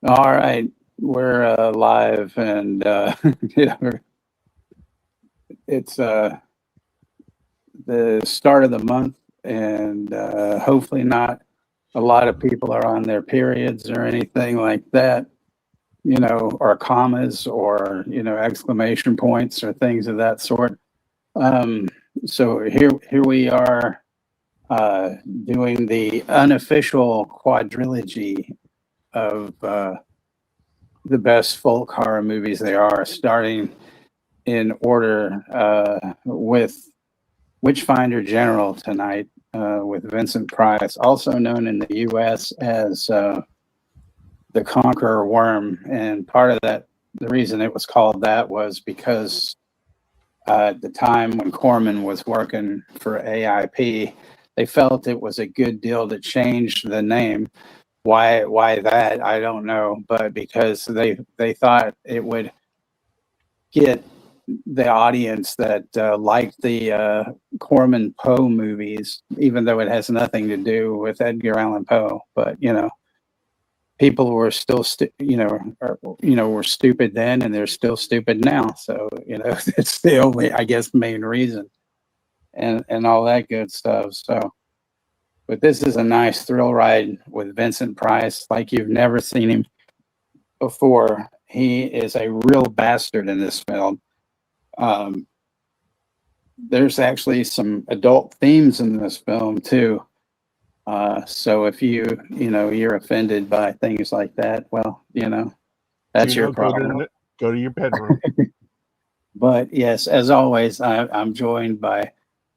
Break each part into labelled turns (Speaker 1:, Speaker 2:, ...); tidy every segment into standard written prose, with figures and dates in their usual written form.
Speaker 1: All right, we're live, and yeah, it's the start of the month, and hopefully not a lot of people are on their periods or anything like that, or commas or exclamation points or things of that sort. Um, so here we are doing the unofficial quadrilogy of the best folk horror movies there are, starting in order with Witchfinder General tonight with Vincent Price, also known in the U.S. as the Conqueror Worm. And part of that, the reason it was called that was because at the time when Corman was working for AIP, they felt it was a good deal to change the name. Why that? I don't know, but because they thought it would get the audience that liked the Corman Poe movies, even though it has nothing to do with Edgar Allan Poe. But people were still were stupid then, and they're still stupid now. So it's the only, I guess, main reason, and all that good stuff. So, but this is a nice thrill ride with Vincent Price, like you've never seen him before. He is a real bastard in this film. Um, there's actually some adult themes in this film too. So if you're offended by things like that, well, that's your problem.
Speaker 2: Go to your bedroom.
Speaker 1: But yes, as always, I'm joined by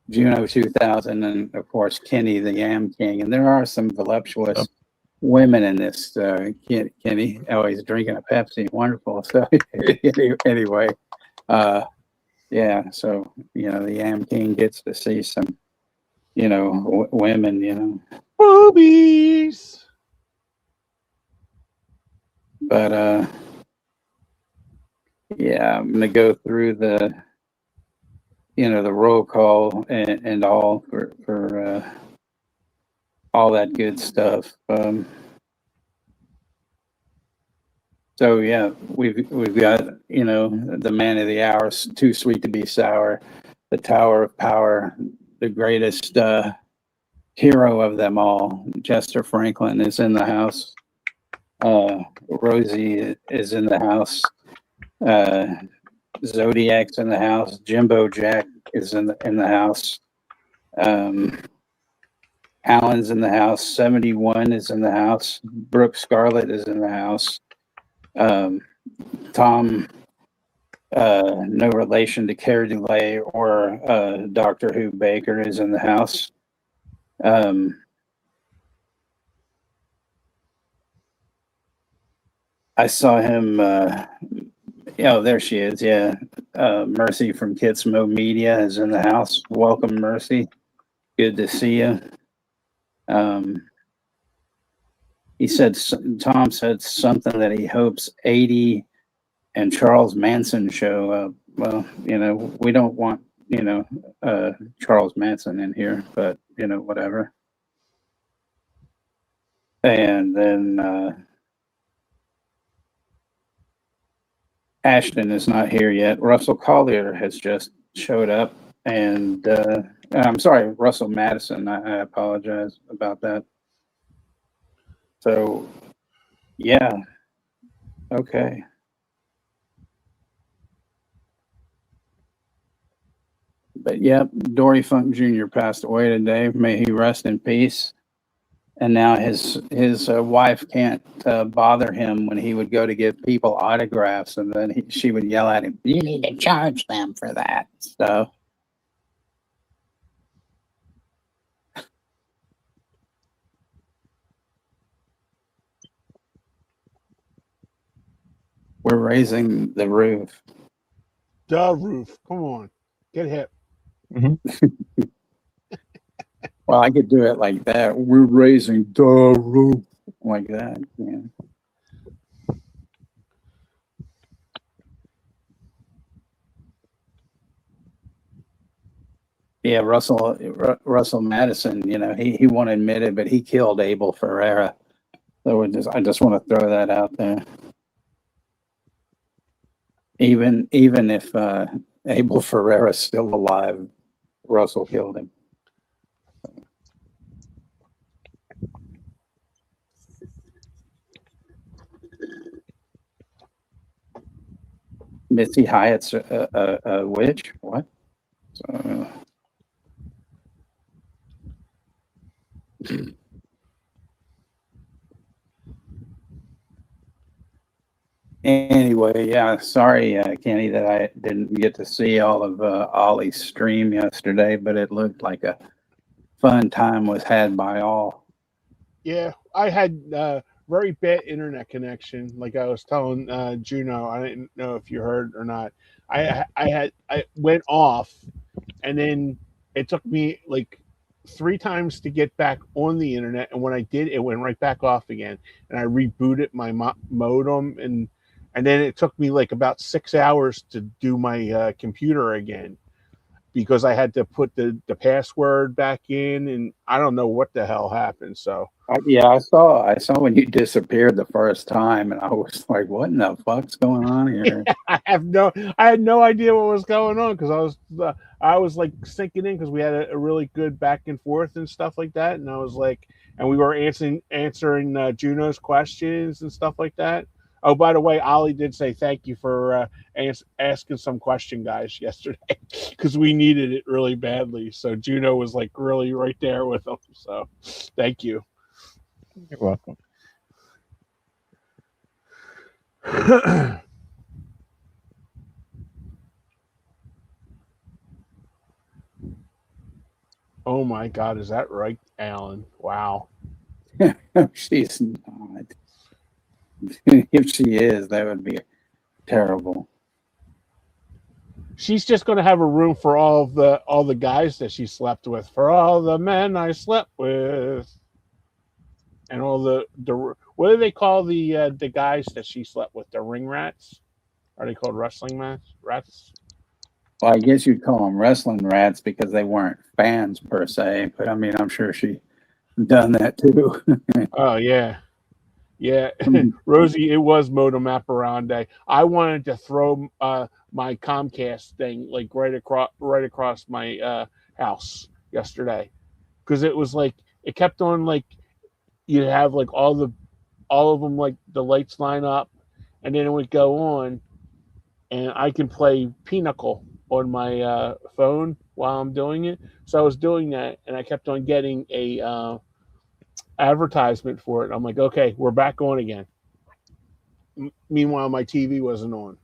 Speaker 1: Juno 2000 and of course Kenny the Yam King, and there are some voluptuous women in this. Kenny, he's drinking a Pepsi, wonderful. So anyway, yeah, so the Yam King gets to see some women,
Speaker 2: Boobies.
Speaker 1: but yeah, I'm gonna go through the the roll call and all for all that good stuff. So yeah, we've got the man of the hour, Too Sweet to Be Sour, the Tower of Power, the greatest hero of them all. Chester Franklin is in the house. Rosie is in the house. Zodiac's in the house. Jimbo Jack is in the house. Alan's in the house. 71 is in the house. Brooke Scarlett is in the house. Tom, no relation to Care Delay or Doctor Who Baker, is in the house. I saw him. There she is. Yeah. Mercy from Kidsmo Media is in the house. Welcome, Mercy. Good to see you. Tom said something that he hopes 80 and Charles Manson show up. Well, we don't want, Charles Manson in here, but, whatever. And then Ashton is not here yet. Russell Collier has just showed up. And I'm sorry, Russell Madison. I apologize about that. So, yeah. Okay. But yeah, Dory Funk Jr. passed away today. May he rest in peace. And now his wife can't bother him when he would go to give people autographs, and then she would yell at him, "You need to charge them for that stuff." We're raising the roof.
Speaker 2: The roof. Come on. Get hip.
Speaker 1: Mm-hmm. Well, I could do it like that. We're raising the roof like that. Yeah. Yeah, Russell Madison. He won't admit it, but he killed Abel Ferreira. So I just want to throw that out there. Even if Abel Ferreira's still alive, Russell killed him. Missy Hyatt's a witch? What? So, anyway, yeah, sorry, Kenny, that I didn't get to see all of Ollie's stream yesterday, but it looked like a fun time was had by all.
Speaker 2: Yeah, I had very bad internet connection. Like I was telling Juno, I didn't know if you heard or not. I went off, and then it took me like 3 times to get back on the internet. And when I did, it went right back off again. And I rebooted my modem, and then it took me like about 6 hours to do my computer again, because I had to put the password back in, and I don't know what the hell happened. So
Speaker 1: Yeah, I saw when you disappeared the first time, and I was like, "What in the fuck's going on here?"
Speaker 2: I had no idea what was going on, because I was like sinking in, because we had a really good back and forth and stuff like that, and I was like, and we were answering Juno's questions and stuff like that. Oh, by the way, Ollie did say thank you for asking some question, guys, yesterday, because we needed it really badly. So Juno was like really right there with them. So thank you.
Speaker 3: You're welcome.
Speaker 2: Oh my God, is that right, Alan? Wow.
Speaker 1: She's not. If she is, that would be terrible.
Speaker 2: She's just going to have a room for all the guys that she slept with, for all the men I slept with, and all the what do they call the guys that she slept with? The ring rats? Are they called wrestling rats?
Speaker 1: Well, I guess you'd call them wrestling rats because they weren't fans per se, but I mean, I'm sure she done that too.
Speaker 2: Oh yeah. Yeah, Rosie, it was modem operandi. I wanted to throw my Comcast thing like right across my house yesterday, because it was like it kept on like you'd have like all of them, like the lights line up, and then it would go on, and I can play Pinnacle on my phone while I'm doing it. So I was doing that, and I kept on getting a advertisement for it. I'm like, okay, we're back on again. Meanwhile, my TV wasn't on.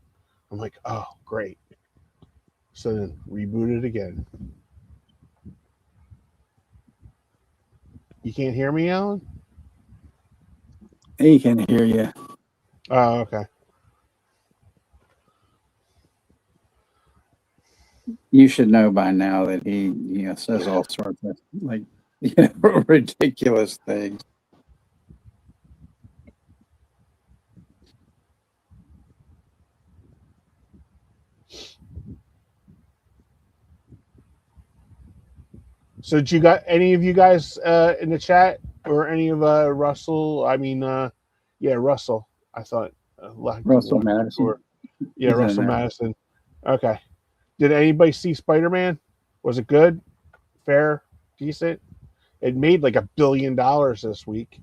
Speaker 2: I'm like, oh, great. So then reboot it again. You can't hear me, Alan?
Speaker 1: He can hear you.
Speaker 2: Oh, okay.
Speaker 1: You should know by now that he says all sorts of like ridiculous things.
Speaker 2: So did you got any of you guys in the chat, or any of Russell? I mean, yeah, Russell. I thought
Speaker 1: Russell Madison.
Speaker 2: Yeah, Russell Madison. Okay. Did anybody see Spider-Man? Was it good? Fair? Decent? It made like $1 billion this week.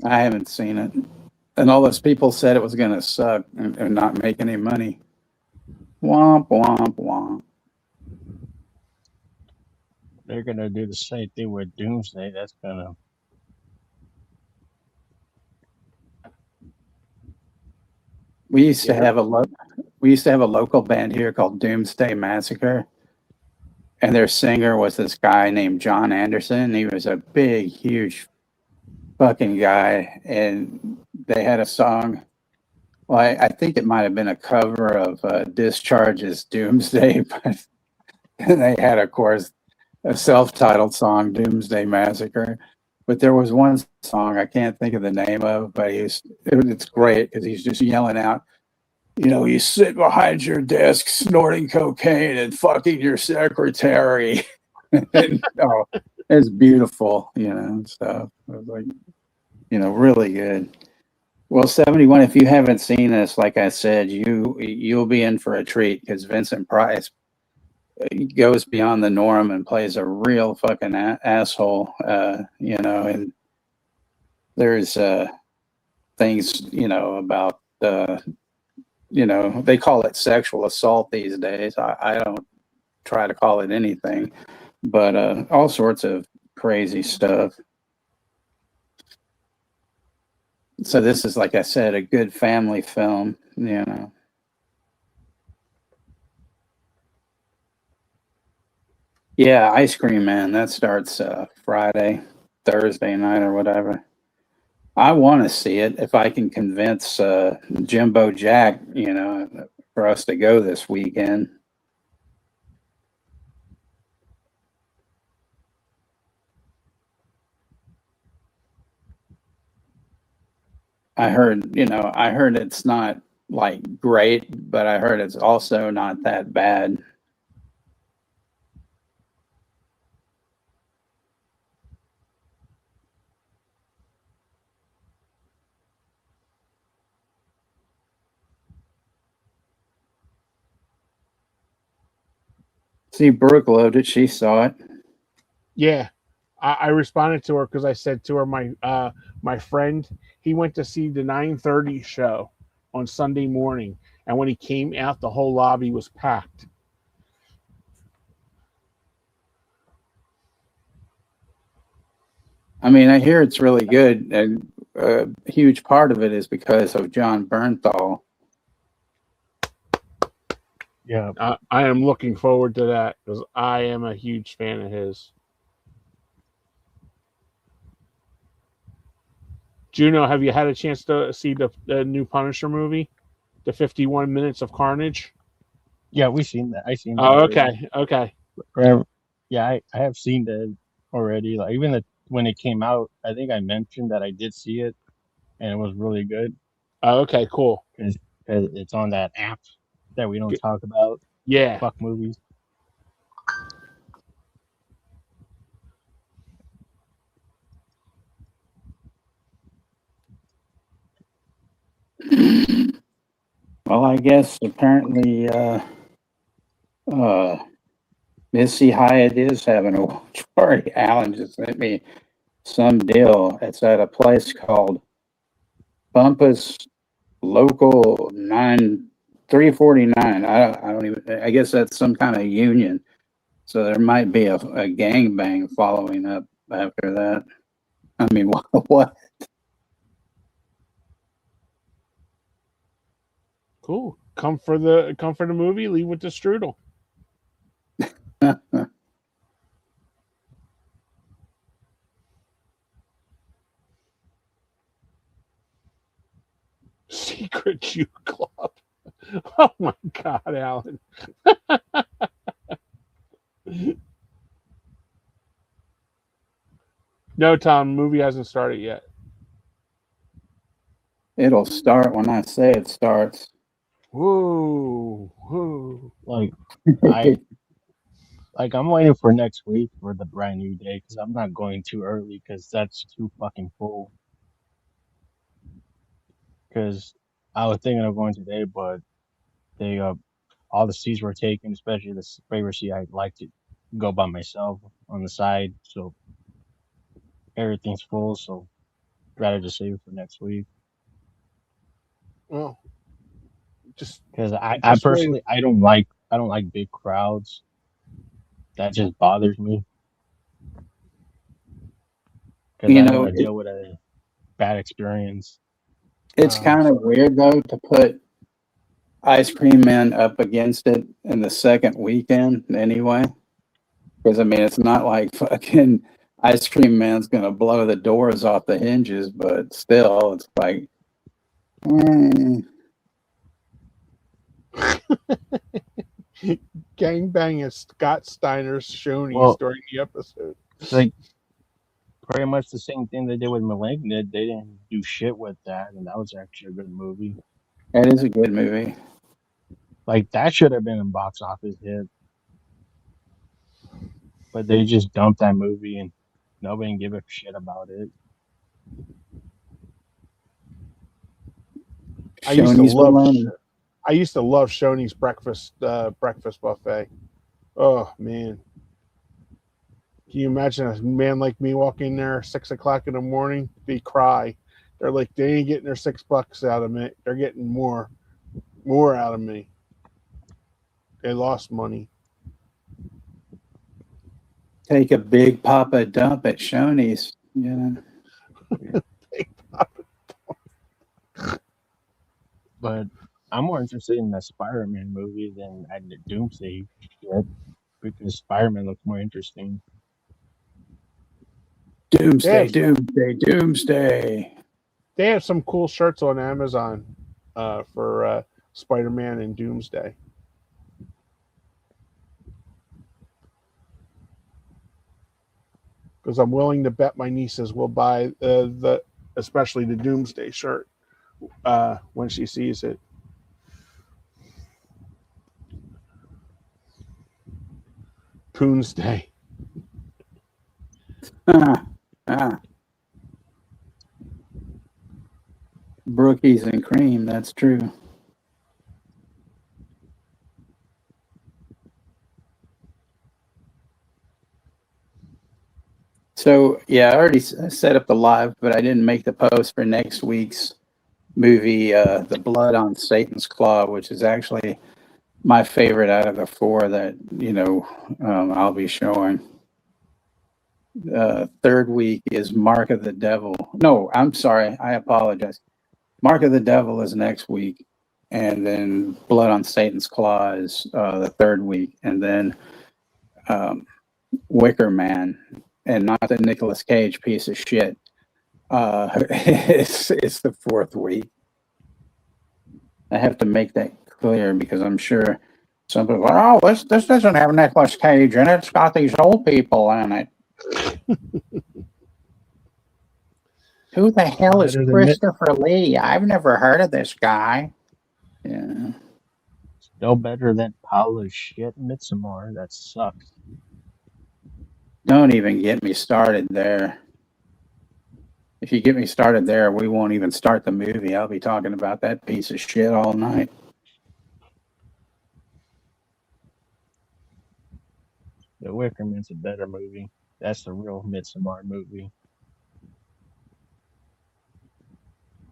Speaker 1: I haven't seen it, and all those people said it was going to suck and not make any money. Womp womp womp.
Speaker 3: They're gonna do the same thing with Doomsday. That's gonna.
Speaker 1: We used to have a local band here called Doomsday Massacre, and their singer was this guy named John Anderson. He was a big, huge fucking guy, and they had a song. Well, I think it might have been a cover of Discharge's Doomsday, but they had, of course, a self-titled song, Doomsday Massacre. But there was one song I can't think of the name of, but it's great because he's just yelling out, you sit behind your desk snorting cocaine and fucking your secretary. And, it's beautiful, stuff. I was like, really good. Well, 71, if you haven't seen this, like I said, you'll be in for a treat because Vincent Price goes beyond the norm and plays a real fucking asshole, and there's things, about, they call it sexual assault these days. I don't try to call it anything, but all sorts of crazy stuff. So this is, like I said, a good family film, Yeah, Ice Cream Man, that starts Friday, Thursday night or whatever. I want to see it if I can convince Jimbo Jack, for us to go this weekend. I heard it's not like great, but I heard it's also not that bad. See, Brooke loved it. She saw it.
Speaker 2: Yeah, I responded to her because I said to her, my friend, he went to see the 9:30 show on Sunday morning, and when he came out, the whole lobby was packed.
Speaker 1: I mean, I hear it's really good, and a huge part of it is because of John Bernthal.
Speaker 3: Yeah.
Speaker 2: I am looking forward to that because I am a huge fan of his. Juno, have you had a chance to see the new Punisher movie, the 51 Minutes of Carnage?
Speaker 3: Yeah, we seen that. I seen that
Speaker 2: Oh,
Speaker 3: already.
Speaker 2: okay.
Speaker 3: Yeah, I have seen that already. Like even when it came out, I think I mentioned that I did see it, and it was really good
Speaker 2: Oh, okay, cool.
Speaker 3: because it's on that app that we don't talk about.
Speaker 2: Yeah.
Speaker 3: Fuck movies.
Speaker 1: Well, I guess apparently Missy Hyatt is having a watch party. Alan just sent me some deal. It's at a place called Bumpus Local 9349. I don't even. I guess that's some kind of union. So there might be a gangbang following up after that. I mean, what?
Speaker 2: Cool. Come for the movie, leave with the strudel. Secret Jew Club. Oh my God, Alan. No, Tom, movie hasn't started yet.
Speaker 1: It'll start when I say it starts.
Speaker 2: Whoa.
Speaker 3: Like I'm waiting for next week for the brand new day because I'm not going too early because that's too fucking full. Because I was thinking of going today, but they all the seats were taken, especially the favorite seat. I'd like to go by myself on the side, so everything's full. So I'd rather just save it for next week.
Speaker 2: Well, just
Speaker 3: Because I
Speaker 2: just wait.
Speaker 3: personally I don't like big crowds. That just bothers me because I don't want to deal with a bad experience.
Speaker 1: It's kind of weird though to put Ice Cream Man up against it in the second weekend anyway. Because I mean, it's not like fucking Ice Cream Man's gonna blow the doors off the hinges, but still, it's like,
Speaker 2: Gangbang at Scott Steiner's Shoney's
Speaker 3: Well,
Speaker 2: during the episode.
Speaker 3: it's like pretty much the same thing they did with Malignant. They didn't do shit with that, and that was actually a good movie.
Speaker 1: That is a good movie.
Speaker 3: Like that should have been a box office hit, but they just dumped that movie and nobody gave a shit about it.
Speaker 2: I used to
Speaker 1: Shoney's
Speaker 2: love.
Speaker 1: bologna.
Speaker 2: I used to love Shoney's breakfast buffet. Oh man, can you imagine a man like me walking there 6 o'clock in the morning? They cry. They're like, they ain't getting their $6 out of me. They're getting more out of me. They lost money.
Speaker 1: Take a big papa dump at Shoney's. Yeah.
Speaker 3: But I'm more interested in the Spider-Man movie than the Doomsday shit because Spider-Man looks more interesting.
Speaker 1: Doomsday,
Speaker 2: Yes.
Speaker 1: doomsday, doomsday.
Speaker 2: They have some cool shirts on Amazon for Spider-Man and Doomsday. Because I'm willing to bet my nieces will buy especially the Doomsday shirt when she sees it. Poonsday.
Speaker 1: Brookies and cream, that's true. So, yeah, I already set up the live, but I didn't make the post for next week's movie, The Blood on Satan's Claw, which is actually my favorite out of the four that, I'll be showing. Third week is Mark of the Devil. No, I'm sorry. I apologize. Mark of the Devil is next week. And then Blood on Satan's Claw is the third week. And then Wicker Man, and not the Nicolas Cage piece of shit. It's the fourth week. I have to make that clear because I'm sure some people are, this doesn't have Nicolas Cage in it. It's got these old people in it. Who the hell is Christopher Lee? I've never heard of this guy. Yeah.
Speaker 3: Still better than Paula's shit Midsommar. That sucks.
Speaker 1: Don't even get me started there. If you get me started there, we won't even start the movie. I'll be talking about that piece of shit all night.
Speaker 3: The Wicker Man's a better movie. That's the real Midsommar movie.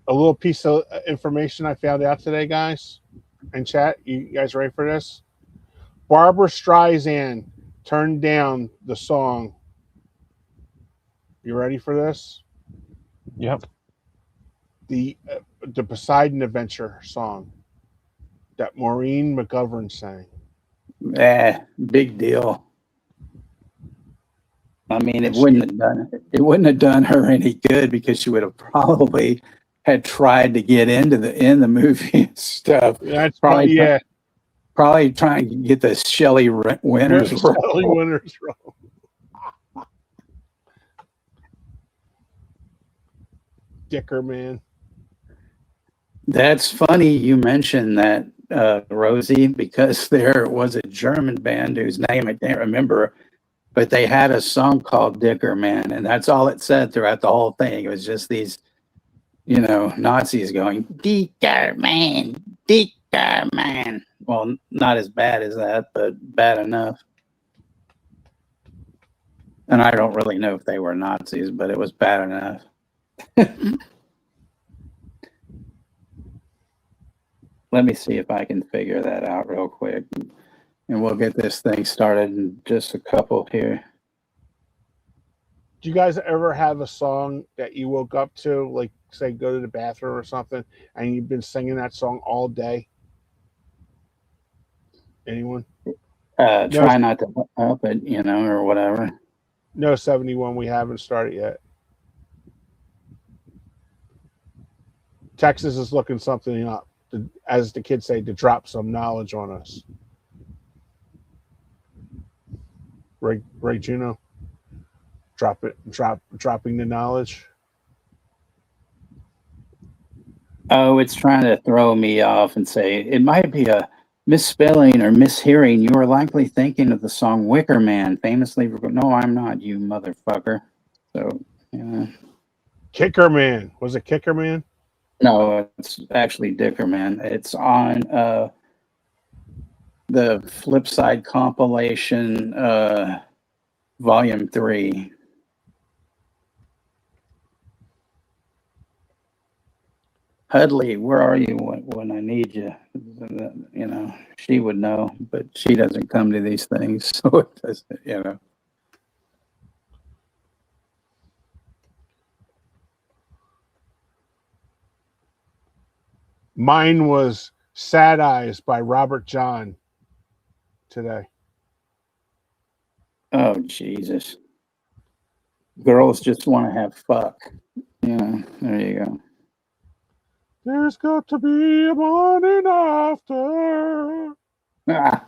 Speaker 2: A little piece of information I found out today, guys, in chat. You guys ready for this? Barbara Streisand turned down the song. You ready for this?
Speaker 3: Yep.
Speaker 2: The Poseidon Adventure song that Maureen McGovern sang.
Speaker 1: Big deal. I mean, it wouldn't have done her any good because she would have probably had tried to get in the movie and stuff.
Speaker 2: That's probably
Speaker 1: probably trying to get the Shelley Winters role.
Speaker 2: Shelley Winters role. Dicker man.
Speaker 1: That's funny you mentioned that, Rosie, because there was a German band whose name I can't remember, but they had a song called Dicker Man, and that's all it said throughout the whole thing. It was just these, Nazis going, Dicker Man, Dicker Man. Well, not as bad as that, but bad enough. And I don't really know if they were Nazis, but it was bad enough. Let me see if I can figure that out real quick. And we'll get this thing started in just a couple here.
Speaker 2: Do you guys ever have a song that you woke up to, like, say, go to the bathroom or something, and you've been singing that song all day? Anyone?
Speaker 1: Try not to up it, or whatever.
Speaker 2: No, 71, we haven't started yet. Texas is looking something up, as the kids say, to drop some knowledge on us. Right, Juno? Dropping the knowledge.
Speaker 1: Oh, it's trying to throw me off and say it might be a misspelling or mishearing. You are likely thinking of the song Wicker Man, famously. No, I'm not, you motherfucker. So, yeah.
Speaker 2: Kicker Man. Was it Kicker Man?
Speaker 1: No, it's actually Dickerman. It's on the Flip Side compilation, Volume 3. Hudley, where are you when I need you? You know, she would know, but she doesn't come to these things, so it doesn't, you know.
Speaker 2: Mine was Sad Eyes by Robert John today.
Speaker 1: Oh, Jesus. Girls just want to have fuck. Yeah, there you go.
Speaker 2: There's got to be a morning after.
Speaker 1: Ah,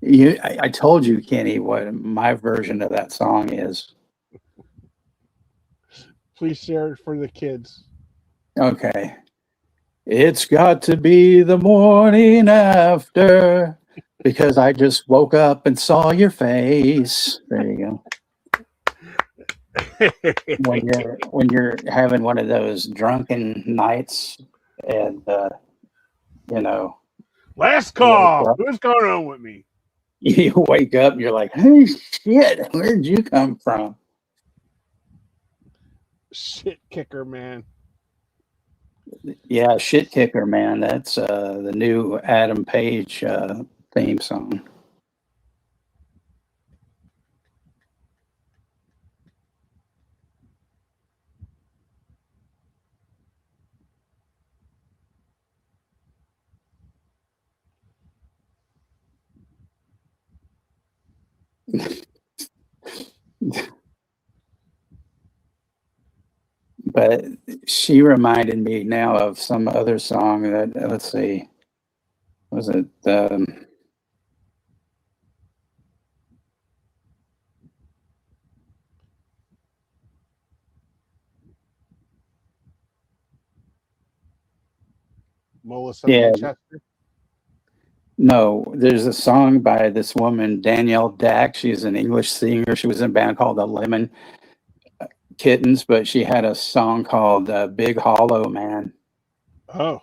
Speaker 1: I told you, Kenny, what my version of that song is.
Speaker 2: Please share it for the kids.
Speaker 1: Okay. It's got to be the morning after because I just woke up and saw your face. There you go. When you're having one of those drunken nights and you know,
Speaker 2: Last
Speaker 1: you wake
Speaker 2: call.
Speaker 1: up,
Speaker 2: What's going on with me?
Speaker 1: you wake up and you're like, hey shit, where'd you come from?
Speaker 2: Shit kicker, man.
Speaker 1: Yeah, shit kicker, man. That's the new Adam Page theme song. But she reminded me now of some other song that, let's see, was it
Speaker 2: Melissa
Speaker 1: yeah,
Speaker 2: Manchester.
Speaker 1: no, there's a song by this woman, Danielle Dack. She's an English singer. She was in a band called the Lemon Kittens, but she had a song called Big Hollow Man.
Speaker 2: Oh,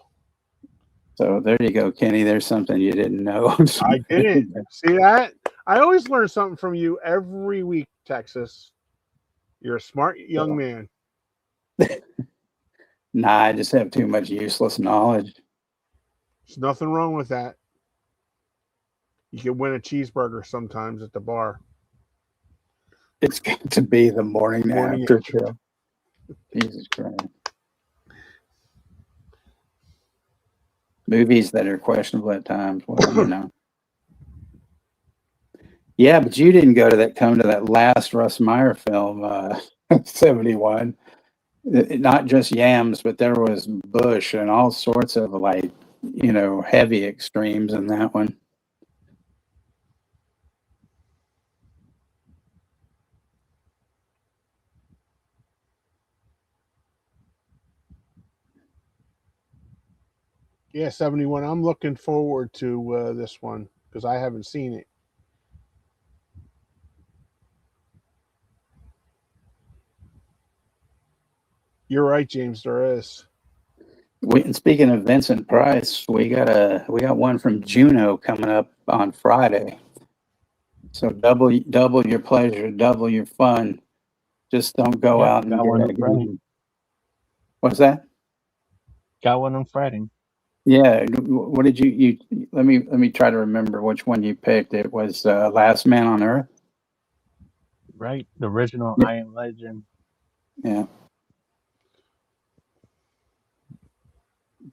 Speaker 1: So there you go, Kenny. There's something you didn't know.
Speaker 2: I didn't see that. I always learn something from you every week, Texas. You're a smart young man.
Speaker 1: Nah, I just have too much useless knowledge.
Speaker 2: There's nothing wrong with that. You can win a cheeseburger sometimes at the bar.
Speaker 1: It's got to be the morning after
Speaker 2: after.
Speaker 1: show. Jesus Christ. Movies that are questionable at times. Well, you know. Yeah, but you didn't come to that last Russ Meyer film, 71. Not just yams, but there was Bush and all sorts of like, you know, heavy extremes in that one.
Speaker 2: Yeah, 71. I'm looking forward to this one because I haven't seen it. You're right, James. There is.
Speaker 1: Speaking of Vincent Price, we got one from Juno coming up on Friday. So double your pleasure, double your fun. Just don't go
Speaker 3: Yeah,
Speaker 1: out and
Speaker 3: got one
Speaker 1: get
Speaker 3: on Friday.
Speaker 1: What's that?
Speaker 3: Got one on Friday.
Speaker 1: Yeah. What did you? Let me try to remember which one you picked. It was Last Man on Earth.
Speaker 3: Right, the original
Speaker 1: Yeah.
Speaker 3: I Am Legend.
Speaker 1: Yeah.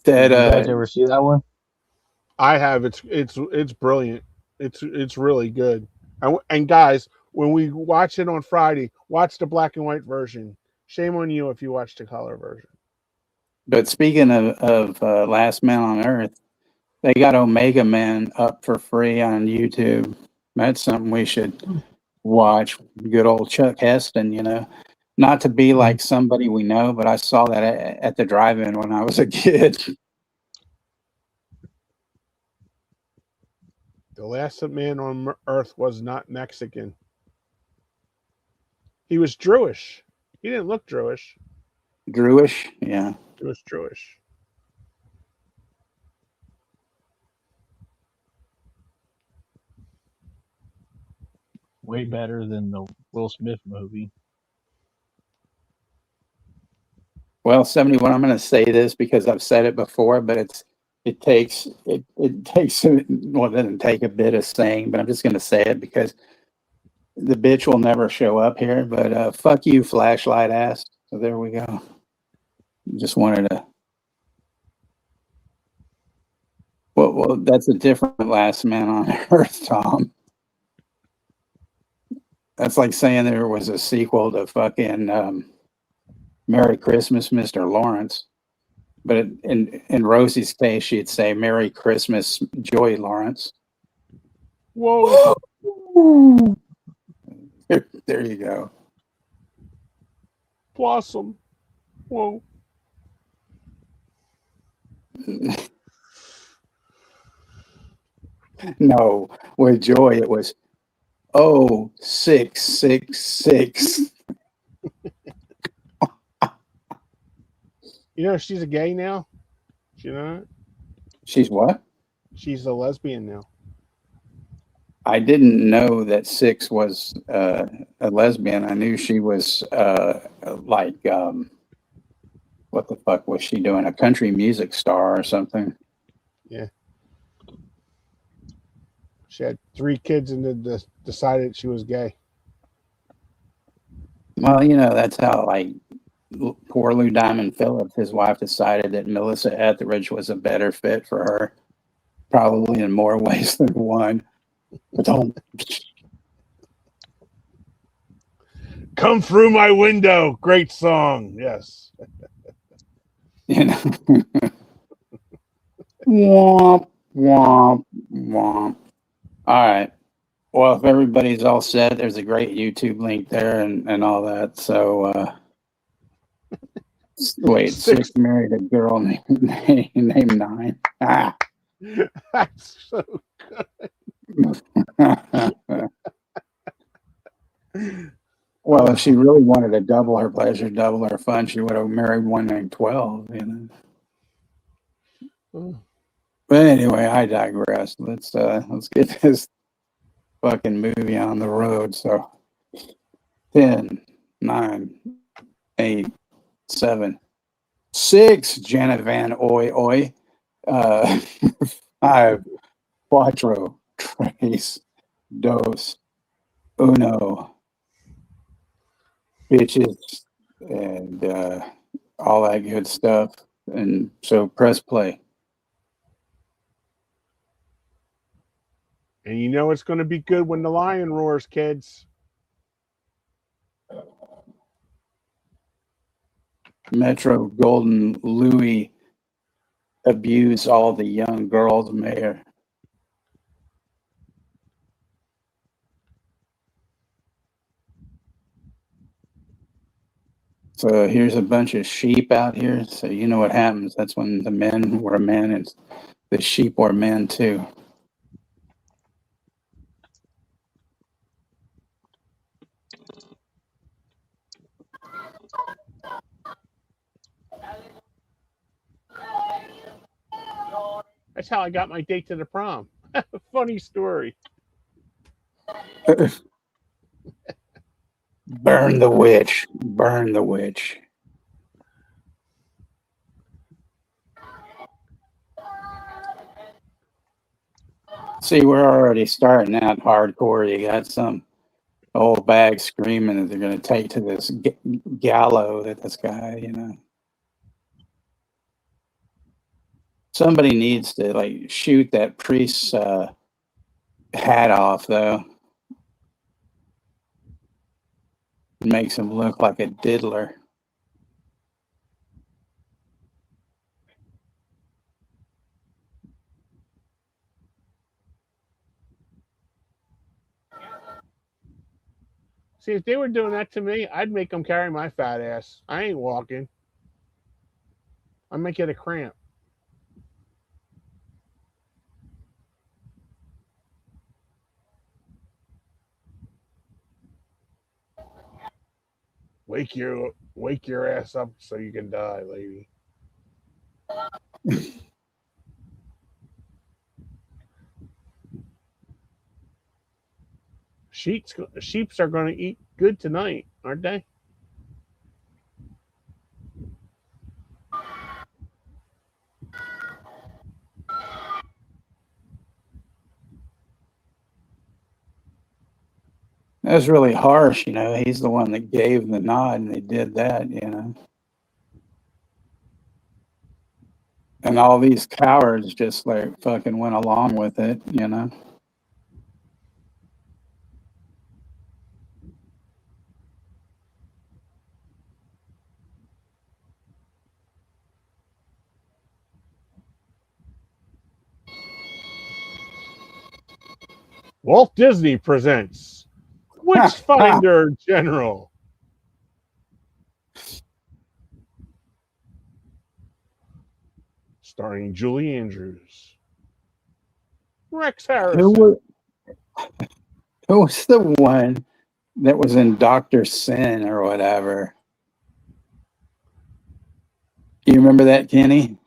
Speaker 3: Did you guys
Speaker 1: That
Speaker 3: ever see that one?
Speaker 2: I have. It's brilliant. It's really good. And guys, when we watch it on Friday, watch the black and white version. Shame on you if you watch the color version.
Speaker 1: but speaking of Last Man on Earth, they got Omega Man up for free on YouTube. That's something we should watch. Good old Chuck Heston, you know. Not to be like somebody we know, but I saw that at the drive-in when I was a kid.
Speaker 2: The last man on Earth was not Mexican. He was Jewish. He didn't look Jewish.
Speaker 1: Jewish, yeah.
Speaker 2: He was Jewish.
Speaker 3: Way better than the Will Smith movie.
Speaker 1: Well, 71, I'm going to say this because I've said it before, but it takes, well, it doesn't take a bit of saying, but I'm just going to say it because the bitch will never show up here, but fuck you, flashlight ass. So there we go. Just wanted to, well, that's a different Last Man on Earth, Tom. That's like saying there was a sequel to fucking Merry Christmas, Mr. Lawrence. But in Rosie's case, she'd say Merry Christmas, Joy Lawrence.
Speaker 2: Whoa.
Speaker 1: There you go.
Speaker 2: Blossom. Whoa.
Speaker 1: No, with Joy, it was 0666.
Speaker 2: You know, she's a gay now. You know that?
Speaker 1: She's what?
Speaker 2: She's a lesbian now.
Speaker 1: I didn't know that Six was a lesbian. I knew she was like, what the fuck was she doing? A country music star or something.
Speaker 2: Yeah. She had 3 kids and then decided she was gay.
Speaker 1: Well, that's how, like, poor Lou Diamond Phillips, his wife decided that Melissa Etheridge was a better fit for her, probably in more ways than one. But don't.
Speaker 2: Come through my window. Great song. Yes.
Speaker 1: Womp, womp, womp. All right. Well, if everybody's all set, there's a great YouTube link there and all that. So, wait, Six married a girl named Nine. Ah.
Speaker 2: That's so
Speaker 1: Well, if she really wanted to double her pleasure, double her fun, she would have married one named 12, But anyway, I digress. Let's get this fucking movie on the road. So 10, 9, 8, 7, 6, Janet Van Oi Oi. 5, Cuatro, Tres, Dos, Uno, bitches, and all that good stuff. And so press play.
Speaker 2: And you know it's going to be good when the lion roars, kids.
Speaker 1: Metro Golden Louis abuse all the young girls, Mayor. So here's a bunch of sheep out here. So you know what happens. That's when the men were men and the sheep were men too.
Speaker 2: That's how I got my date to the prom. Funny story.
Speaker 1: Burn the witch. Burn the witch. See, we're already starting out hardcore. You got some old bag screaming that they're going to take to this gallows that this guy, Somebody needs to like shoot that priest's hat off, though. It makes him look like a diddler.
Speaker 2: See, if they were doing that to me, I'd make them carry my fat ass. I ain't walking. I might get a cramp. Wake your ass up so you can die, lady. Sheeps are going to eat good tonight, aren't they?
Speaker 1: That was really harsh, you know. He's the one that gave the nod, and they did that, you know. And all these cowards just like fucking went along with it, you know.
Speaker 2: Walt Disney presents Witchfinder General. Starring Julie Andrews. Rex Harrison.
Speaker 1: Who was the one that was in Dr. Sin or whatever? You remember that, Kenny?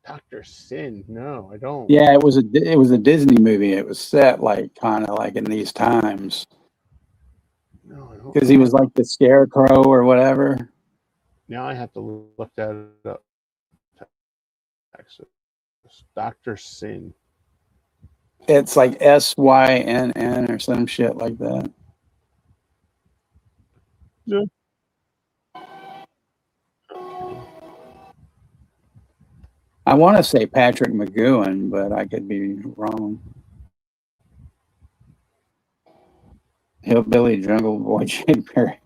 Speaker 2: Dr. Sin. No, I don't.
Speaker 1: Yeah, it was a Disney movie. It was set like kind of like in these times.
Speaker 2: No, I don't.
Speaker 1: Because he was like the scarecrow or whatever.
Speaker 2: Now I have to look that up. Dr. Sin.
Speaker 1: It's like SYNN or some shit like that.
Speaker 2: Yeah.
Speaker 1: I want to say Patrick McGowan, but I could be wrong. Hillbilly Jungle Boy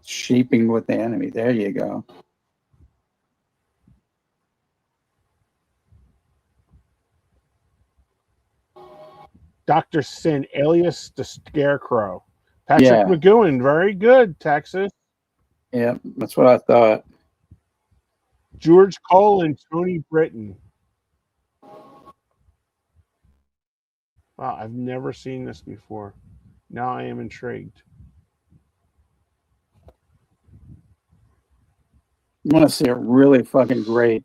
Speaker 1: sheeping with the enemy. There you go.
Speaker 2: Dr. Sin, alias the Scarecrow. Patrick McGowan, very good, Texas.
Speaker 1: Yeah, that's what I thought.
Speaker 2: George Cole and Tony Britton. Wow, I've never seen this before. Now I am intrigued.
Speaker 1: I want to see a really fucking great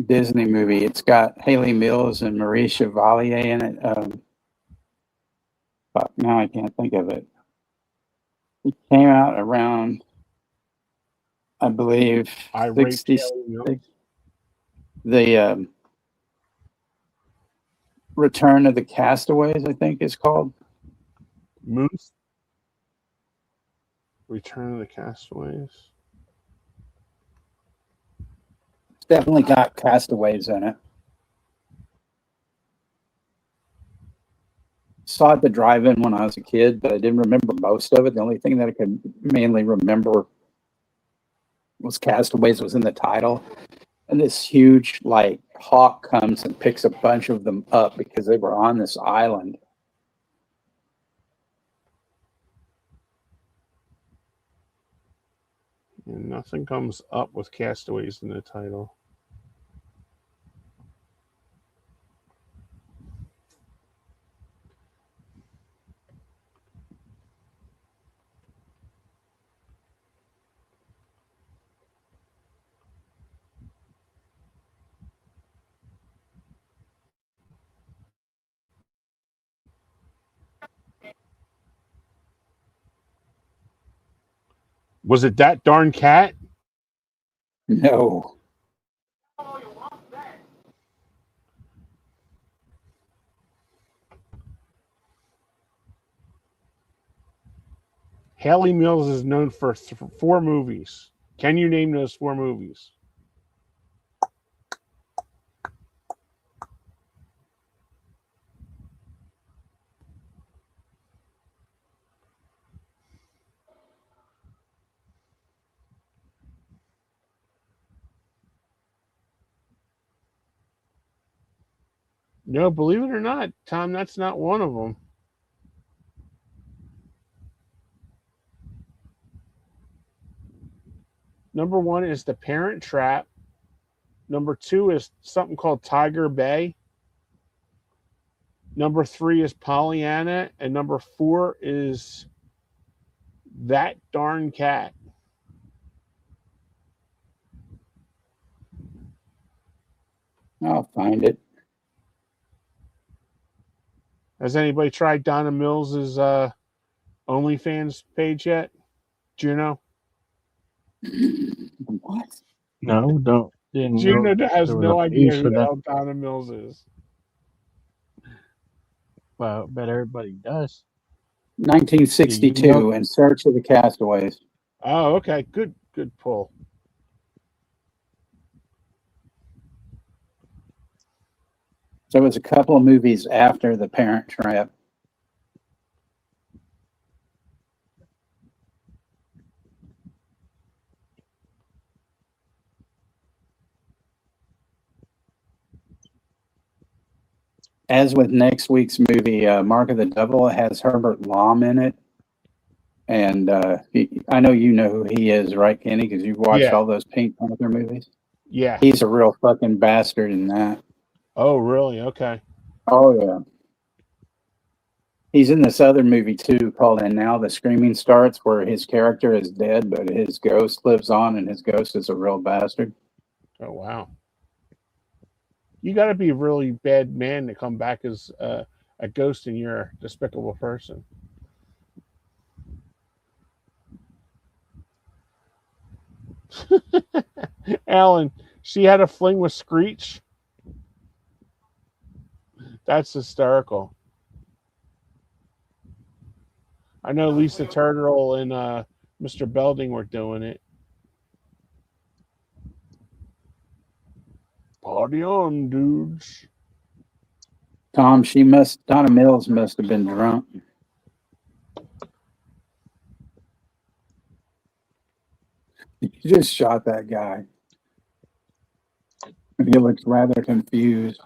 Speaker 1: Disney movie. It's got Haley Mills and Marie Chevalier in it. Fuck, now I can't think of it. It came out around, I believe, 66. The Return of the Castaways, I think it's called.
Speaker 2: Moose? Return of the Castaways?
Speaker 1: It's definitely got castaways in it. Saw it at the drive-in when I was a kid, but I didn't remember most of it. The only thing that I could mainly remember was Castaways was in the title. And this huge, like, hawk comes and picks a bunch of them up because they were on this island.
Speaker 2: And nothing comes up with Castaways in the title. Was it That Darn Cat?
Speaker 1: No.
Speaker 2: Haley Mills is known for 4 movies. Can you name those 4 movies? No, believe it or not, Tom, that's not one of them. Number 1 is The Parent Trap. Number 2 is something called Tiger Bay. Number 3 is Pollyanna. And number 4 is That Darn Cat.
Speaker 1: I'll find it.
Speaker 2: Has anybody tried Donna Mills's OnlyFans page yet? Juno?
Speaker 1: What?
Speaker 3: No, didn't know
Speaker 2: Juno has
Speaker 3: there was a
Speaker 2: no idea
Speaker 3: page
Speaker 2: who
Speaker 3: for
Speaker 2: the
Speaker 3: that.
Speaker 2: hell Donna Mills is.
Speaker 3: Well, bet everybody does. Do you
Speaker 1: 1962,
Speaker 3: know?
Speaker 1: In Search of the Castaways.
Speaker 2: Oh, okay. Good pull.
Speaker 1: So it was a couple of movies after The Parent Trap. As with next week's movie, Mark of the Devil, it has Herbert Lom in it. And I know you know who he is, right, Kenny? Because you've watched
Speaker 2: Yeah.
Speaker 1: all those Pink Panther movies.
Speaker 2: Yeah.
Speaker 1: He's a real fucking bastard in that.
Speaker 2: Oh, really? Okay.
Speaker 1: Oh, yeah. He's in this other movie, too, called And Now the Screaming Starts, where his character is dead, but his ghost lives on, and his ghost is a real bastard.
Speaker 2: Oh, wow. You got to be a really bad man to come back as a ghost and you're a despicable person. Alan, she had a fling with Screech. That's hysterical. I know Lisa Turtle and Mr. Belding were doing it. Party on, dudes.
Speaker 1: Tom, Donna Mills must have been drunk. You just shot that guy. And he looks rather confused.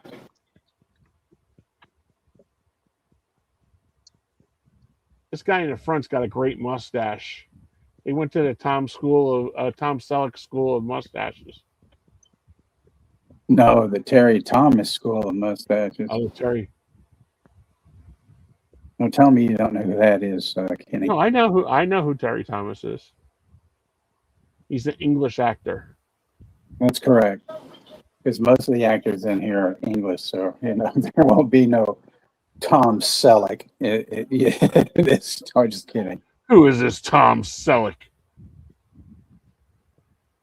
Speaker 2: This guy in the front's got a great mustache. He went to the Tom Selleck School of Mustaches.
Speaker 1: No, the Terry Thomas School of Mustaches.
Speaker 2: Oh, Terry.
Speaker 1: Don't tell me you don't know who that is, Kenny.
Speaker 2: No, I know who Terry Thomas is. He's an English actor.
Speaker 1: That's correct. Because most of the actors in here are English, so there won't be no Tom Selleck. I'm just kidding.
Speaker 2: Who is this Tom Selleck?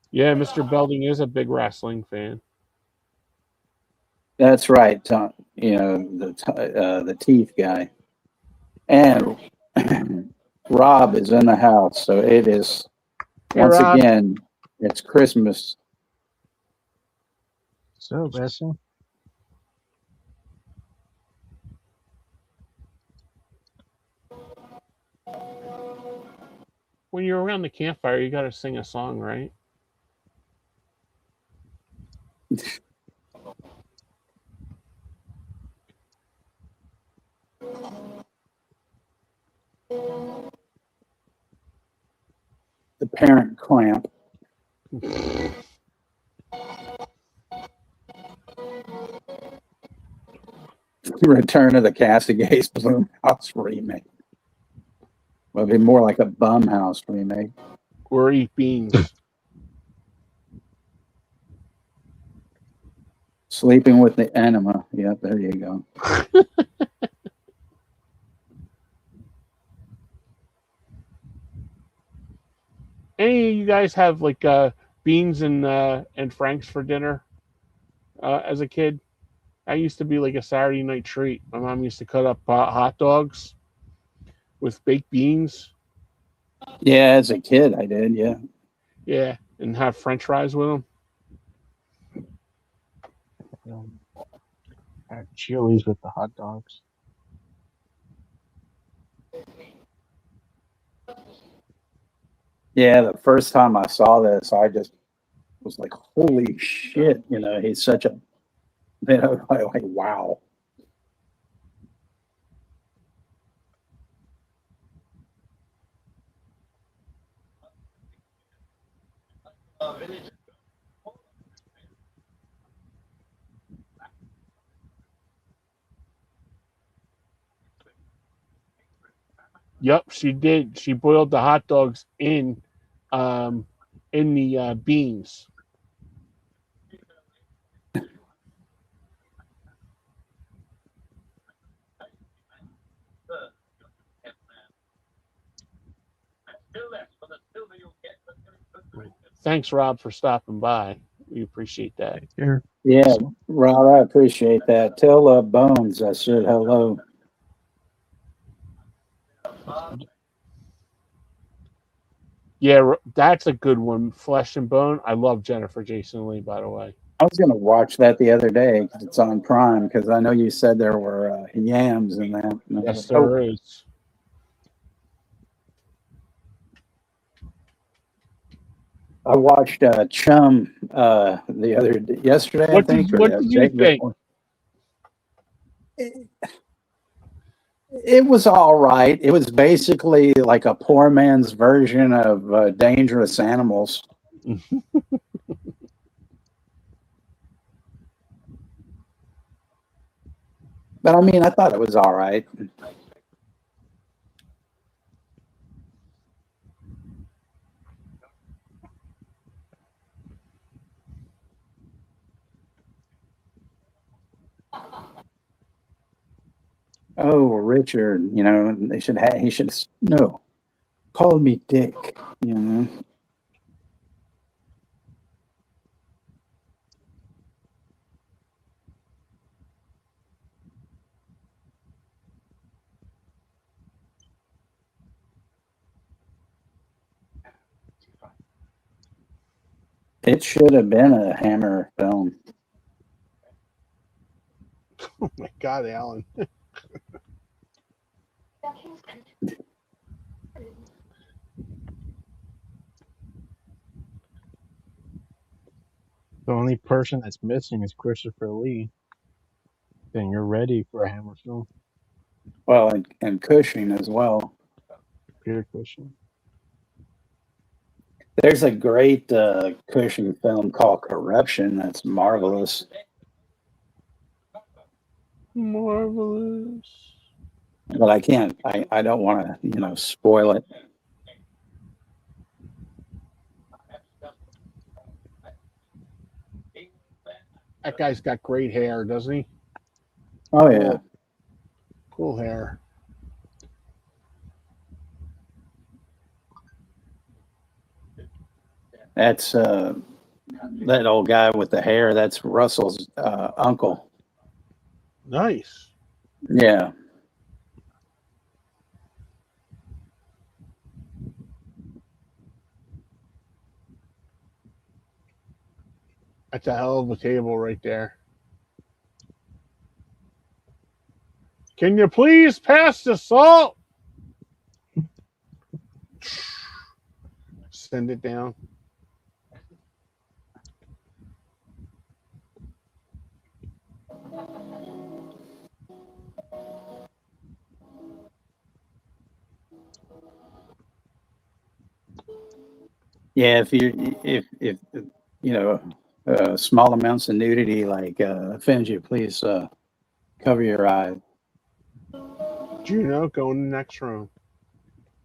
Speaker 2: Yeah, Mr. Belding is a big wrestling fan.
Speaker 1: That's right, Tom. The teeth guy, and Rob is in the house, so it is once again. It's Christmas.
Speaker 3: So, Bessie,
Speaker 2: When you're around the campfire, you got to sing a song, right?
Speaker 1: The Parent Clamp. Return of the Castigates Bloomhouse remake. Well, it'd be more like a Bumhouse remake.
Speaker 2: Or eat beans.
Speaker 1: Sleeping with the Enema. Yep, there you go.
Speaker 2: Any of you guys have like beans and Franks for dinner as a kid? That used to be like a Saturday night treat. My mom used to cut up hot dogs with baked beans.
Speaker 1: Yeah, as a kid, I did. Yeah.
Speaker 2: Yeah, and have French fries with them.
Speaker 3: at Chili's with the hot dogs.
Speaker 1: Yeah, the first time I saw this, I just was like, "Holy shit!" He's such a, like wow.
Speaker 2: Yep, she did. She boiled the hot dogs um, in the beans. Thanks, Rob, for stopping by. We appreciate that.
Speaker 3: Take care.
Speaker 1: Yeah, Rob, I appreciate that. Tell Bones I said hello.
Speaker 2: Yeah, that's a good one. Flesh and Bone. I love Jennifer Jason Leigh, by the way.
Speaker 1: I was going to watch that the other day 'cause it's on Prime because I know you said there were yams in that.
Speaker 2: Yes, there is.
Speaker 1: I watched Chum yesterday, I think.
Speaker 2: What did you think?
Speaker 1: It was all right. It was basically like a poor man's version of Dangerous Animals. But I mean, I thought it was all right. Oh, Richard, he should no, call me Dick, It should have been a Hammer film.
Speaker 2: Oh my God, Alan.
Speaker 3: The only person that's missing is Christopher Lee. Then you're ready for a Hammer film.
Speaker 1: Well, and Cushing as well.
Speaker 3: Peter Cushing.
Speaker 1: There's a great Cushing film called Corruption that's marvelous.
Speaker 2: Marvelous.
Speaker 1: But I can't. I don't want to spoil it.
Speaker 2: That guy's got great hair, doesn't he?
Speaker 1: Oh yeah.
Speaker 2: Cool hair.
Speaker 1: That's that old guy with the hair. That's Russell's uncle.
Speaker 2: Nice.
Speaker 1: Yeah.
Speaker 2: That's a hell of a table right there. Can you please pass the salt? Send it down.
Speaker 1: Yeah, if small amounts of nudity offends you, please cover your eyes.
Speaker 2: Juno, go in the next room.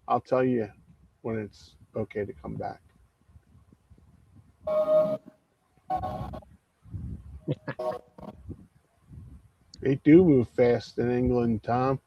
Speaker 2: I'll tell you when it's okay to come back. They do move fast in England, Tom.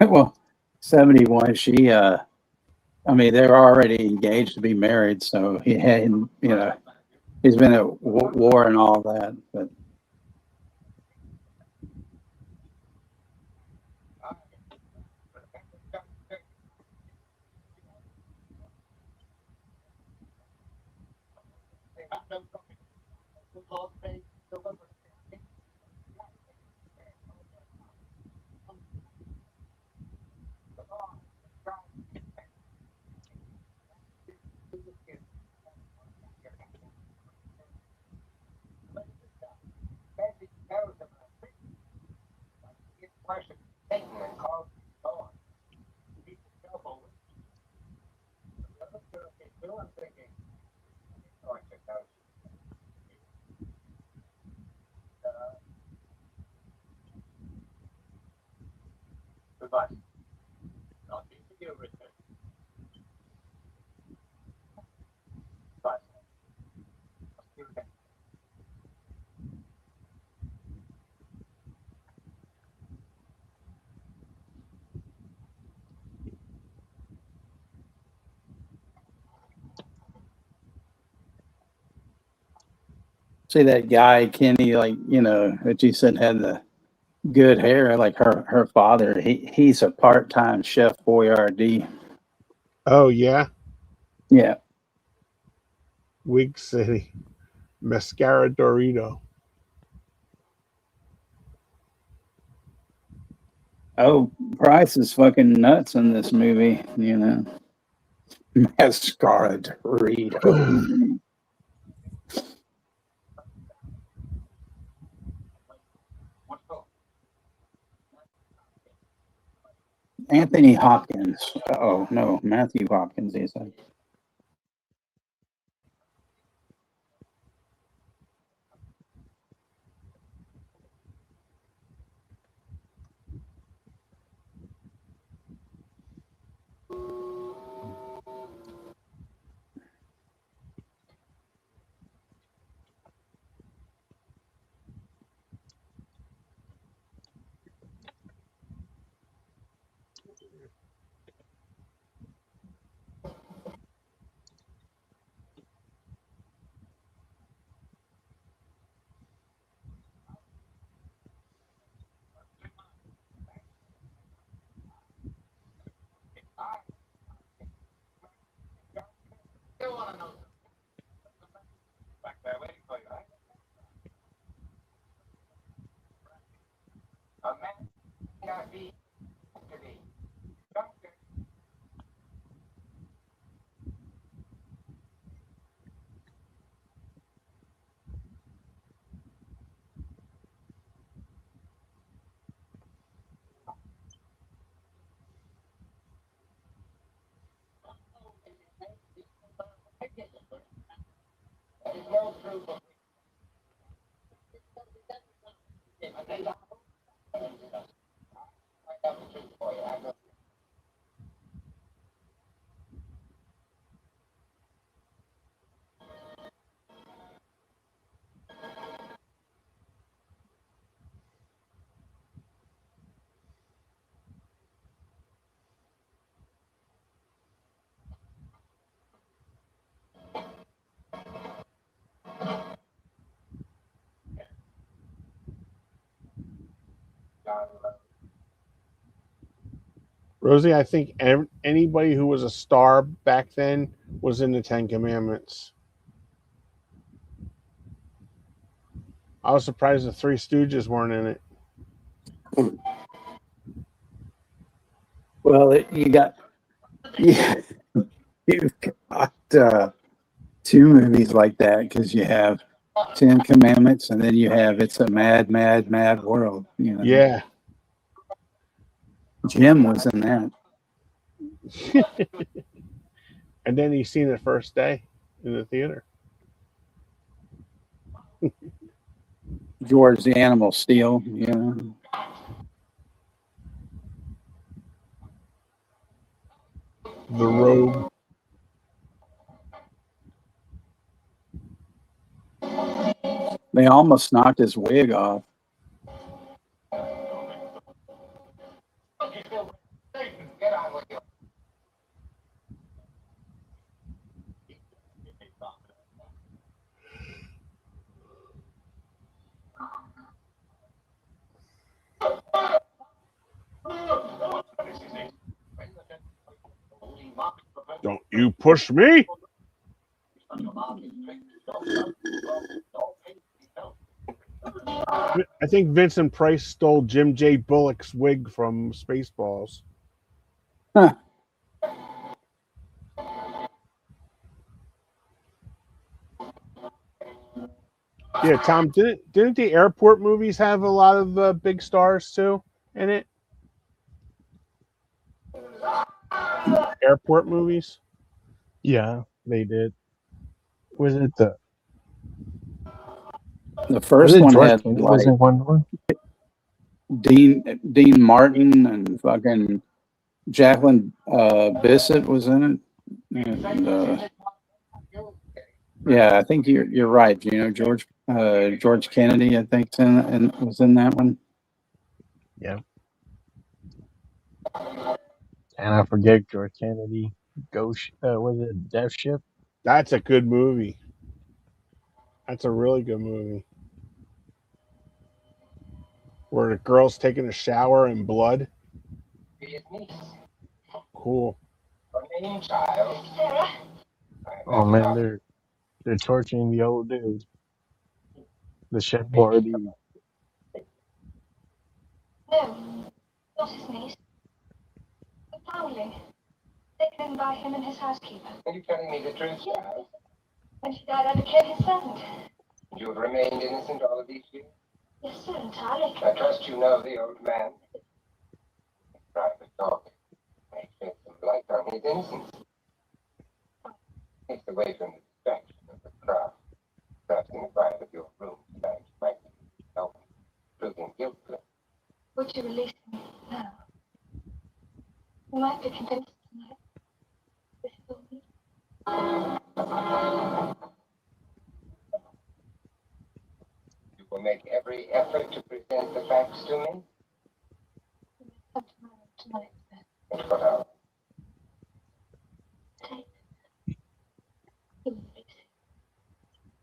Speaker 1: Well, 71. They're already engaged to be married, so he's been at war and all that, but. See that guy, Kenny, like, you know, that you said had the good hair, like her father, he's a part-time chef Boyardee.
Speaker 2: Oh yeah,
Speaker 1: Yeah.
Speaker 2: Wig City, Mascara Dorito.
Speaker 1: Oh, Price is fucking nuts in this movie, you know. Mascara Dorito. Anthony Hopkins. Oh no, Matthew Hopkins, he said.
Speaker 2: Rosie, I think anybody who was a star back then was in the Ten Commandments. I was surprised the Three Stooges weren't in it.
Speaker 1: Well, you got yeah, you've got two movies like that because you have Ten Commandments and then you have It's a Mad, Mad, Mad World. You know,
Speaker 2: Yeah.
Speaker 1: Jim was in that.
Speaker 2: And then he seen it first day in the theater.
Speaker 1: George the Animal Steel. You know,
Speaker 2: The Robe.
Speaker 1: they almost knocked his wig off.
Speaker 2: Don't you push me? I think Vincent Price stole Jim J. Bullock's wig from Spaceballs.
Speaker 1: Huh.
Speaker 2: Yeah, Tom, didn't the airport movies have a lot of big stars too? in it? Airport movies?
Speaker 3: Yeah, they did. Was it
Speaker 1: first one
Speaker 3: George
Speaker 1: had
Speaker 3: Kennedy?
Speaker 1: like
Speaker 3: Wasn't one?
Speaker 1: Dean Martin and fucking Jacqueline Bissett was in it. And, yeah, I think you're right. You know, George Kennedy, I think, was in that one.
Speaker 3: Yeah. And I forget George Kennedy. Ghost. Was it Death Ship?
Speaker 2: That's a good movie. That's a really good movie. Where the girl's taking a shower in blood. Cool.
Speaker 3: Oh man, they're torturing the old dude. The chef Boyardee.
Speaker 4: No, not his niece. The foundling. Taken in by him and his housekeeper.
Speaker 5: Are you telling me the truth?
Speaker 4: Yes. When she died, I became his servant.
Speaker 5: You have remained innocent all of these years?
Speaker 4: Yes, sir, entirely.
Speaker 5: I trust you know the old man. Private talk. I shed some light on his innocence. Takes away from the distraction of the crowd. Perhaps in the quiet of your room tonight might help proving guiltless.
Speaker 4: Would you release me now? You might be convinced tonight. This is all me.
Speaker 5: You will make every effort to present the facts to me?
Speaker 4: Come tonight, sir.
Speaker 5: At what hour?
Speaker 4: Take. You will release it.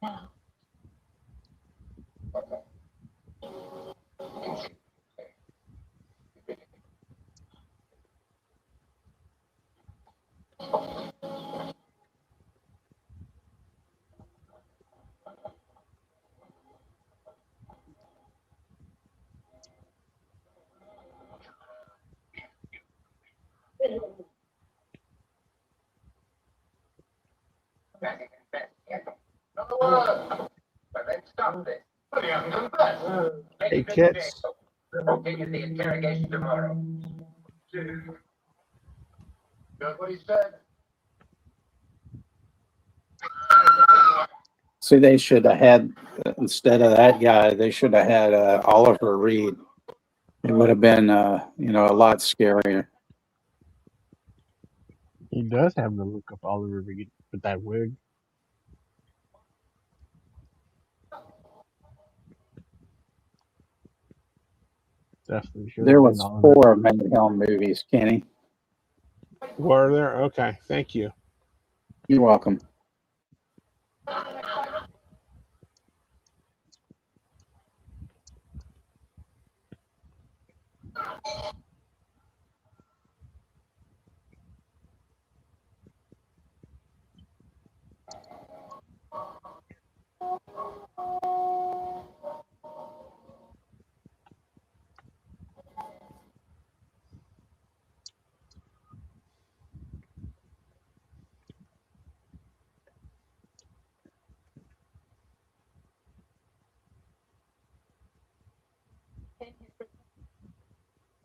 Speaker 4: Now.
Speaker 5: Okay. You can see. Another word. But then stop this. But he hasn't confessed.
Speaker 2: Hey, kids.
Speaker 5: We'll give you the interrogation tomorrow. That's what he said.
Speaker 1: See, they should have had, instead of that guy, they should have had Oliver Reed. It would have been, you know, a lot scarier.
Speaker 3: He does have the look of Oliver Reed with that wig. Definitely should
Speaker 1: There
Speaker 3: have been
Speaker 1: was
Speaker 3: Oliver
Speaker 1: 4
Speaker 3: Reed.
Speaker 1: Mayhem movies, Kenny.
Speaker 2: Were there? Okay, thank you.
Speaker 1: You're welcome.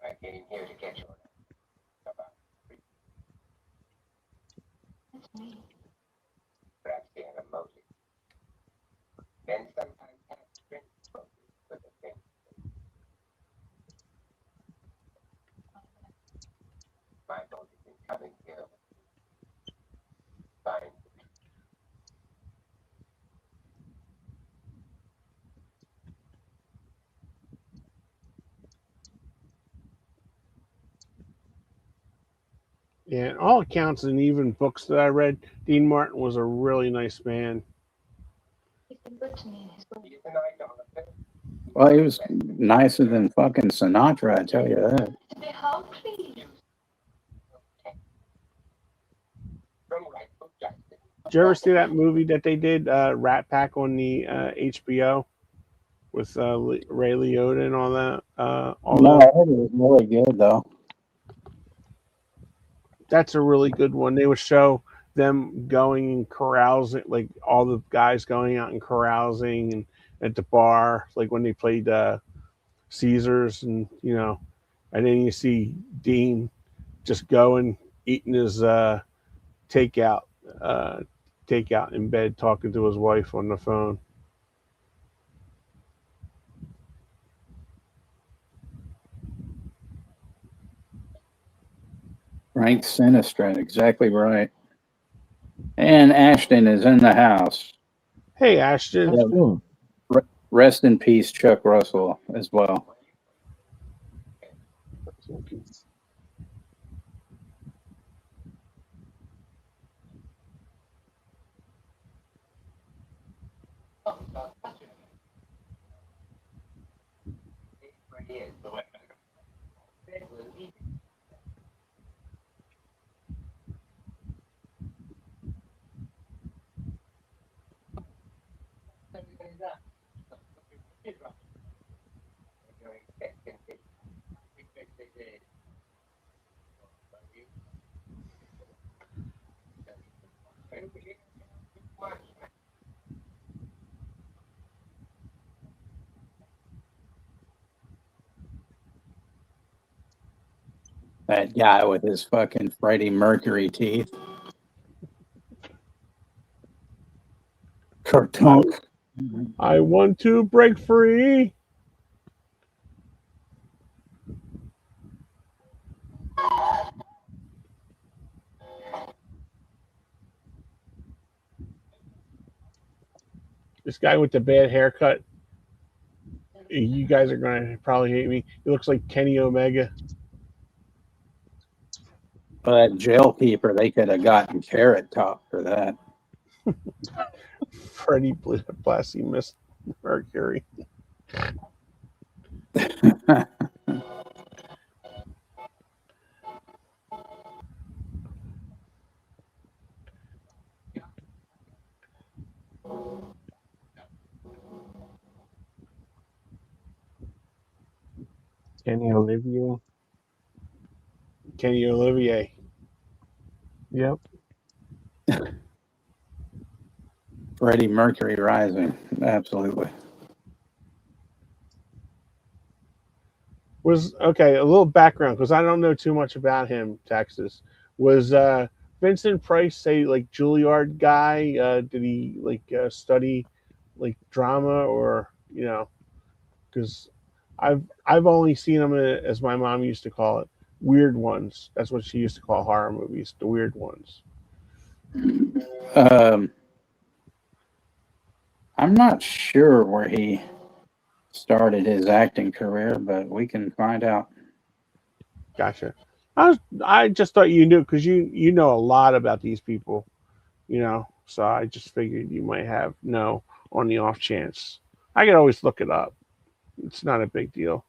Speaker 5: I came here to get your about
Speaker 4: That's me.
Speaker 5: perhaps he had a motive. Men sometimes have strange motives for the things. My motive in coming here was find the truth.
Speaker 2: Yeah, and all accounts and even books that I read, Dean Martin was a really nice man.
Speaker 4: He's been good to me in his way.
Speaker 5: He's an idolater.
Speaker 1: Well, he was nicer than fucking Sinatra, I tell you that.
Speaker 4: To be home, please.
Speaker 5: From rightful justice.
Speaker 2: Did you ever see that movie that they did, Rat Pack, on the HBO with Ray Liotta and all that?
Speaker 1: No, I heard it was really good, though.
Speaker 2: That's a really good one. They would show them going and carousing, like all the guys going out and carousing and at the bar, like when they played Caesars, and you know, And then you see Dean just going, eating his takeout, takeout in bed, talking to his wife on the phone.
Speaker 1: Frank Sinistra, exactly right. And Ashton is in the house.
Speaker 2: Hey, Ashton.
Speaker 1: Yeah. Rest in peace, Chuck Russell, as well. That guy with his fucking Freddie Mercury teeth. Cartunk.
Speaker 2: I want to break free. This guy with the bad haircut. You guys are going to probably hate me. He looks like Kenny Omega.
Speaker 1: But Jail Keeper, they could have gotten Carrot Top for that.
Speaker 2: Freddie Blassie Miss Mercury.
Speaker 3: Kenny Olivier.
Speaker 2: Kenny Olivier.
Speaker 3: Yep.
Speaker 1: Freddie Mercury Rising. Absolutely.
Speaker 2: Was okay, a little background because I don't know too much about him, Texas. Was Vincent Price say like Juilliard guy? Did he like study like drama or because I've only seen him as my mom used to call it, weird ones. That's what she used to call horror movies, the weird ones.
Speaker 1: I'm not sure where he started his acting career, but we can find out.
Speaker 2: Gotcha. I just thought you knew because you know a lot about these people, So I just figured you might have on the off chance. I can always look it up. It's not a big deal.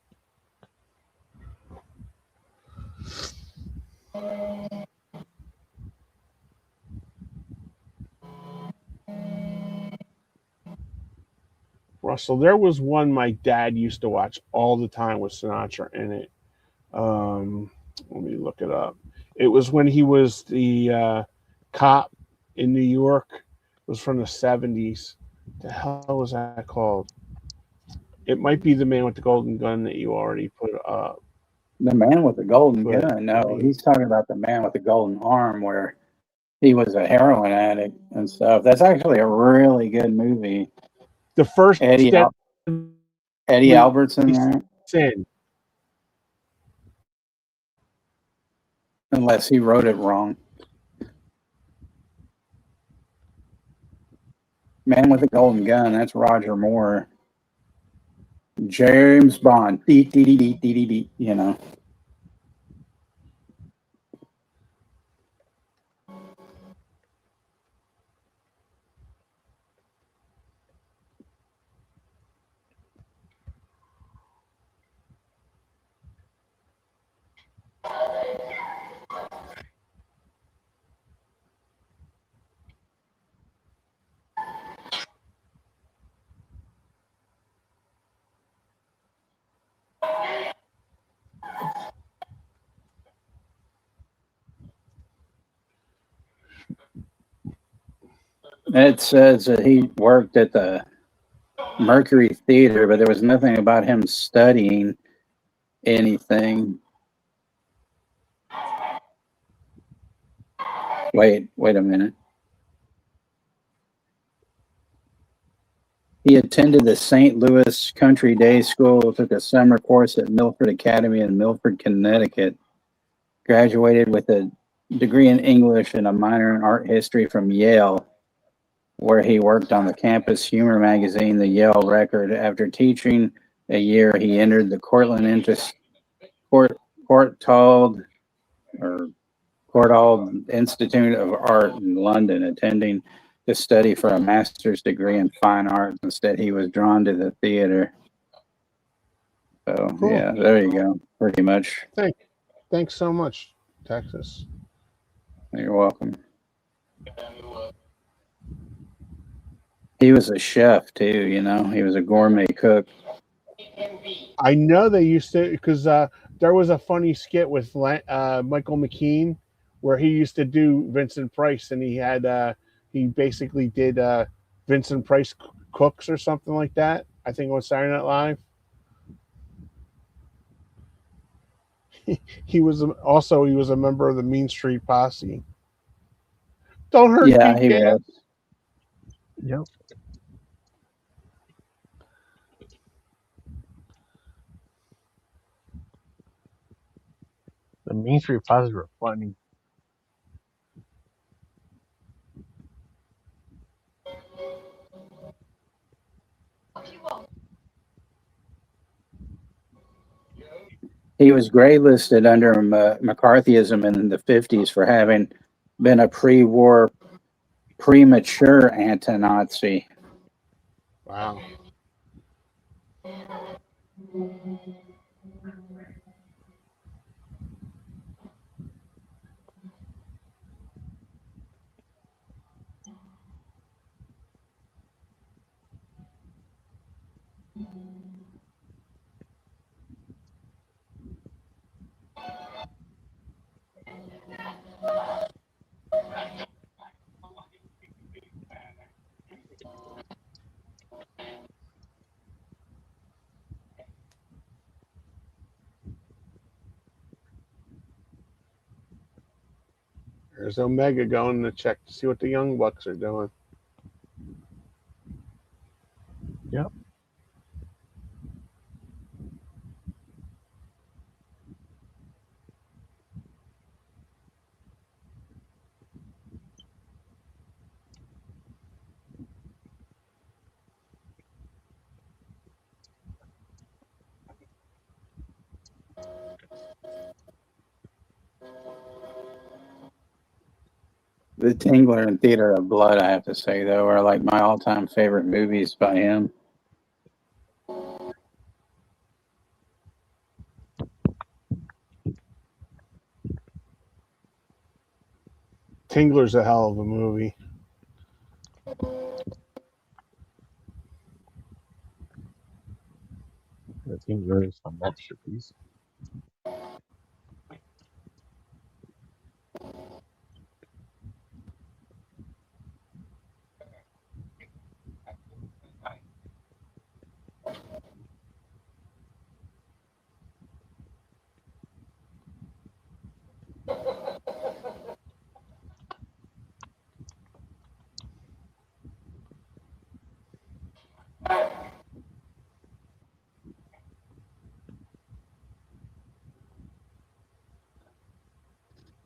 Speaker 2: Russell, there was one my dad used to watch all the time with Sinatra in it. Let me look it up. It was when he was the cop in New York. It was from the 70s. The hell was that called? It might be The Man with the Golden Gun that you already put up.
Speaker 1: The Man with the Golden Gun. No, he's talking about The Man with the Golden Arm, where he was a heroin addict and stuff. That's actually a really good movie.
Speaker 2: The first
Speaker 1: Eddie Albert's in there.
Speaker 2: Sin.
Speaker 1: Unless he wrote it wrong. Man with the Golden Gun, that's Roger Moore. James Bond. Beep, beep, beep, beep, beep, It says that he worked at the Mercury Theater, but there was nothing about him studying anything. Wait a minute. He attended the St. Louis Country Day School, took a summer course at Milford Academy in Milford, Connecticut, graduated with a degree in English and a minor in art history from Yale, where he worked on the campus humor magazine, The Yale Record. After teaching a year, he entered the Courtauld or Courtauld Institute of Art in London, attending to study for a master's degree in fine arts. Instead, he was drawn to the theater. So,
Speaker 2: Cool.
Speaker 1: yeah, there you go. Pretty much.
Speaker 2: Thanks so much, Texas.
Speaker 1: You're welcome. He was a chef too, you know. He was a gourmet cook.
Speaker 2: I know they used to, because there was a funny skit with Michael McKean where he used to do Vincent Price, and he basically did Vincent Price cooks or something like that. I think on Saturday Night Live. He was a member of the Mean Street Posse. Don't hurt
Speaker 1: Yeah,
Speaker 2: me,
Speaker 1: he
Speaker 2: Dad.
Speaker 1: was.
Speaker 3: Yep. The Mean Street Posse were funny.
Speaker 1: He was graylisted under McCarthyism in the 50s for having been a pre-war premature anti-Nazi.
Speaker 2: Wow. There's Omega going to check to see what the Young Bucks are doing.
Speaker 3: Yep.
Speaker 1: The Tingler and Theater of Blood, I have to say, though, are like my all-time favorite movies by him.
Speaker 2: Tingler's a hell of a movie.
Speaker 3: The team's really some masterpiece.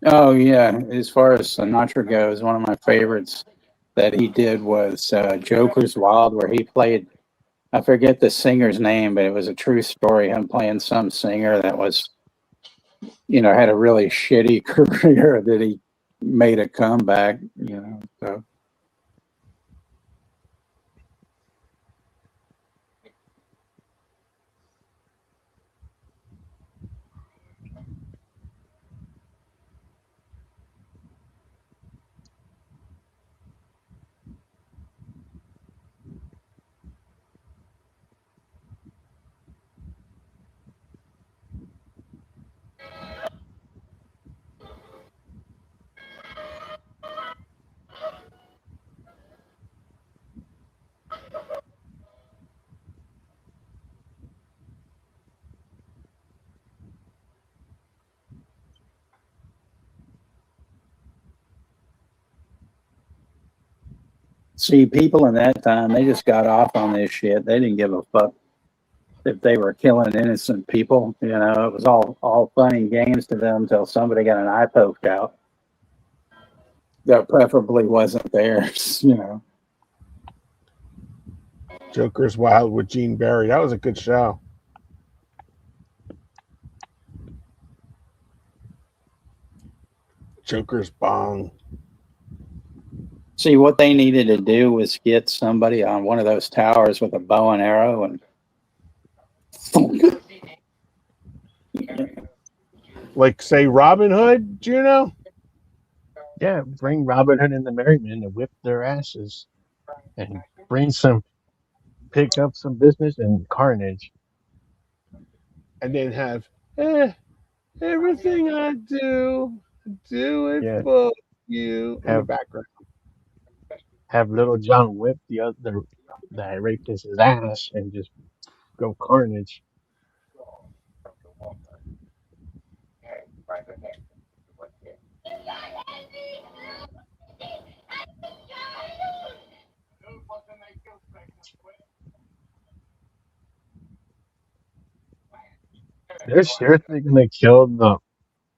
Speaker 1: Oh, yeah. As far as Sinatra goes, one of my favorites that he did was Joker's Wild, where he played, I forget the singer's name, but it was a true story. Him playing some singer that was, had a really shitty career that he made a comeback. So. See, people in that time, they just got off on this shit. They didn't give a fuck if they were killing innocent people. You know, it was all fun and games to them until somebody got an eye poked out. That preferably wasn't theirs. You know.
Speaker 2: Joker's Wild with Gene Barry. That was a good show. Joker's Bong.
Speaker 1: See, what they needed to do was get somebody on one of those towers with a bow and arrow and
Speaker 2: Like, say, Robin Hood, Juno?
Speaker 3: Yeah, bring Robin Hood and the Merry Men to whip their asses and pick up some business and carnage.
Speaker 2: And then have, everything I do it
Speaker 3: Yeah,
Speaker 2: for you in the
Speaker 3: have
Speaker 2: background.
Speaker 3: have Little John whip the other that raped his ass and just go carnage. They're seriously gonna kill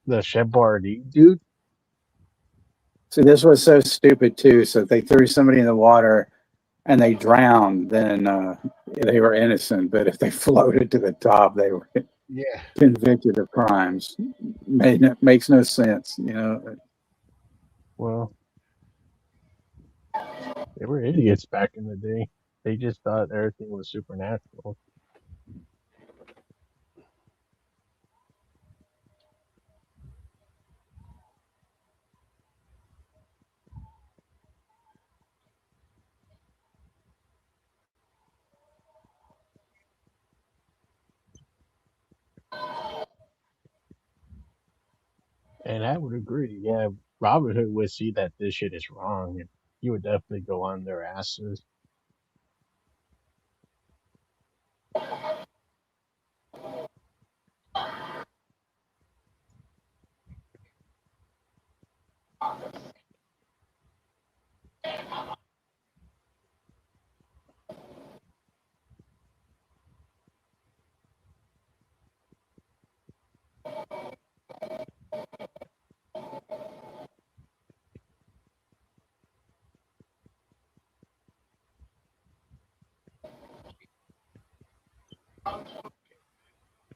Speaker 3: the Shepard dude.
Speaker 1: See, this was so stupid too. So if they threw somebody in the water and they drowned, then they were innocent. But if they floated to the top, they were
Speaker 2: Yeah.
Speaker 1: convicted of crimes. Makes no sense, you know.
Speaker 3: Well, they were idiots back in the day. They just thought everything was supernatural. And I would agree. Yeah, Robin Hood would see that this shit is wrong, and he would definitely go on their asses.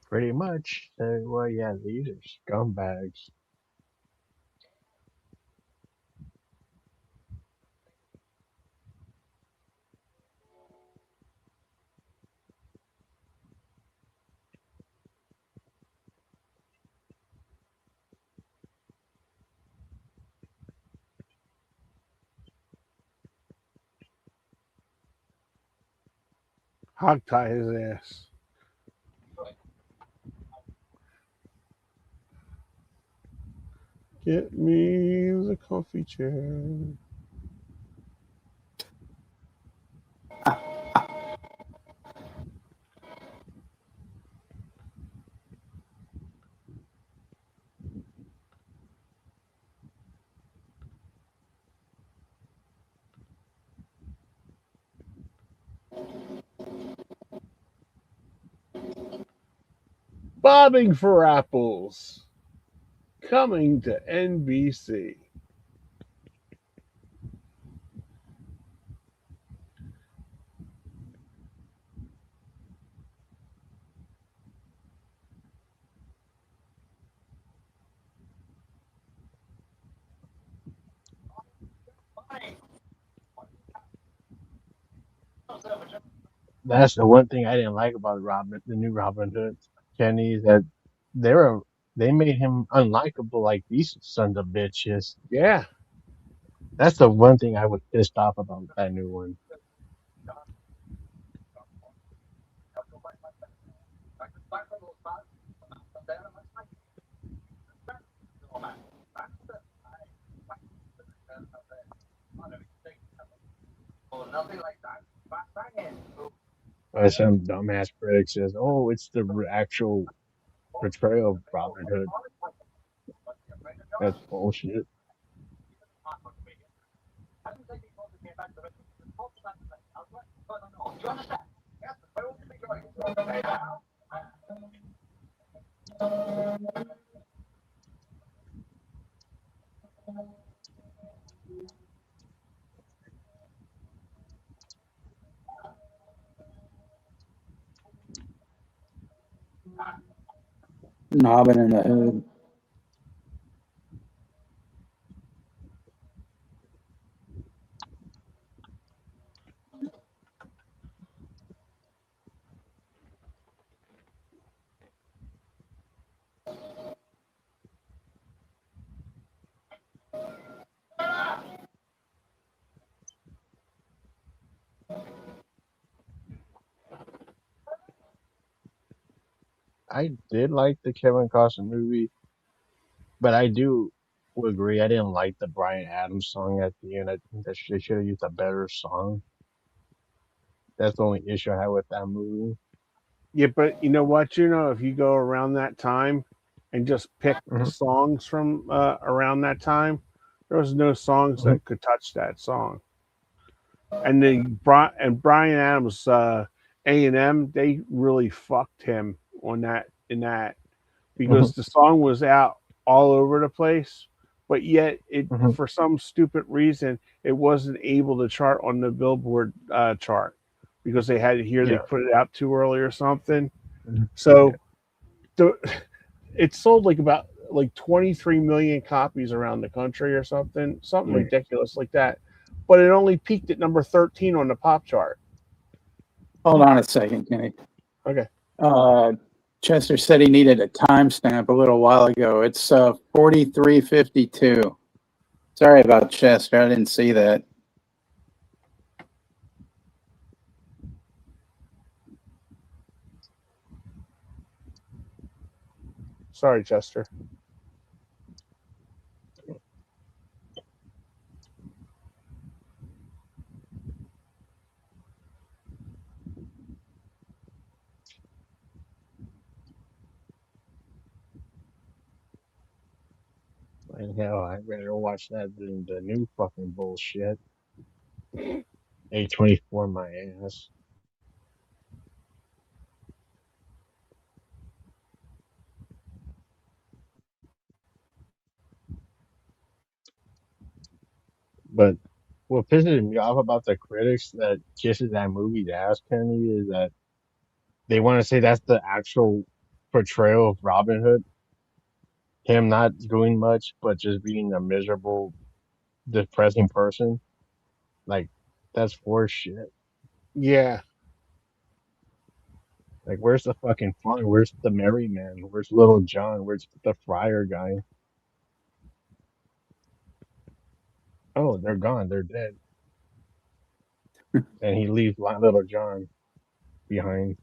Speaker 3: Pretty much. Well, yeah, these are scumbags.
Speaker 2: Hog tie his ass. Get me the coffee chair. Bobbing for apples. Coming to NBC.
Speaker 3: That's the one thing I didn't like about the new Robin Hood, Kenny, is that they were they made him unlikable like these sons of bitches.
Speaker 2: Yeah.
Speaker 3: That's the one thing I was pissed off about that new one. Some dumbass critic says, "Oh, it's the actual portrayal of Robin Hood." That's bullshit.
Speaker 1: Nobbing in the hood.
Speaker 3: I did like the Kevin Costner movie, but I do agree I didn't like the Brian Adams song at the end. I think that they should have used a better song. That's the only issue I had with that movie.
Speaker 2: Yeah, but you know what? If you go around that time and just pick the
Speaker 3: Mhm.
Speaker 2: songs from around that time, there was no songs
Speaker 3: Mhm.
Speaker 2: that could touch that song. And Brian Adams, A&M, they really fucked him on that in that because
Speaker 3: Mhm.
Speaker 2: the song was out all over the place, but yet it
Speaker 3: Mhm.
Speaker 2: for some stupid reason it wasn't able to chart on the Billboard chart because they
Speaker 3: Yeah.
Speaker 2: put it out too early or something.
Speaker 3: Mhm. Yeah.
Speaker 2: So the it sold about 23 million copies around the country or something
Speaker 3: Yeah.
Speaker 2: ridiculous like that. But it only peaked at number 13 on the pop chart.
Speaker 1: Hold on a second, Kenny.
Speaker 2: Okay.
Speaker 1: Chester said he needed a timestamp a little while ago. It's 43:52. Sorry about Chester. I didn't see that.
Speaker 2: Sorry, Chester.
Speaker 3: And hell, I'd rather watch that than the new fucking bullshit. A24 my ass. But what pisses me off about the critics that kisses that movie's ass, Kenny, is that they want to say that's the actual portrayal of Robin Hood. Him not doing much, but just being a miserable, depressing person. Like, that's horse shit.
Speaker 2: Yeah.
Speaker 3: Like, where's the fucking fun? Where's the merry man? Where's Little John? Where's the friar guy? Oh, they're gone. They're dead. And he leaves Little John behind.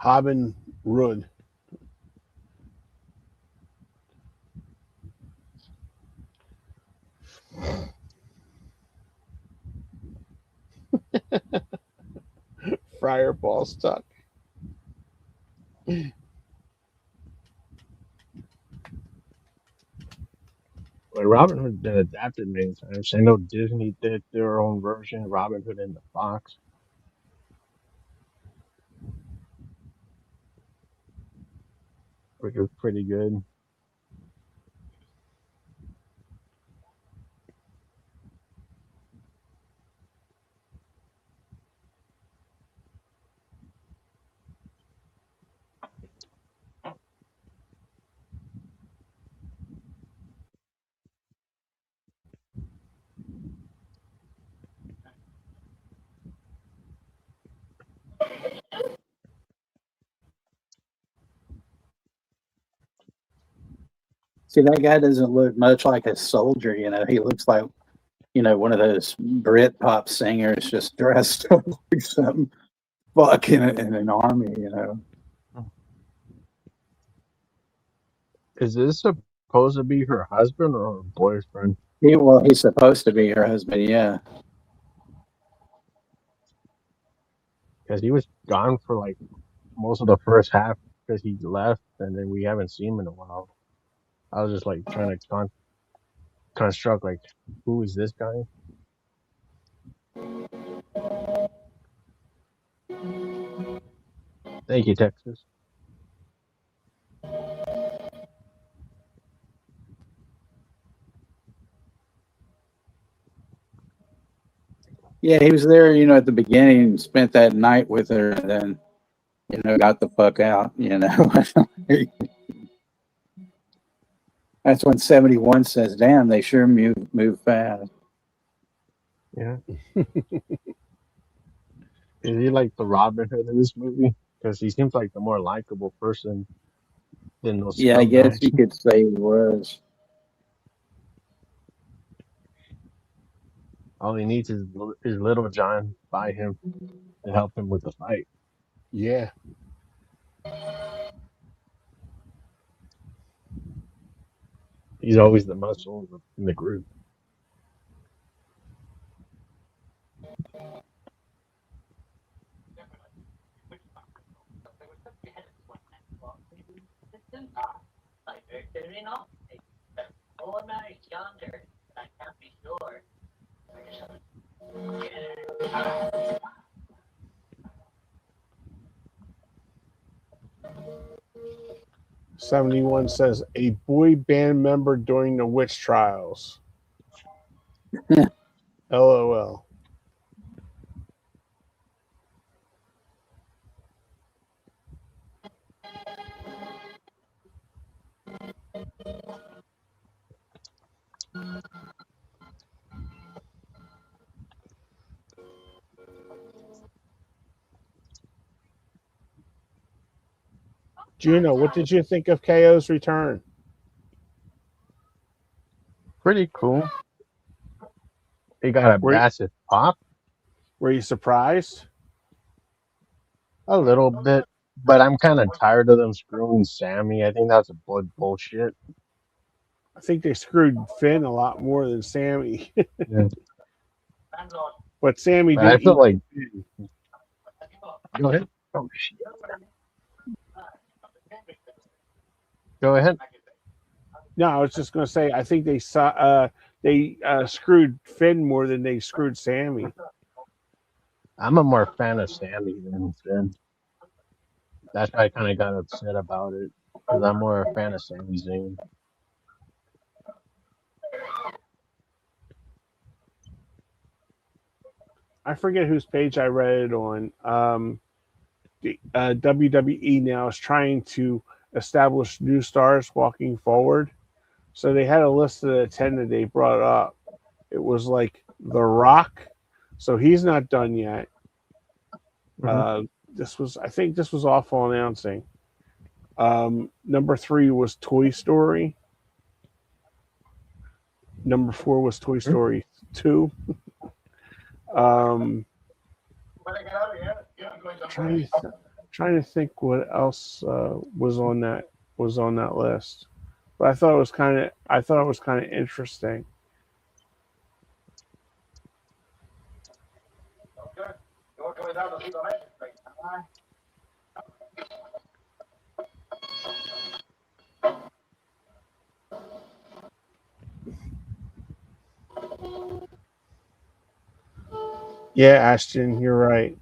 Speaker 2: Robin Hood. Friar ball stuck.
Speaker 3: But Robin Hood's been adapted many times. I know Disney did their own version, Robin Hood and the Fox, which was pretty good.
Speaker 1: See, that guy doesn't look much like a soldier. He looks like one of those Brit pop singers just dressed up like some fuck in an army.
Speaker 3: Is this supposed to be her husband or her boyfriend?
Speaker 1: He's supposed to be her husband. Yeah.
Speaker 3: because he was gone for like most of the first half because he left, and then we haven't seen him in a while. I was just like trying to construct like who is this guy? Thank you, Texas.
Speaker 1: Yeah, he was there, at the beginning, spent that night with her, and then, got the fuck out, That's when 71 says, damn, they sure move fast.
Speaker 3: Yeah. Is he like the Robin Hood in this movie? Because he seems like the more likable person than those
Speaker 1: Yeah, I guess
Speaker 3: scumbags.
Speaker 1: you could say he was.
Speaker 3: All he needs is Little John by him to help him with the fight.
Speaker 2: Yeah.
Speaker 3: He's always the muscle in the group.
Speaker 2: – 71 says a boy band member during the witch trials. LOL. Juno, what did you think of KO's return?
Speaker 3: Pretty cool. He got a massive pop.
Speaker 2: Were you surprised?
Speaker 3: A little bit, but I'm kind of tired of them screwing Sammy. I think that's a bullshit.
Speaker 2: I think they screwed Finn a lot more than Sammy.
Speaker 3: Yeah.
Speaker 2: But Sammy
Speaker 3: But I
Speaker 2: did
Speaker 3: feel like.
Speaker 2: Finn.
Speaker 3: Go ahead. Oh shit. Go ahead.
Speaker 2: No, I was just going to say I think they screwed Finn more than they screwed Sammy.
Speaker 3: I'm a more fan of Sammy than Finn. That's why I kind of got upset about it because I'm more a fan of Sami Zayn.
Speaker 2: I forget whose page I read it on. The WWE now is trying to establish new stars walking forward. So they had a list of the 10 that they brought up. It was like The Rock. So he's not done yet.
Speaker 3: Mm-hmm.
Speaker 2: I think this was awful announcing. Number 3 was Toy Story. Number 4 was Toy Story 2. Trying to think what else was on that list, but I thought it was kind of interesting. Yeah, Ashton, you're right.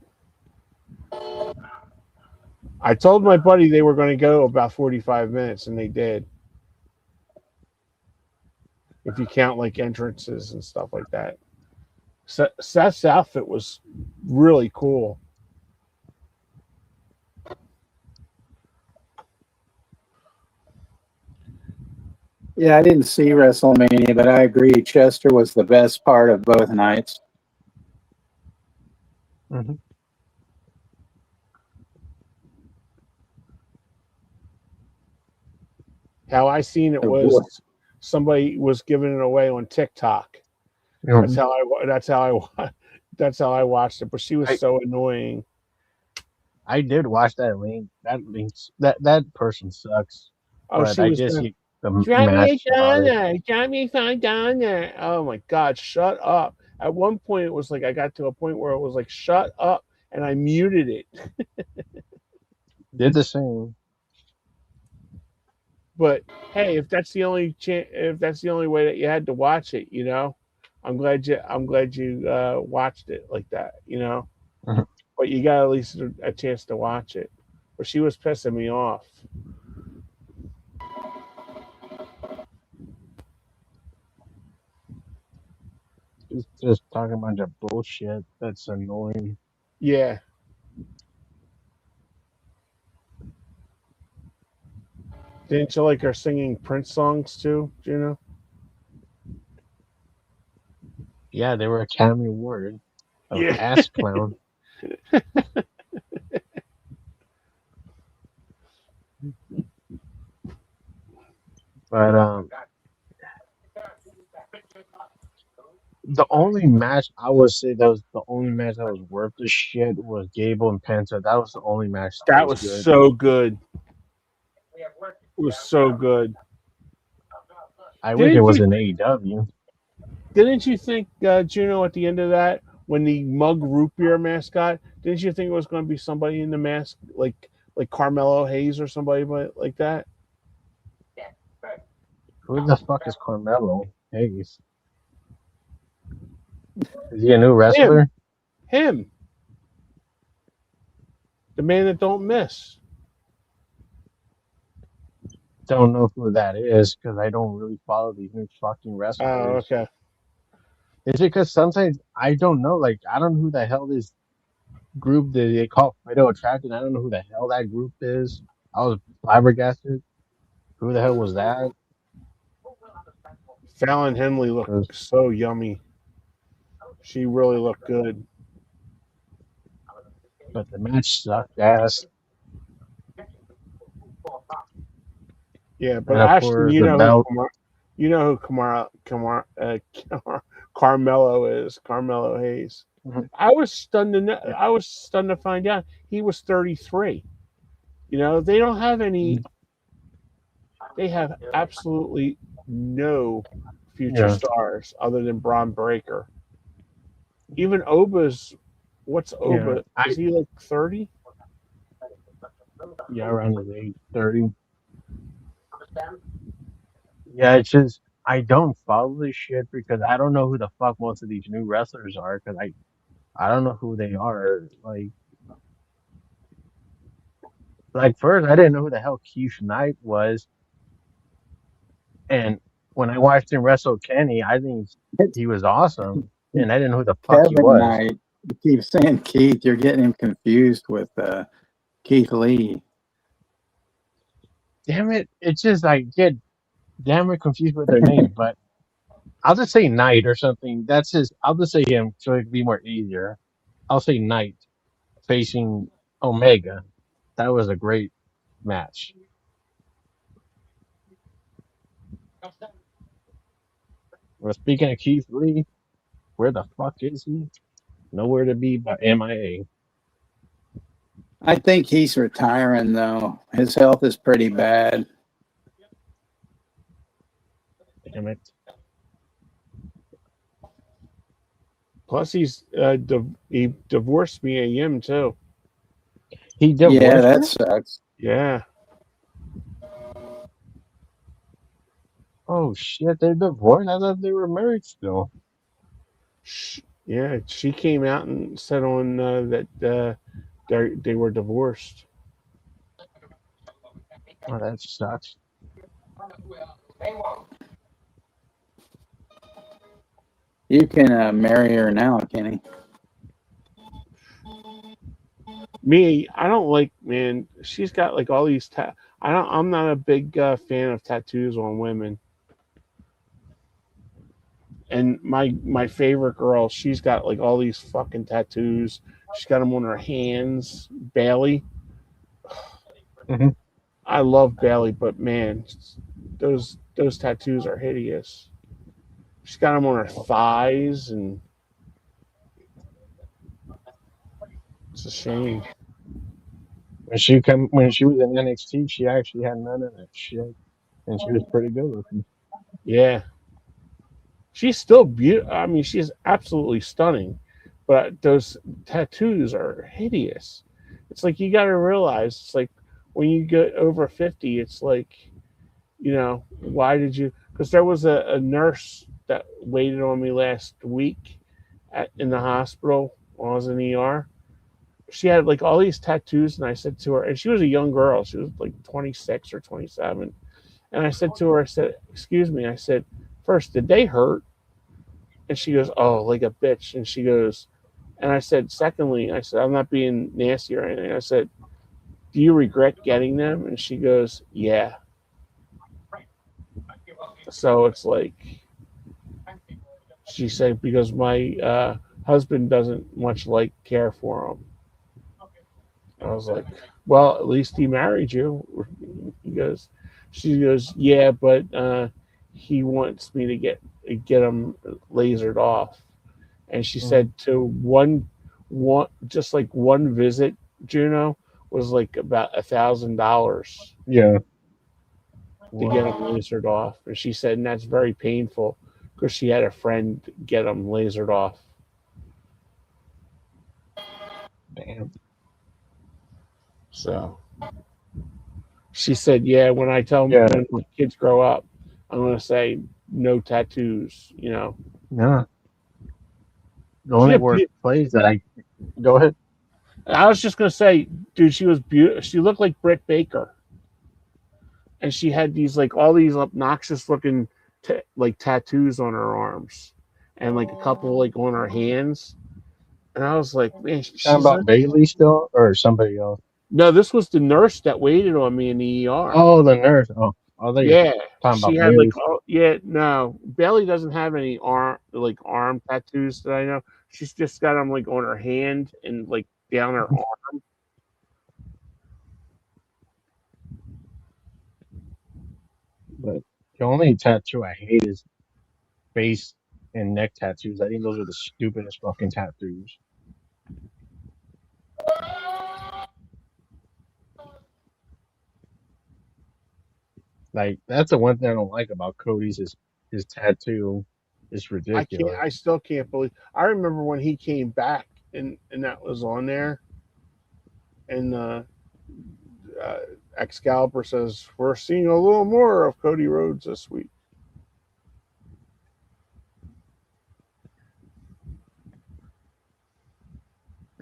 Speaker 2: I told my buddy they were going to go about 45 minutes, and they did. If you count like entrances and stuff like that. Seth's outfit was really cool.
Speaker 1: Yeah, I didn't see WrestleMania, but I agree. Chester was the best part of both nights.
Speaker 3: Mm-hmm.
Speaker 2: How I seen it was somebody was giving it away on TikTok.
Speaker 3: Mm-hmm.
Speaker 2: That's how I watched it. But she was so annoying.
Speaker 3: I did watch that link. That person sucks.
Speaker 2: Oh,
Speaker 3: but I guess the
Speaker 2: Drop me a
Speaker 3: match about it.
Speaker 2: dollar. Drop me $5. Oh my God, shut up. At one point, it was like I got to a point where it was like, shut up. And I muted it.
Speaker 3: Did the same.
Speaker 2: But hey, if that's the only if that's the only way that you had to watch it, I'm glad you watched it like that,
Speaker 3: Mhm.
Speaker 2: But you got at least a chance to watch it. But she was pissing me off.
Speaker 3: He's just talking a bunch of bullshit. That's annoying.
Speaker 2: Yeah. Didn't you like her singing Prince songs too, Juno?
Speaker 3: Yeah, they were Academy Award of
Speaker 2: Yeah.
Speaker 3: ass clown. But the only match I would say that was the only match that was worth the shit was Gable and Penta. That was the only match that
Speaker 2: That
Speaker 3: was
Speaker 2: was
Speaker 3: good.
Speaker 2: so good. It was so good.
Speaker 3: I wish it
Speaker 2: Didn't
Speaker 3: was
Speaker 2: you
Speaker 3: an AEW.
Speaker 2: didn't you think, Juno, at the end of that, when the mug root beer mascot, didn't you think it was going to be somebody in the mask like Carmelo Hayes or somebody like that?
Speaker 3: Who the fuck is Carmelo Hayes? Is he a new wrestler?
Speaker 2: Him, the man that don't miss.
Speaker 3: Don't know who that is because I don't really follow these new fucking
Speaker 2: Oh,
Speaker 3: wrestlers.
Speaker 2: okay.
Speaker 3: Is it because sometimes I don't know? Like, I don't know who the hell this group that they call Fido Attraction. I don't know who the hell that group is. I was flabbergasted. Who the hell was that?
Speaker 2: Fallon Henley looked
Speaker 3: 'Cause-
Speaker 2: so yummy. She really looked good.
Speaker 3: But the match sucked ass.
Speaker 2: Yeah, but
Speaker 3: And of
Speaker 2: Ashton,
Speaker 3: course, the belt.
Speaker 2: You know who Carmelo is. Carmelo Hayes.
Speaker 3: Mhm.
Speaker 2: I was stunned to
Speaker 3: Yeah.
Speaker 2: I was stunned to find out he was 33. They don't have any. They have absolutely no future
Speaker 3: Yeah.
Speaker 2: stars other than Braun Breaker. Even Oba's. What's
Speaker 3: Yeah.
Speaker 2: Oba? Is he like 30?
Speaker 3: Yeah, around his age, 30. Yeah, it's just I don't follow this shit because I don't know who the fuck most of these new wrestlers are because I don't know who they are. Like first I didn't know who the hell Keith Knight was, and when I watched him wrestle Kenny, I think
Speaker 1: It's
Speaker 3: he was awesome, and I didn't know who the fuck he
Speaker 1: Kevin
Speaker 3: was.
Speaker 1: Knight. You keep saying Keith. You're getting him confused with Keith Lee.
Speaker 3: Damn it! It's just I get damn it confused with their names, but I'll just say Knight or something. That's his. I'll just say him so it'd be more easier. I'll say Knight facing Omega. That was a great match. Well, speaking of Keith Lee, where the fuck is he? Nowhere to be but MIA.
Speaker 1: I think he's retiring though. His health is pretty bad.
Speaker 3: Damn it.
Speaker 2: Plus, he divorced Mia Yim too.
Speaker 3: He
Speaker 1: Yeah,
Speaker 3: divorced her?
Speaker 1: that sucks.
Speaker 2: Yeah.
Speaker 3: Oh shit, they're divorced? I thought they were married still.
Speaker 2: Yeah, she came out and said on that they were divorced.
Speaker 3: Oh, that sucks.
Speaker 1: You can marry her now, Kenny.
Speaker 2: Me, I don't like, man. She's got like all these. I'm not a big fan of tattoos on women. And my favorite girl, she's got like all these fucking tattoos. She's got them on her hands. Bailey.
Speaker 3: Mhm.
Speaker 2: I love Bailey, but man, those tattoos are hideous. She's got them on her thighs, and it's a shame.
Speaker 3: When she was in NXT, she actually had none of that shit. and she was pretty good looking.
Speaker 2: Yeah, she's still beautiful. I mean, she's absolutely stunning, but those tattoos are hideous. It's like you got to realize, it's like when you get over 50, it's like, why did you? Because there was a nurse that waited on me last week in the hospital when I was in the ER. She had like all these tattoos, and I said to her, and she was a young girl. She was like 26 or 27. And I said to her, I said, "Excuse me." I said, "First, did they hurt?" And she goes, "Oh, like a bitch." And she goes, and I said, "Secondly," I said, "I'm not being nasty or anything." I said, "Do you regret getting them?" And she goes, "Yeah." So it's like, she said, because my husband doesn't much like care for them. I was like, "Well, at least he married you." He goes, she goes, "Yeah, but he wants me to get him lasered off." And she said to one just like one visit, Juno, was like about $1,000
Speaker 3: Yeah.
Speaker 2: to get him lasered off. And she said, and that's very painful because she had a friend get him lasered off.
Speaker 3: Damn.
Speaker 2: So she said, "Yeah, when I tell
Speaker 3: Yeah.
Speaker 2: when my kids grow up, I'm gonna say no tattoos."
Speaker 3: Yeah. The
Speaker 2: She
Speaker 3: only
Speaker 2: had
Speaker 3: word plays that I go ahead.
Speaker 2: I was just gonna say, dude, she was beautiful. She looked like Britt Baker, and she had these like all these obnoxious looking like tattoos on her arms, and like a couple like on her hands. And I was like, man,
Speaker 3: Talking
Speaker 2: she's
Speaker 3: about Bailey still or somebody else?
Speaker 2: no. This was the nurse that waited on me in the ER.
Speaker 3: Oh, the nurse. Oh, I thought you were
Speaker 2: Yeah,
Speaker 3: talking
Speaker 2: she
Speaker 3: about
Speaker 2: had like
Speaker 3: Bailey.
Speaker 2: yeah, no. Bailey doesn't have any arm tattoos that I know. She's just got them like on her hand and like down her arm.
Speaker 3: But the only tattoo I hate is face and neck tattoos. I think those are the stupidest fucking tattoos. Like that's the one thing I don't like about Cody's is his tattoo is
Speaker 2: I can't.
Speaker 3: ridiculous.
Speaker 2: I still can't believe. I remember when he came back and that was on there, and uh, Excalibur says we're seeing a little more of Cody Rhodes this week.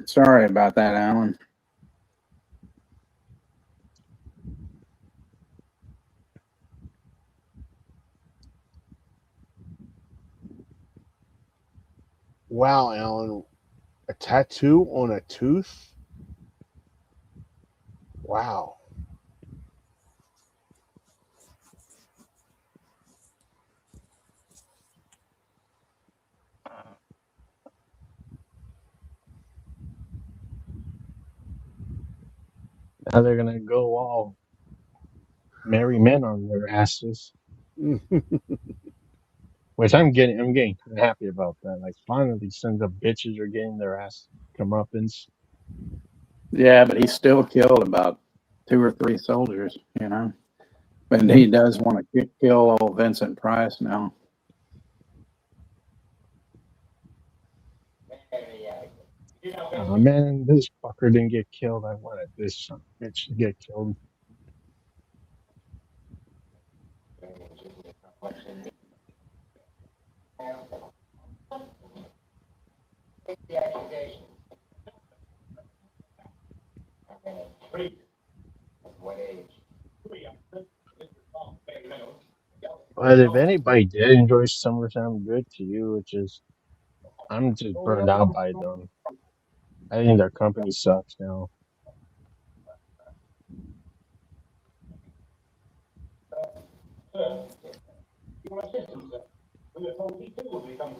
Speaker 1: Sorry about that, Alan.
Speaker 2: Wow, Alan, a tattoo on a tooth. Wow.
Speaker 3: Now they're gonna go all marry men on their asses. Which I'm getting kind of happy about that. Like finally, sons of bitches are getting their ass comeuppance.
Speaker 1: Yeah, but he still killed about 2 or 3 soldiers, But
Speaker 3: Yeah.
Speaker 1: he does want to kill old Vincent Price now.
Speaker 3: Oh man, this fucker didn't get killed. I wanted this son of a bitch to get killed. But if anybody did enjoy SummerSlam, good to you. It's just I'm just burned out by them. I think their company sucks now.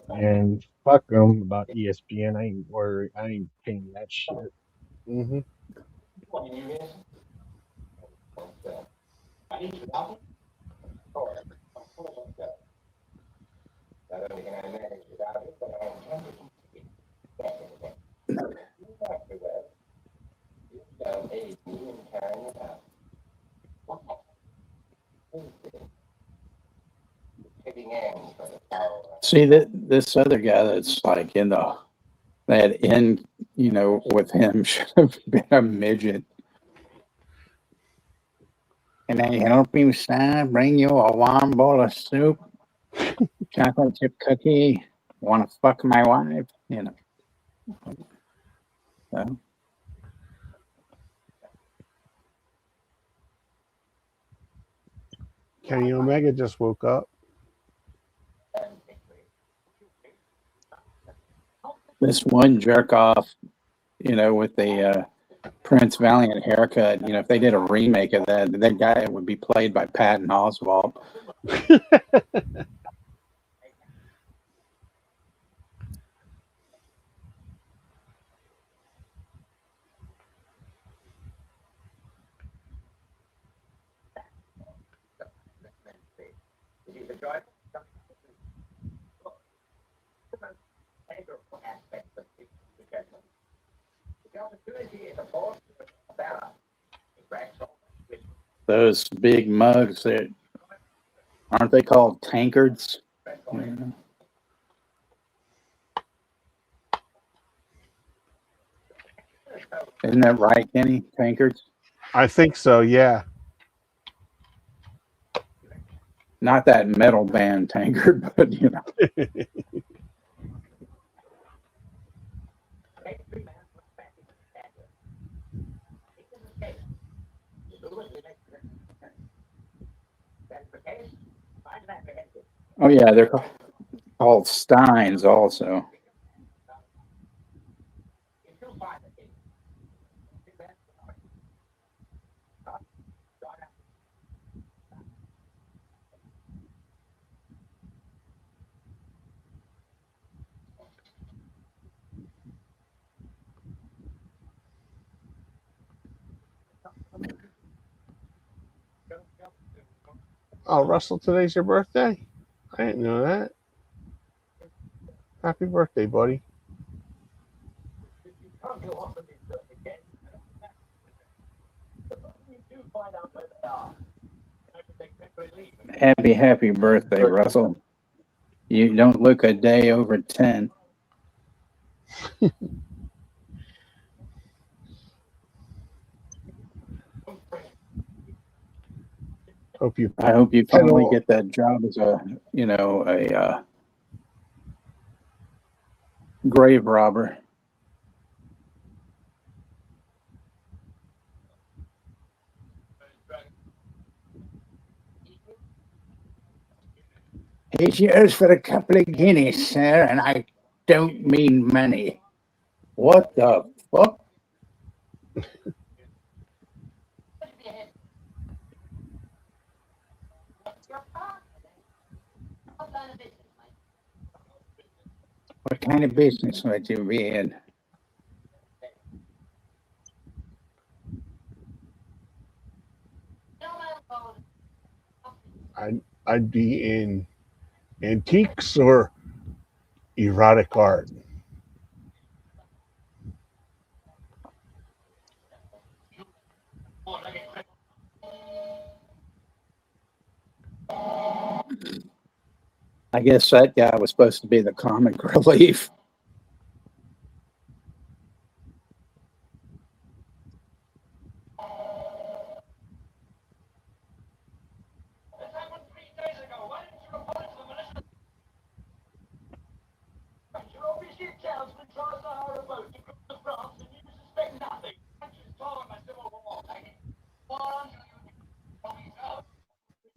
Speaker 3: And fuck them about ESPN. I ain't worried. I ain't paying that shit.
Speaker 2: Mm-hmm.
Speaker 1: See that this other guy that's like in that end, with him should have been a midget. Can I help you, son? Bring you a warm bowl of soup? Chocolate chip cookie? Want to fuck my wife? So,
Speaker 2: Kenny Omega just woke up.
Speaker 1: this one jerk off, with the Prince Valiant haircut, if they did a remake of that guy would be played by Patton Oswalt. Those big mugs, aren't they called tankards? Isn't that right, Kenny? Tankards?
Speaker 2: I think so, yeah.
Speaker 1: Not that metal band tankard, but Oh yeah, they're called steins also.
Speaker 2: Oh, Russell, today's your birthday? I didn't know that. Happy birthday, buddy.
Speaker 1: Happy birthday, Russell. You don't look a day over 10. I hope you finally get that job as a grave robber. Here's yours for a couple of guineas, sir, and I don't mean money. What the fuck? What kind of business would you be in?
Speaker 2: I'd be in antiques or erotic art.
Speaker 1: I guess that guy was supposed to be the comic relief.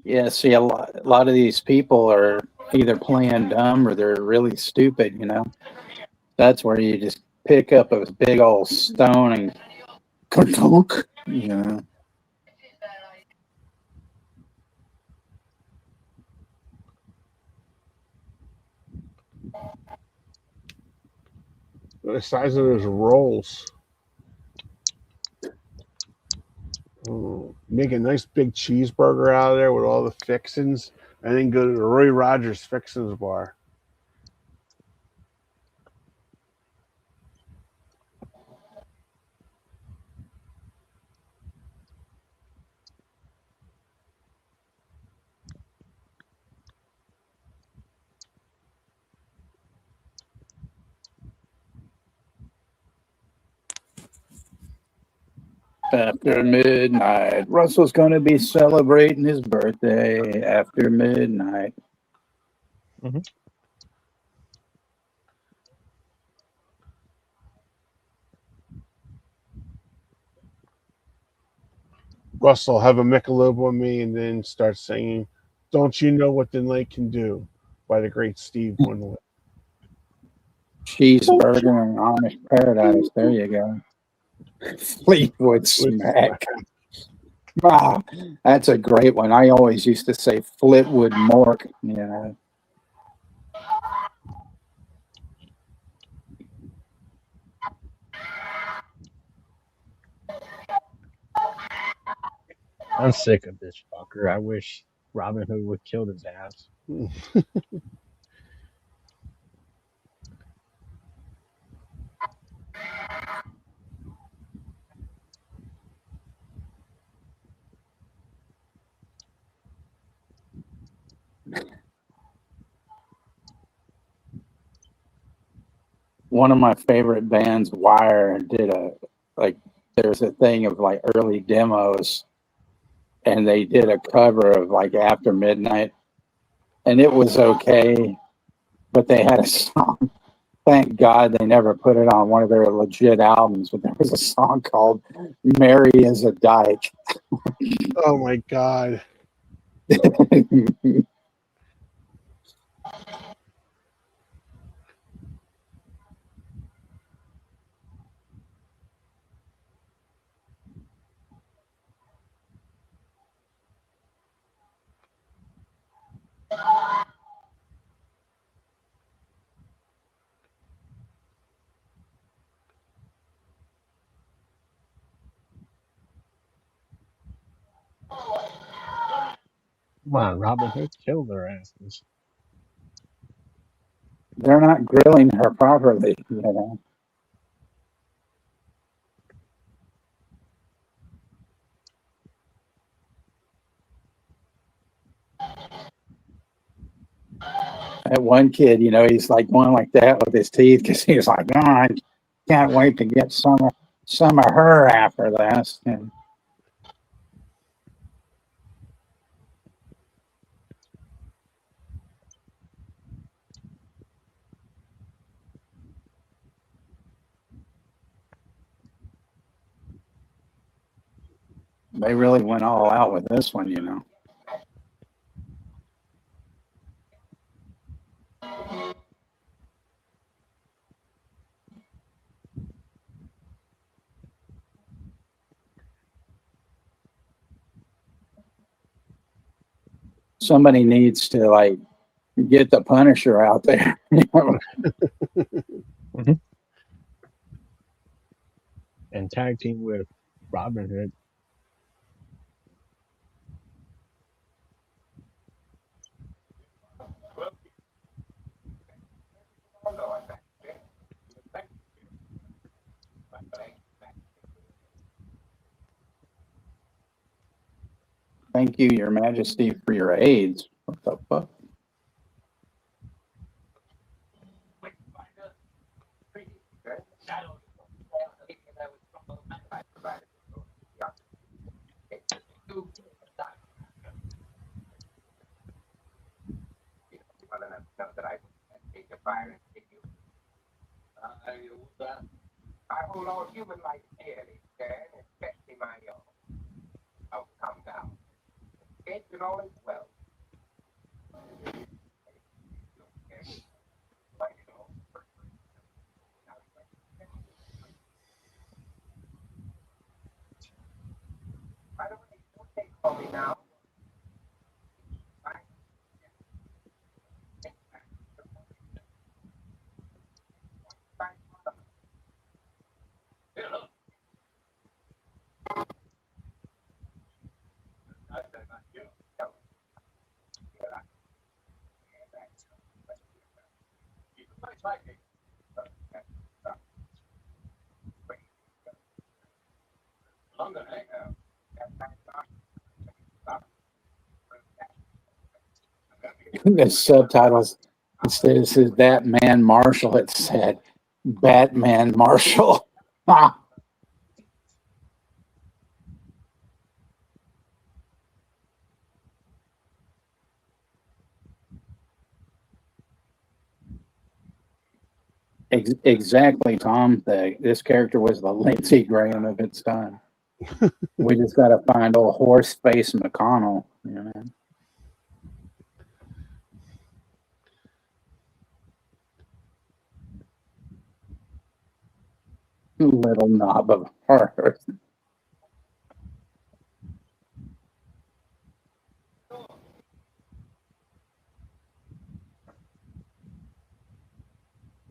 Speaker 1: Yeah, see, a lot of these people are either playing dumb or they're really stupid, That's where you just pick up a big old stone and ka-thunk,
Speaker 2: The size of those rolls. Make a nice big cheeseburger out of there with all the fixings, and then go to the Roy Rogers Fixins Bar.
Speaker 1: After midnight. Russell's going to be celebrating his birthday after midnight.
Speaker 2: Russell, have a Michelob with me, and then start singing "Don't You Know What the Night Can Do" by the great Steve Winwood.
Speaker 1: Cheeseburger and Amish Paradise. There you go. Fleetwood Smack. Ah, that's a great one. I always used to say Fleetwood Mork. Yeah.
Speaker 3: I'm sick of this fucker. I wish Robin Hood would kill his ass.
Speaker 1: One of my favorite bands, Wire, did there's a thing of like early demos, and they did a cover of like After Midnight, and it was okay, but they had a song. Thank God they never put it on one of their legit albums, but there was a song called Mary is a Dyke.
Speaker 2: Oh my God.
Speaker 3: Come on, Robin Hood, kill their asses.
Speaker 1: They're not grilling her properly, you know. That one kid, you know, he's like going like that with his teeth because he's like, oh, I can't wait to get some of her after this. And they really went all out with this one, you know. Somebody needs to like get the Punisher out there. You know?
Speaker 3: And tag team with Robin Hood.
Speaker 1: Thank you, Your Majesty, for your aids. What the fuck?
Speaker 5: I hold all human life dearly, sir, especially my own. Oh, calm down. It's all is well. By the way, don't they call me now?
Speaker 1: The subtitles, instead it says that man Marshall, it said Batman Marshall. Ah, Exactly, Tom. This character was the Lindsey Graham of its time. We just got to find old horse face McConnell, you know. Little knob of horror.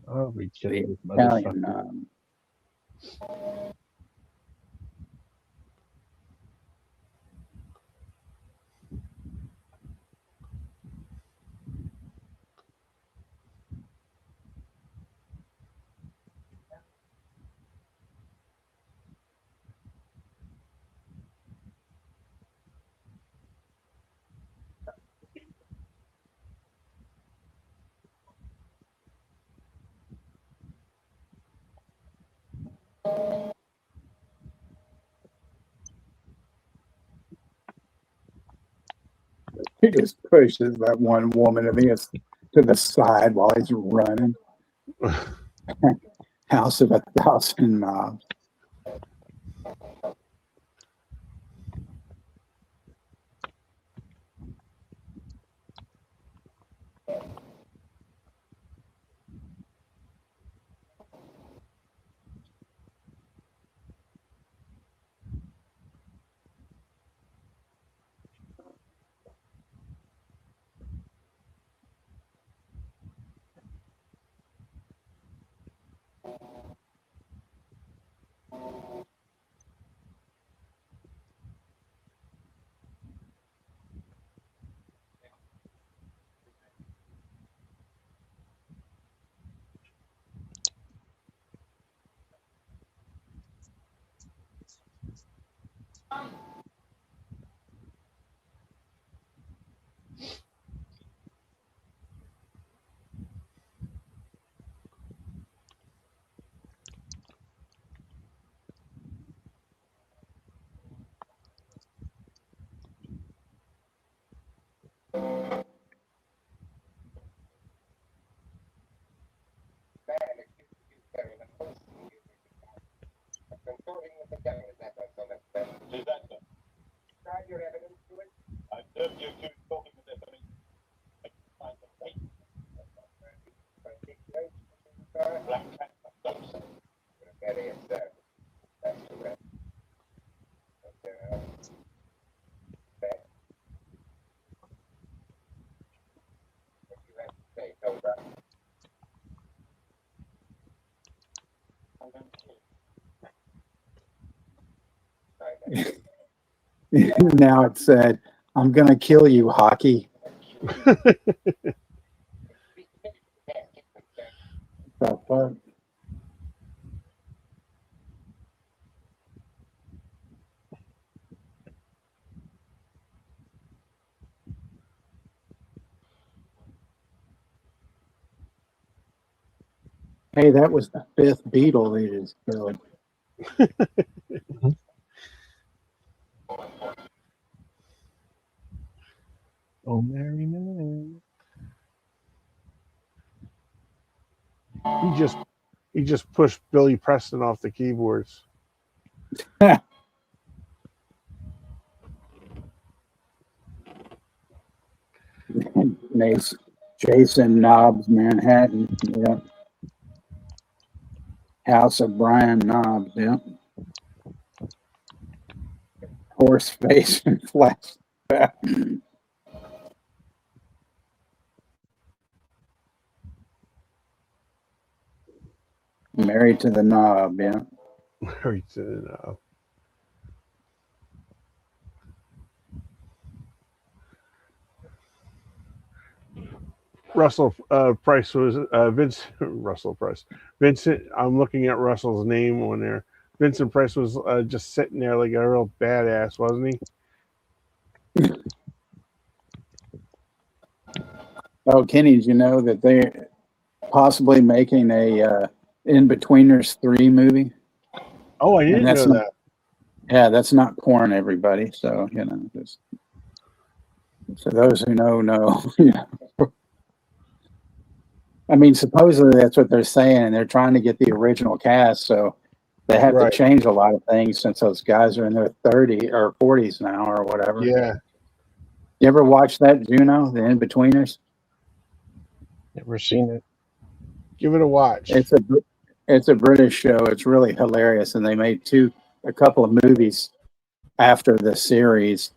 Speaker 3: I'll be
Speaker 1: The
Speaker 3: killing this
Speaker 1: Italian
Speaker 3: motherfucker.
Speaker 1: knob. He just pushes that one woman to the side while he's running. House of 1,000 knobs.
Speaker 5: Consorting with the devil, is that so much better? Is that so? Try your evidence to it. I observed you two talking with their family. I can find the fake. Black cat, don't say. Very observed. That's correct. What you have to say, Cobra.
Speaker 1: Now it said, I'm going to kill you, Hockey. The fuck? Hey, that was the 5th beetle they just killed.
Speaker 3: Oh, Mary, Mary.
Speaker 2: He just pushed Billy Preston off the keyboards.
Speaker 1: Nice. Jason Knobs, Manhattan. Yeah. House of Brian Knobs. Yeah. Horse face and flash. Married to the Knob. Yeah.
Speaker 2: Russell Price was Russell Price. Vincent, I'm looking at Russell's name on there. Vincent Price was just sitting there like a real badass, wasn't he?
Speaker 1: Oh, Kenny, did you know that they're possibly making a In-Betweeners 3 movie?
Speaker 2: Oh, I didn't know that.
Speaker 1: Yeah, that's not porn, everybody. So, you know, just for those who know. Yeah. I mean, supposedly that's what they're saying, and they're trying to get the original cast, so they have
Speaker 2: Right.
Speaker 1: to change a lot of things since those guys are in their 30s or 40s now or whatever.
Speaker 2: Yeah.
Speaker 1: You ever watch that, Juno, The In-Betweeners?
Speaker 3: Never seen it.
Speaker 2: Give it a watch.
Speaker 1: It's a British show. It's really hilarious, and they made a couple of movies after the series.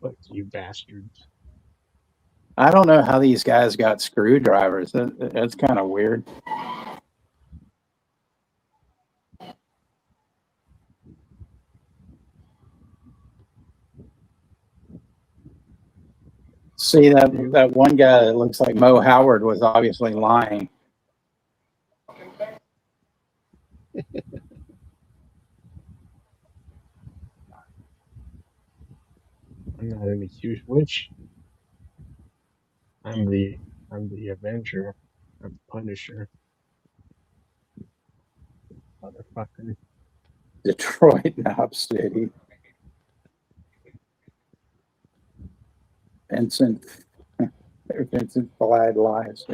Speaker 3: But you bastards.
Speaker 1: I don't know how these guys got screwdrivers. That's kind of weird. See that one guy that looks like Mo Howard was obviously lying.
Speaker 3: I'm not an accused witch. I'm the Avenger. I'm the Punisher. Motherfucker.
Speaker 1: Detroit, Knob City. Vincent Glad lies.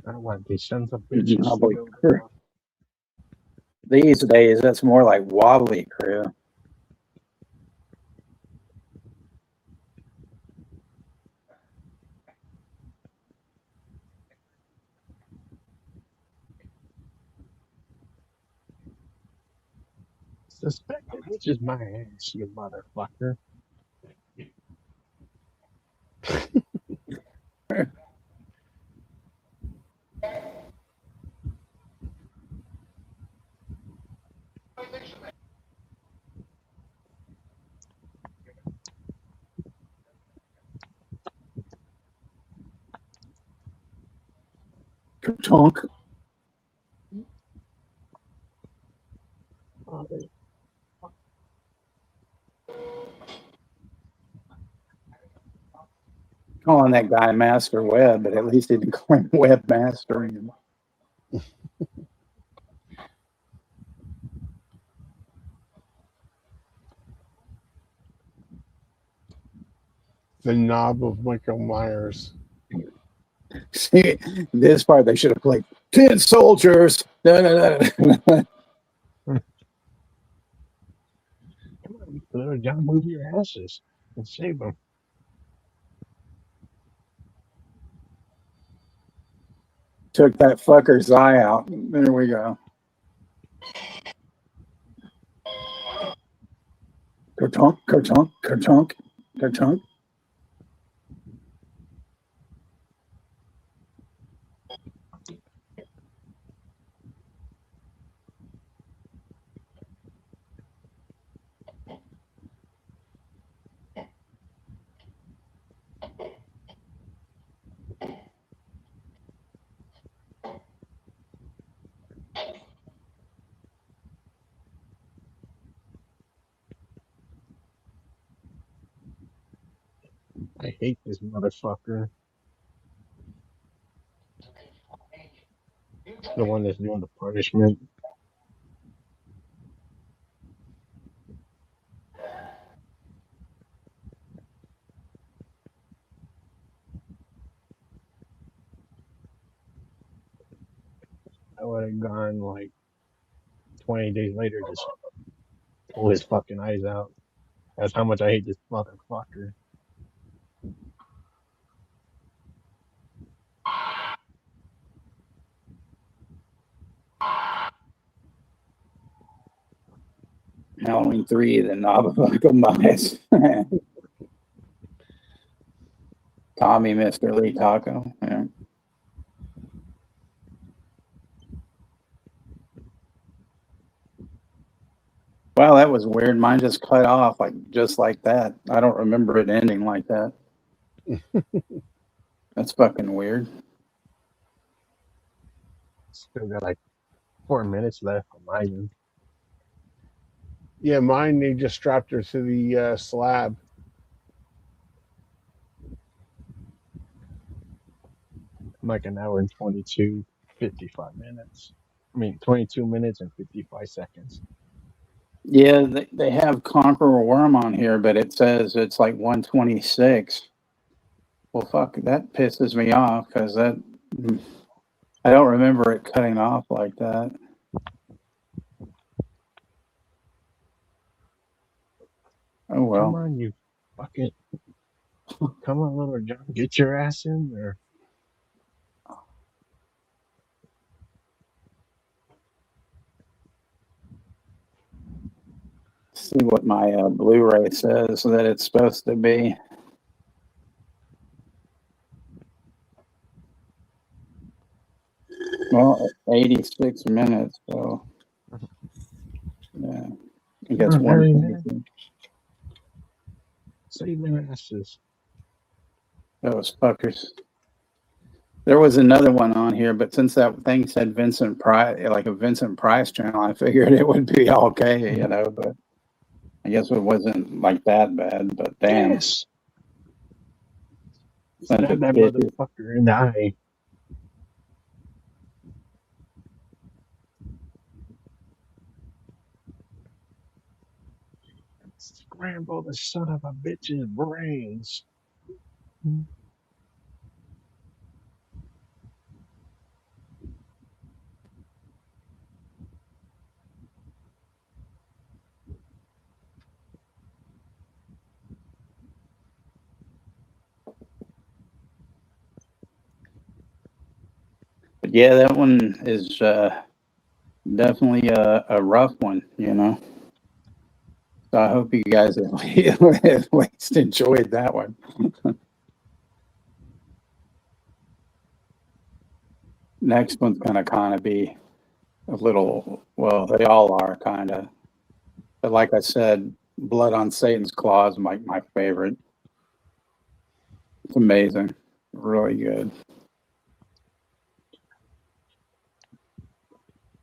Speaker 3: I don't want these sons of bitches to
Speaker 1: Wobbly
Speaker 3: go
Speaker 1: Crew.
Speaker 3: down.
Speaker 1: These days, that's more like Wobbly Crew.
Speaker 3: Suspected, which is my ass, you motherfucker.
Speaker 1: Tonk.
Speaker 3: Oh, they-
Speaker 1: Calling that guy Master Web, but at least he didn't call him Webmaster.
Speaker 2: The knob of Michael Myers.
Speaker 1: See, this part they should have played 10 soldiers. No, no, no.
Speaker 3: Come on, little John, move your asses and save them.
Speaker 1: Took that fucker's eye out. There we go. Kertunk, kertunk, kertunk, kertunk.
Speaker 3: I hate this motherfucker. The one that's doing the punishment. I would have gone like 20 days later, just pull his fucking eyes out. That's how much I hate this motherfucker.
Speaker 1: Halloween 3, the knob of Michael Myers. Tommy, Mr. Lee Taco. Yeah. Wow, that was weird. Mine just cut off just like that. I don't remember it ending like that. That's fucking weird.
Speaker 3: Still got like 4 minutes left on my end.
Speaker 2: Yeah, mine, they just strapped her to the slab.
Speaker 3: I'm like an hour and 55 minutes. I mean, 22 minutes and 55 seconds.
Speaker 1: Yeah, they have Conqueror Worm on here, but it says it's like 126. Well, fuck, that pisses me off because I don't remember it cutting off like that. Oh well.
Speaker 3: Come on, you fucking. Come on, little John. Get your ass in there.
Speaker 1: See what my Blu-ray says that it's supposed to be. Well, 86 minutes, so yeah, I guess
Speaker 3: Come on, hurry, man.
Speaker 1: 122.
Speaker 3: Save their asses.
Speaker 1: Those fuckers. There was another one on here, but since that thing said Vincent Price, like a Vincent Price channel, I figured it would be okay, you know, but I guess it wasn't like that bad, but damn.
Speaker 3: Yes.
Speaker 1: Sent
Speaker 3: Stab
Speaker 1: it
Speaker 3: that
Speaker 1: 50.
Speaker 3: motherfucker in the eye. Scramble the son of a bitch's brains.
Speaker 1: But yeah, that one is definitely a rough one, you know. So I hope you guys at least enjoyed that one. Next one's gonna kind of be a little, well, they all are kind of. But like I said, Blood on Satan's Claw is my favorite. It's amazing, really good.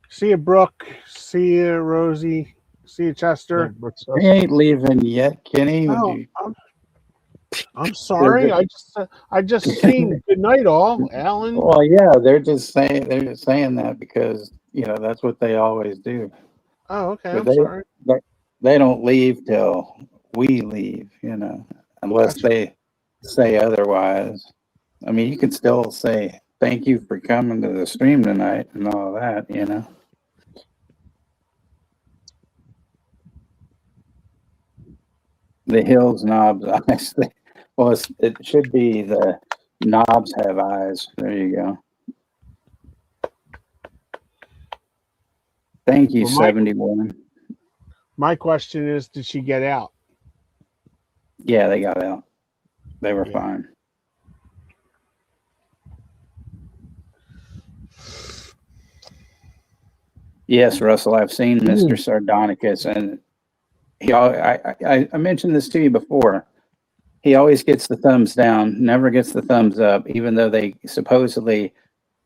Speaker 2: See you, Brooke. See you, Rosie. See you, Chester.
Speaker 1: He ain't leaving yet, Kenny. Would
Speaker 2: Oh,
Speaker 1: you?
Speaker 2: I'm sorry. I just seen good night, all, Alan.
Speaker 1: Well, yeah, they're just saying that because you know that's what they always do.
Speaker 2: Oh, okay.
Speaker 1: But
Speaker 2: I'm sorry.
Speaker 1: they don't leave till we leave, you know, unless
Speaker 2: Gotcha.
Speaker 1: they say otherwise. I mean, you can still say thank you for coming to the stream tonight and all that, you know. The hills, knobs, eyes. Well, it should be the knobs have eyes. There you go. Thank you,
Speaker 2: Well,
Speaker 1: 71.
Speaker 2: My question is, did she get out?
Speaker 1: Yeah, they got out. They were
Speaker 2: Yeah.
Speaker 1: fine. Yes, Russell, I've seen Mr. Sardonicus, and I mentioned this to you before. He always gets the thumbs down, never gets the thumbs up, even though they supposedly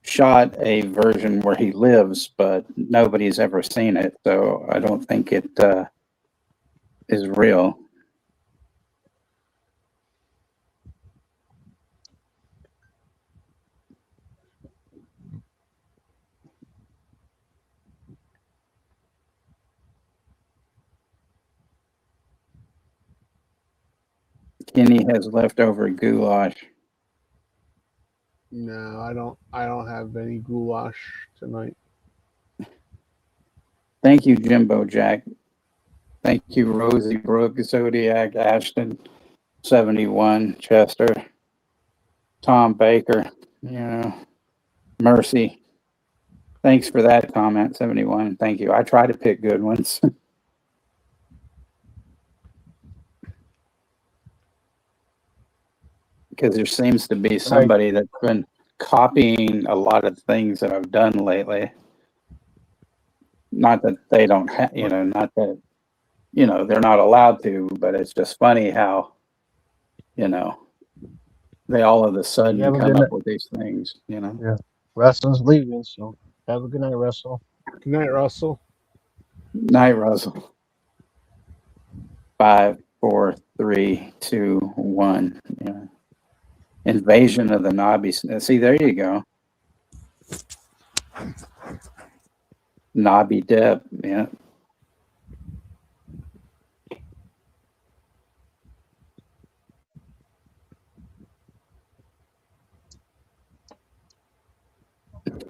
Speaker 1: shot a version where he lives, but nobody's ever seen it. So I don't think it is real. Kenny has leftover goulash.
Speaker 2: No, I don't have any goulash tonight.
Speaker 1: Thank you, Jimbo Jack. Thank you, Rosie Brooke, Zodiac, Ashton, 71, Chester, Tom Baker, you know, Mercy. Thanks for that comment, 71. Thank you. I try to pick good ones. Because there seems to be somebody that's been copying a lot of things that I've done lately. Not that they don't have, you know, not that you know, they're not allowed to, but it's just funny how, you know, they all of a sudden
Speaker 3: have a
Speaker 1: come
Speaker 3: good
Speaker 1: up
Speaker 3: night.
Speaker 1: with these things, you know.
Speaker 3: Yeah. Russell's leaving, so have a good night, Russell.
Speaker 2: Good night, Russell.
Speaker 1: Night, Russell. 5, 4, 3, 2, 1. Yeah. Invasion of the Nobbies. See, there you go. Nobby Deb. Yeah.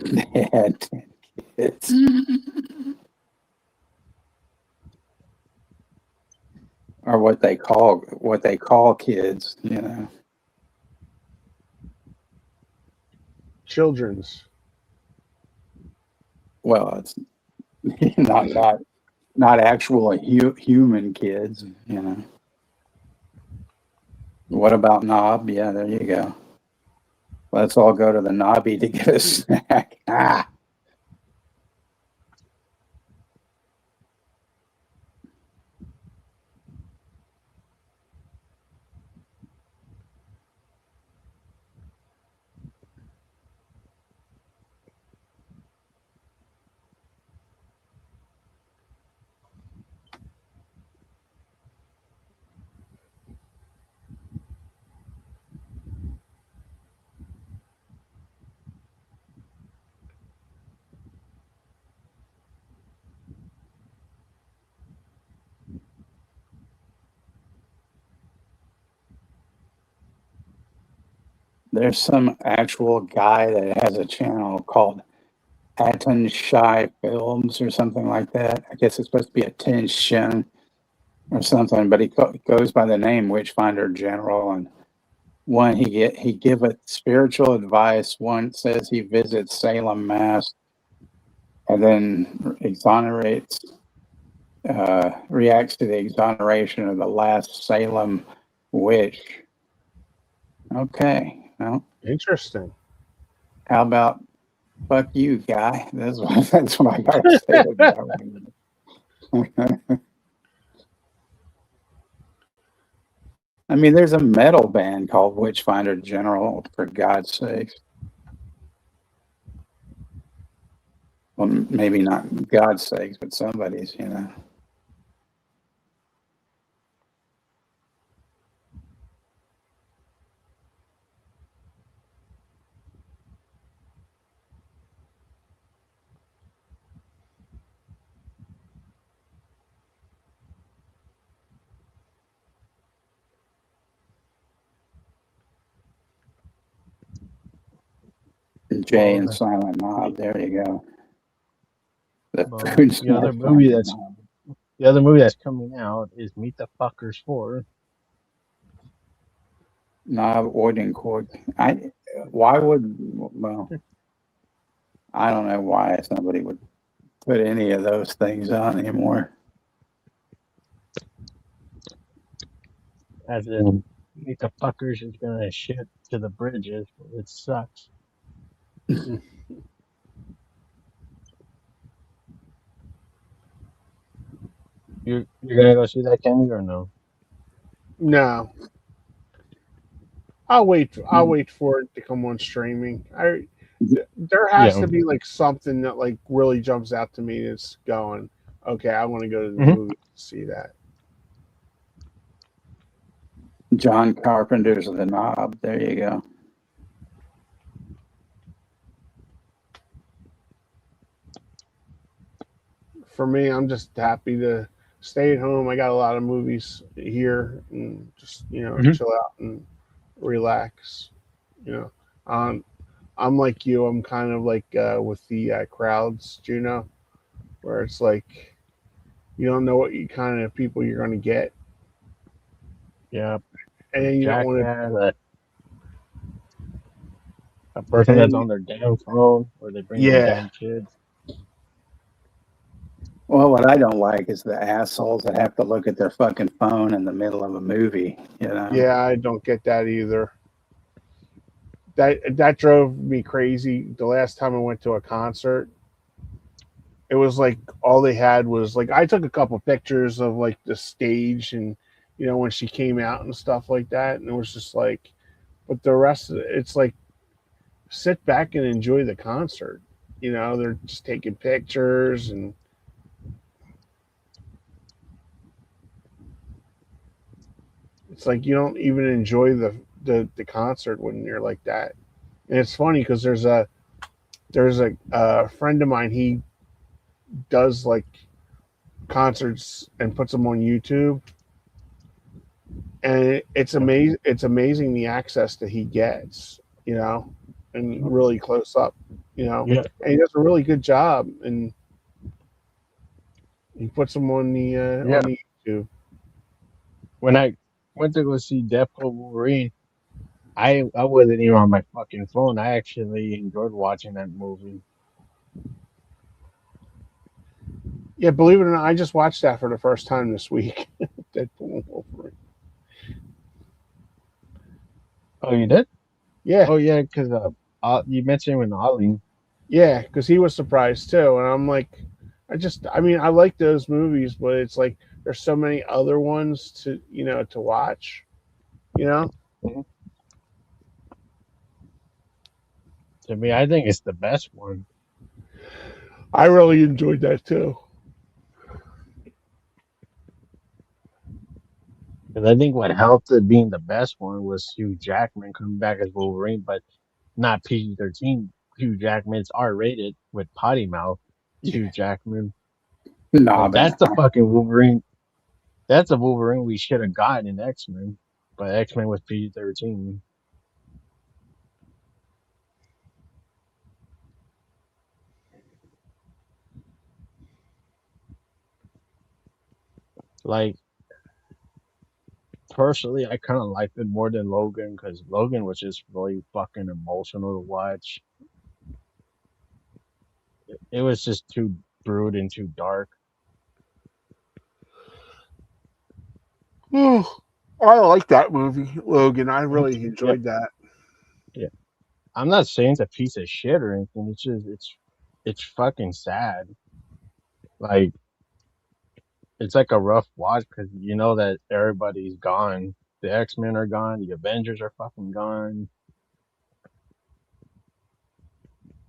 Speaker 1: They had 10 kids. Or what they call kids, you know.
Speaker 2: Children's.
Speaker 1: Well, it's not actual human kids, you know. What about Knob? Yeah, there you go. Let's all go to the Nobby to get a snack. Ah. There's some actual guy that has a channel called Atten Shy Films or something like that. I guess it's supposed to be a Tin Shin or something, but he goes by the name Witchfinder General. And one, he giveth spiritual advice. One says he visits Salem, Mass, and then exonerates, reacts to the exoneration of the last Salem witch. Okay, well,
Speaker 2: Interesting.
Speaker 1: how about fuck you, guy? That's what I gotta say about it. I mean, there's a metal band called Witchfinder General, for God's sakes. Well, maybe not God's sakes, but somebody's, you know. Jay and Silent Knob. There you go. The
Speaker 3: The other movie that's coming out is Meet the Fuckers 4.
Speaker 1: Knob Oidencourt. Well, I don't know why somebody would put any of those things on anymore.
Speaker 3: As in, Meet the Fuckers is gonna shit to the bridges. It sucks. You're gonna go see that, Kenny, or no?
Speaker 2: No. I'll wait for it to come on streaming. There has to be like something that like really jumps out to me that's going, okay, I want to go to the movie to see that.
Speaker 1: John Carpenter's The Knob. There you go.
Speaker 2: For me, I'm just happy to stay at home. I got a lot of movies here and just, chill out and relax. I'm like you. I'm kind of like with the crowds, where it's like you don't know what kind of people you're going to get.
Speaker 3: Yeah.
Speaker 2: And then you don't want to.
Speaker 3: A person that's on their damn phone, or they bring their damn kids.
Speaker 1: Well, what I don't like is the assholes that have to look at their fucking phone in the middle of a movie,
Speaker 2: Yeah, I don't get that either. That drove me crazy. The last time I went to a concert, it was like all they had was like I took a couple pictures of like the stage and when she came out and stuff like that, and it was just like, but the rest of it, it's like sit back and enjoy the concert. They're just taking pictures and it's like you don't even enjoy the concert when you're like that. And it's funny because there's a friend of mine. He does like concerts and puts them on YouTube, and it's amazing. It's amazing the access that he gets, and really close up,
Speaker 3: Yeah.
Speaker 2: And he does a really good job, and he puts them on the
Speaker 3: Yeah.
Speaker 2: YouTube.
Speaker 3: When I went to go see Deadpool Wolverine, I wasn't even on my fucking phone. I actually enjoyed watching that movie.
Speaker 2: Yeah, believe it or not, I just watched that for the first time this week. Deadpool and Wolverine.
Speaker 3: Oh, you did?
Speaker 2: Yeah,
Speaker 3: Oh, yeah, because you mentioned with Ollie.
Speaker 2: yeah, because he was surprised too, and I'm like, I mean, I like those movies, but it's like there's so many other ones to watch.
Speaker 3: Mhm. To me, I think it's the best one.
Speaker 2: I really enjoyed that too.
Speaker 3: Because I think what helped it being the best one was Hugh Jackman coming back as Wolverine, but not PG-13. Hugh Jackman's R-rated with potty mouth. Hugh Jackman. But
Speaker 1: Knob and
Speaker 3: that's the fucking Wolverine. That's a Wolverine we should have gotten in X-Men. But X-Men was PG-13. Like, personally, I kind of liked it more than Logan because Logan was just really fucking emotional to watch. It was just too brood and too dark.
Speaker 2: Oh, I like that movie, Logan. I
Speaker 3: Mhm.
Speaker 2: really
Speaker 3: Yeah,
Speaker 2: enjoyed that.
Speaker 3: yeah. I'm not saying it's a piece of shit or anything. It's just it's fucking sad. Like it's like a rough watch because you know that everybody's gone. The X-Men are gone. The Avengers are fucking gone.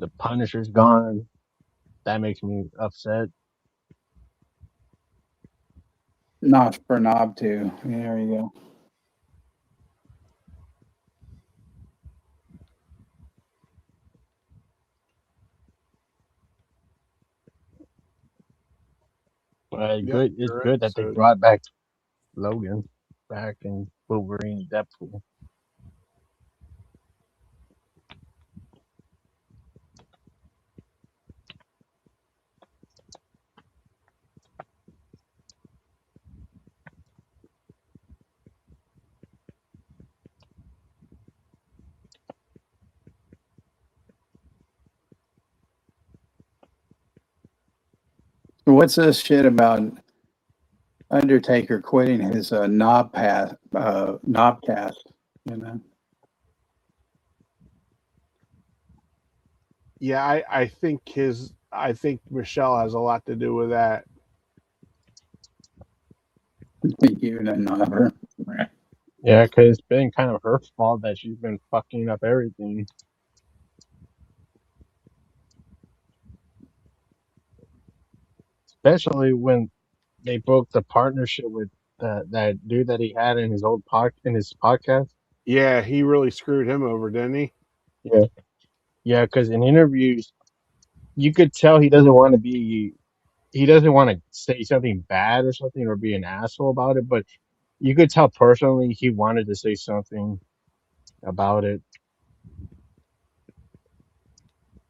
Speaker 3: The Punisher's gone. That makes me upset.
Speaker 1: Notch for knob too. There you go.
Speaker 3: But
Speaker 2: Yep,
Speaker 3: good. It's
Speaker 2: your
Speaker 3: good that they
Speaker 2: episode.
Speaker 3: brought back Logan back in Wolverine Deadpool.
Speaker 1: So what's this shit about Undertaker quitting his knobcast? You know,
Speaker 2: Yeah, I think Michelle has a lot to do with that.
Speaker 1: you and knobber.
Speaker 3: Yeah, because it's been kind of her fault that she's been fucking up everything. Especially when they broke the partnership with that dude that he had in his podcast.
Speaker 2: Yeah, he really screwed him over, didn't he?
Speaker 3: Yeah, yeah, because in interviews you could tell he doesn't want to be. He doesn't want to say something bad or something or be an asshole about it, but you could tell personally he wanted to say something about it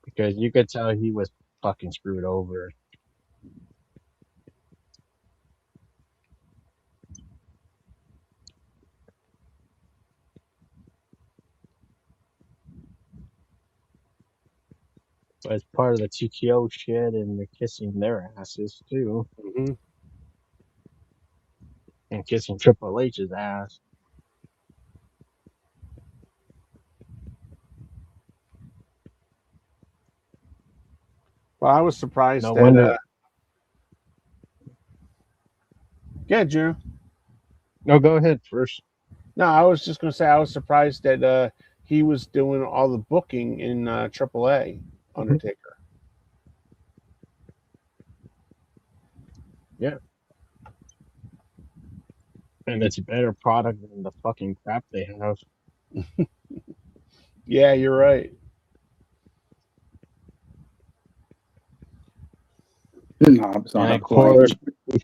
Speaker 3: because you could tell he was fucking screwed over. But it's part of the TKO shit and the kissing their asses too,
Speaker 2: Hmm.
Speaker 3: and kissing Triple H's ass.
Speaker 2: Well, I was surprised
Speaker 3: No
Speaker 2: that.
Speaker 3: wonder.
Speaker 2: Yeah, June.
Speaker 3: No, go ahead first.
Speaker 2: No, I was just going to say I was surprised that he was doing all the booking in AAA Undertaker.
Speaker 3: Yeah. And it's a better product than the fucking crap they have.
Speaker 2: Yeah, you're right.
Speaker 1: Knobs
Speaker 3: And
Speaker 1: on a
Speaker 3: like poor
Speaker 1: plane.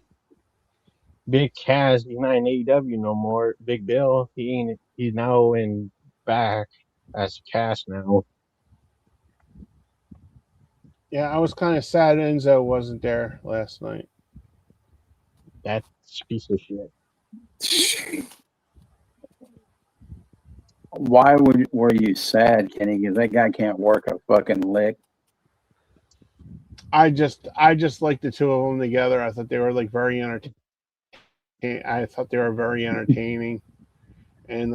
Speaker 3: Big Cass, he's not in AEW no more. Big Bill, he ain't. He's now in back as Cass now.
Speaker 2: Yeah, I was kind of sad Enzo wasn't there last night.
Speaker 3: That's a piece of shit.
Speaker 1: Why were you sad, Kenny? Because that guy can't work a fucking lick.
Speaker 2: I just like the two of them together. I thought they were like very entertaining. I thought they were very entertaining, and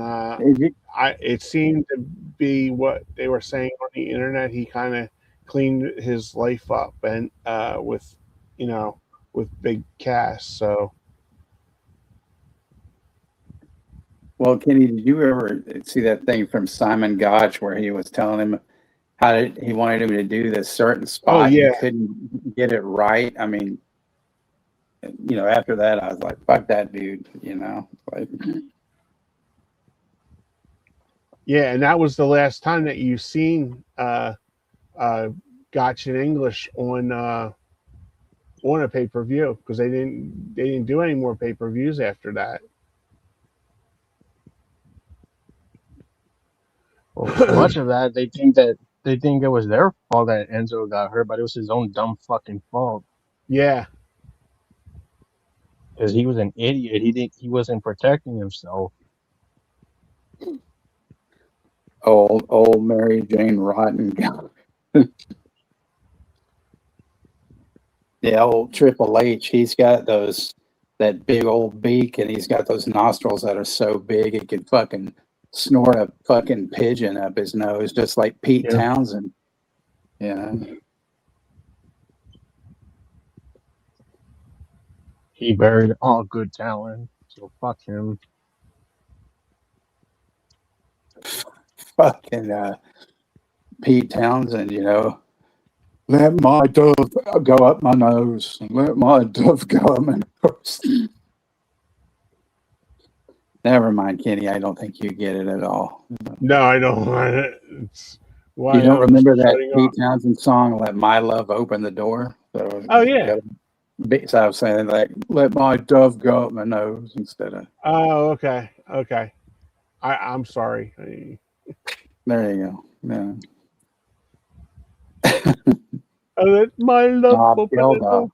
Speaker 2: it seemed to be what they were saying on the internet. He kind of cleaned his life up and with Big Cass. So
Speaker 1: Well, Kenny, did you ever see that thing from Simon Gotch where he was telling him he wanted him to do this certain spot?
Speaker 2: Oh, yeah.
Speaker 1: He couldn't get it right. I mean, after that, I was like, fuck that dude, like.
Speaker 2: yeah, and that was the last time that you've seen Gotch in English on a pay-per-view, because they didn't do any more pay-per-views after that.
Speaker 3: Well, much of that they think it was their fault that Enzo got hurt, but it was his own dumb fucking fault
Speaker 2: Yeah.
Speaker 3: because he was an idiot. He wasn't protecting himself.
Speaker 1: Old Mary Jane Rotten guy. Yeah, old Triple H, he's got that big old beak, and he's got those nostrils that are so big he could fucking snort a fucking pigeon up his nose, just like Pete
Speaker 3: Yeah.
Speaker 1: Townsend.
Speaker 3: He buried all good talent, so fuck him.
Speaker 1: Fucking Pete Townsend, let my dove go up my nose. Let my dove go up my nose. Never mind, Kenny. I don't think you get it at all.
Speaker 2: No, I don't. It's why
Speaker 1: You don't
Speaker 2: I'm
Speaker 1: remember that
Speaker 2: shutting
Speaker 1: Pete
Speaker 2: off.
Speaker 1: Townsend song, Let My Love Open the Door? So,
Speaker 2: Oh, yeah.
Speaker 1: So I was saying, like, let my dove go up my nose instead of.
Speaker 2: Oh, okay. I'm sorry.
Speaker 1: There you go.
Speaker 2: I let my love
Speaker 1: Bob
Speaker 2: open the door.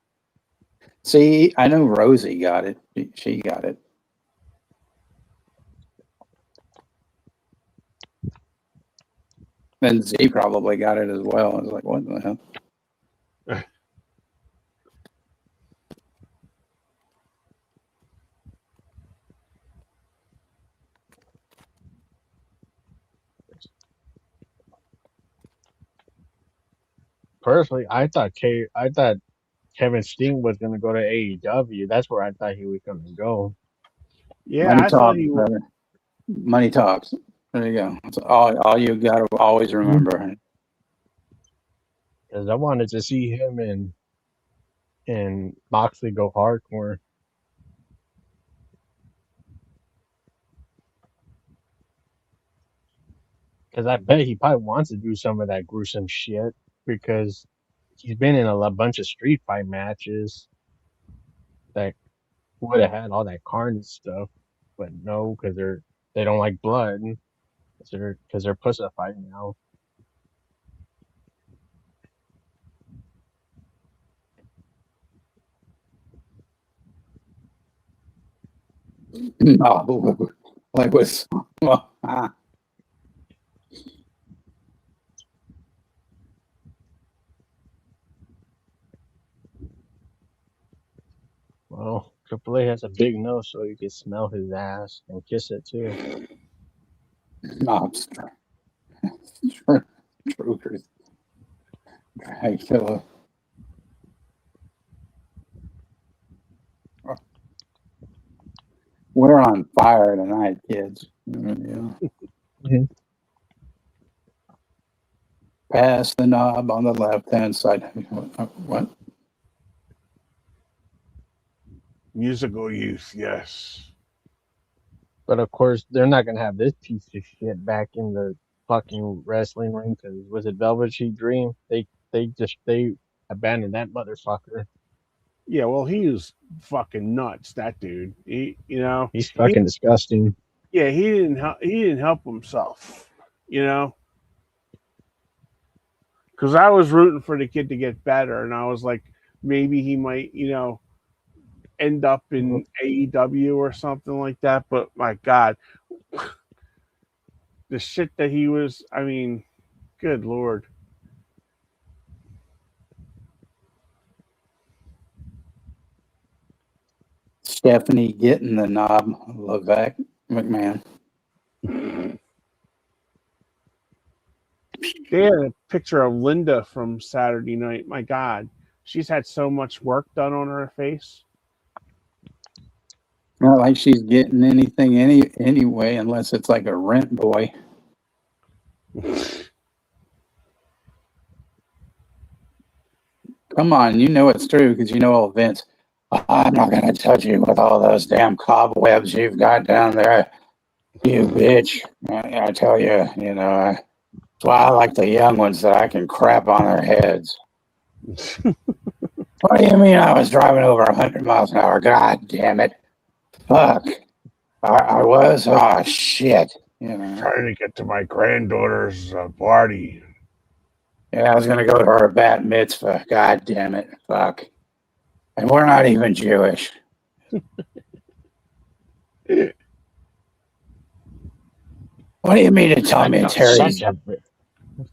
Speaker 1: See, I know Rosie got it. She got it. Then Z probably got it as well. I was like, what the hell?
Speaker 3: Personally, I thought Kevin Steen was gonna go to AEW. That's where I thought he was gonna go.
Speaker 2: Yeah,
Speaker 1: Money
Speaker 2: I thought
Speaker 1: talks,
Speaker 2: he was.
Speaker 1: brother. Money talks. There you go. That's all you got to always remember.
Speaker 3: Because I wanted to see him and Moxley go hardcore. Because I bet he probably wants to do some of that gruesome shit because he's been in a bunch of street fight matches that would have had all that carnage stuff, but no, because they don't like blood, because they're pussified now.
Speaker 1: No, like was.
Speaker 3: Well, Triple A has a big nose, so you can smell his ass and kiss it too.
Speaker 1: Truckers. Dracula. on fire tonight, kids. Yeah.
Speaker 3: Mhm.
Speaker 1: Pass the knob on the left-hand side. What?
Speaker 2: Musical youth, yes.
Speaker 3: But of course, they're not gonna have this piece of shit back in the fucking wrestling ring because was it Velvet Sheet Dream? They abandoned that motherfucker.
Speaker 2: Yeah, well, he was fucking nuts. That dude.
Speaker 3: He's
Speaker 2: He,
Speaker 3: fucking disgusting.
Speaker 2: yeah, he didn't help. He didn't help himself. Because I was rooting for the kid to get better, and I was like, maybe he might, end up in AEW or something like that. But my God, the shit that he was. I mean, good Lord.
Speaker 1: Stephanie getting the knob. Levesque McMahon.
Speaker 2: They had a picture of Linda from Saturday night. My God, she's had so much work done on her face.
Speaker 1: Not like she's getting anything anyway, unless it's like a rent boy. Come on, you know it's true because you know old Vince. I'm not going to touch you with all those damn cobwebs you've got down there, you bitch. I tell you, that's why I like the young ones that I can crap on their heads. What do you mean I was driving over 100 miles an hour? God damn it. Fuck. I was? Oh, shit.
Speaker 2: Trying to get to my granddaughter's party.
Speaker 1: Yeah, I was going to go to her bat mitzvah. God damn it. Fuck. And we're not even Jewish. What do you mean to tell me Terry's...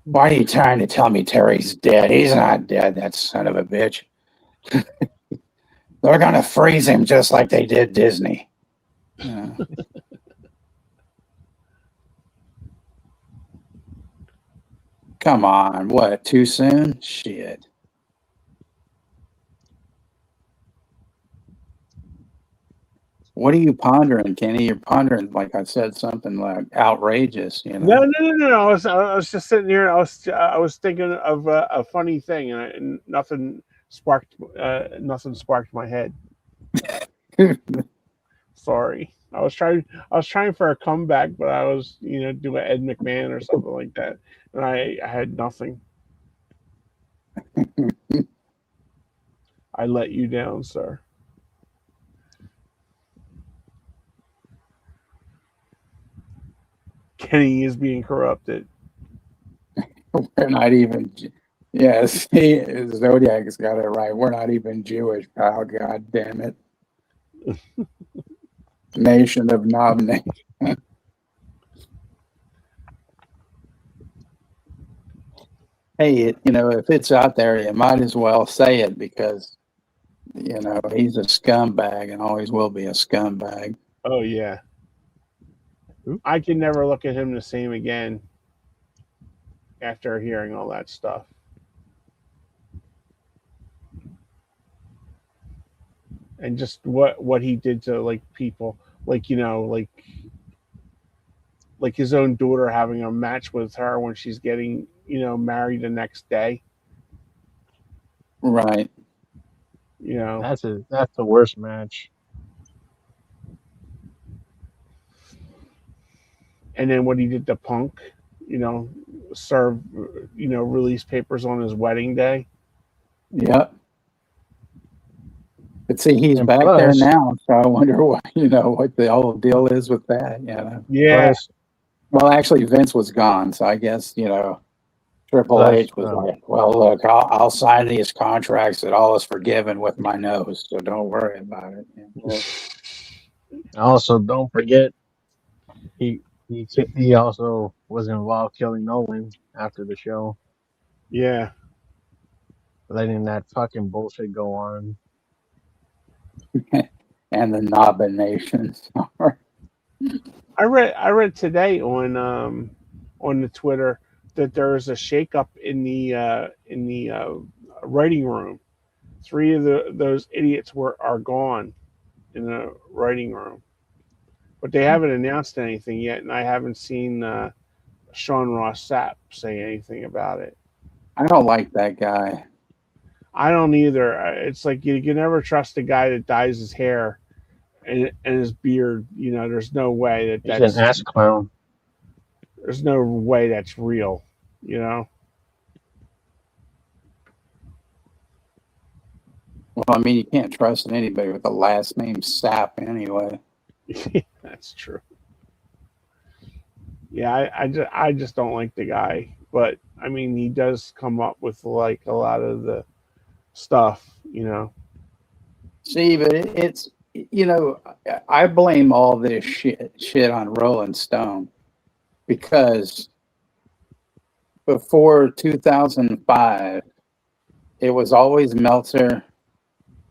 Speaker 1: Why are you trying to tell me Terry's dead? He's not dead, that son of a bitch. They're going to freeze him just like they did Disney. Yeah. Come on. What? Too soon? Shit. What are you pondering, Kenny? You're pondering, like I said, something like outrageous,
Speaker 2: No. I was just sitting here. I was thinking of a funny thing, and nothing sparked my head. Sorry, I was trying for a comeback, but I was doing Ed McMahon or something like that, and I had nothing. I let you down, sir. Kenny is being corrupted.
Speaker 1: We're not even... Yes, Zodiac's got it right. We're not even Jewish, pal. God damn it. Nation of nomination. Hey, if it's out there, you might as well say it because, he's a scumbag and always will be a scumbag.
Speaker 2: Oh yeah. I can never look at him the same again after hearing all that stuff. And just what he did to like people, like like his own daughter having a match with her when she's getting married the next day.
Speaker 1: Right.
Speaker 3: That's the worst match.
Speaker 2: And then what he did to Punk, serve release papers on his wedding day.
Speaker 1: Yep. But see, he's
Speaker 3: And
Speaker 1: back
Speaker 3: plus,
Speaker 1: there now, so I wonder what what the whole deal is with that.
Speaker 2: Yeah.
Speaker 3: plus,
Speaker 1: Well, actually, Vince was gone, so I guess Triple
Speaker 3: plus,
Speaker 1: H was like, "Well, look, I'll sign these contracts that all is forgiven with my nose, so don't worry about it."
Speaker 3: also don't forget he also was involved killing Nolan after the show,
Speaker 2: Yeah.
Speaker 3: letting that fucking bullshit go on.
Speaker 1: And the nominations.
Speaker 2: I read today on the Twitter that there is a shakeup in the writing room. 3 of those idiots are gone in the writing room. but they haven't announced anything yet, and I haven't seen Sean Ross Sapp say anything about it.
Speaker 1: I don't like that guy.
Speaker 2: I don't either. It's like you can never trust a guy that dyes his hair and his beard. You know, there's no way
Speaker 3: He's an ass clown.
Speaker 2: there's no way that's real. You know.
Speaker 1: Well, I mean, you can't trust anybody with the last name Sapp anyway.
Speaker 2: That's true. Yeah, I just don't like the guy, but I mean, he does come up with like a lot of the stuff, you know.
Speaker 1: See, but it's, you know, I blame all this shit on Rolling Stone because before 2005, it was always Meltzer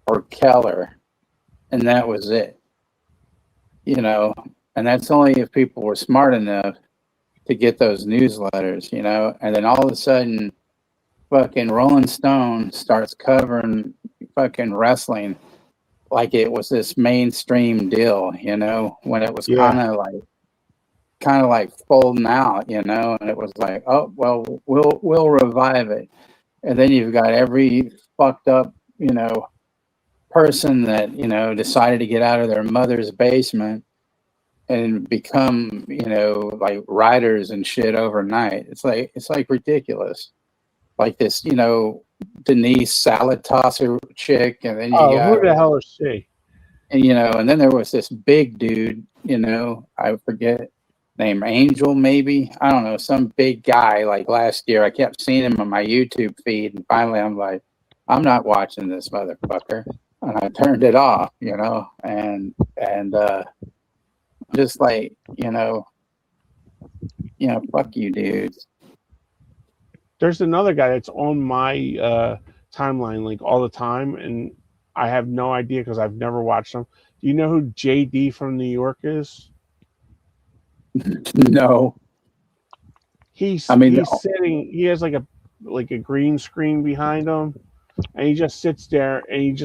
Speaker 1: or Keller, and that was it. You know, and that's only if people were smart enough to get those newsletters, you know, and then all of a sudden, fucking Rolling Stone starts covering fucking wrestling like it was this mainstream deal, you know, when it was
Speaker 2: Yeah.
Speaker 1: kind of like folding out, you know, and it was like, oh well, we'll revive it, and then you've got every fucked up, you know, person that, you know, decided to get out of their mother's basement and become, you know, like writers and shit overnight. It's like ridiculous. Like this, you know, Denise salad tosser chick, and then you
Speaker 2: Oh,
Speaker 1: got,
Speaker 2: who the hell is she?
Speaker 1: and you know, and then there was this big dude, you know, I forget name, Angel maybe, I don't know, some big guy. Like last year, I kept seeing him on my YouTube feed, and finally, I'm like, I'm not watching this motherfucker, and I turned it off, you know, and just like, you know, fuck you, dudes.
Speaker 2: There's another guy that's on my timeline like all the time, and I have no idea because I've never watched him. Do you know who JD from New York is?
Speaker 1: No,
Speaker 2: He's
Speaker 1: I mean,
Speaker 2: he's sitting. He has like a green screen behind him, and he just sits there and he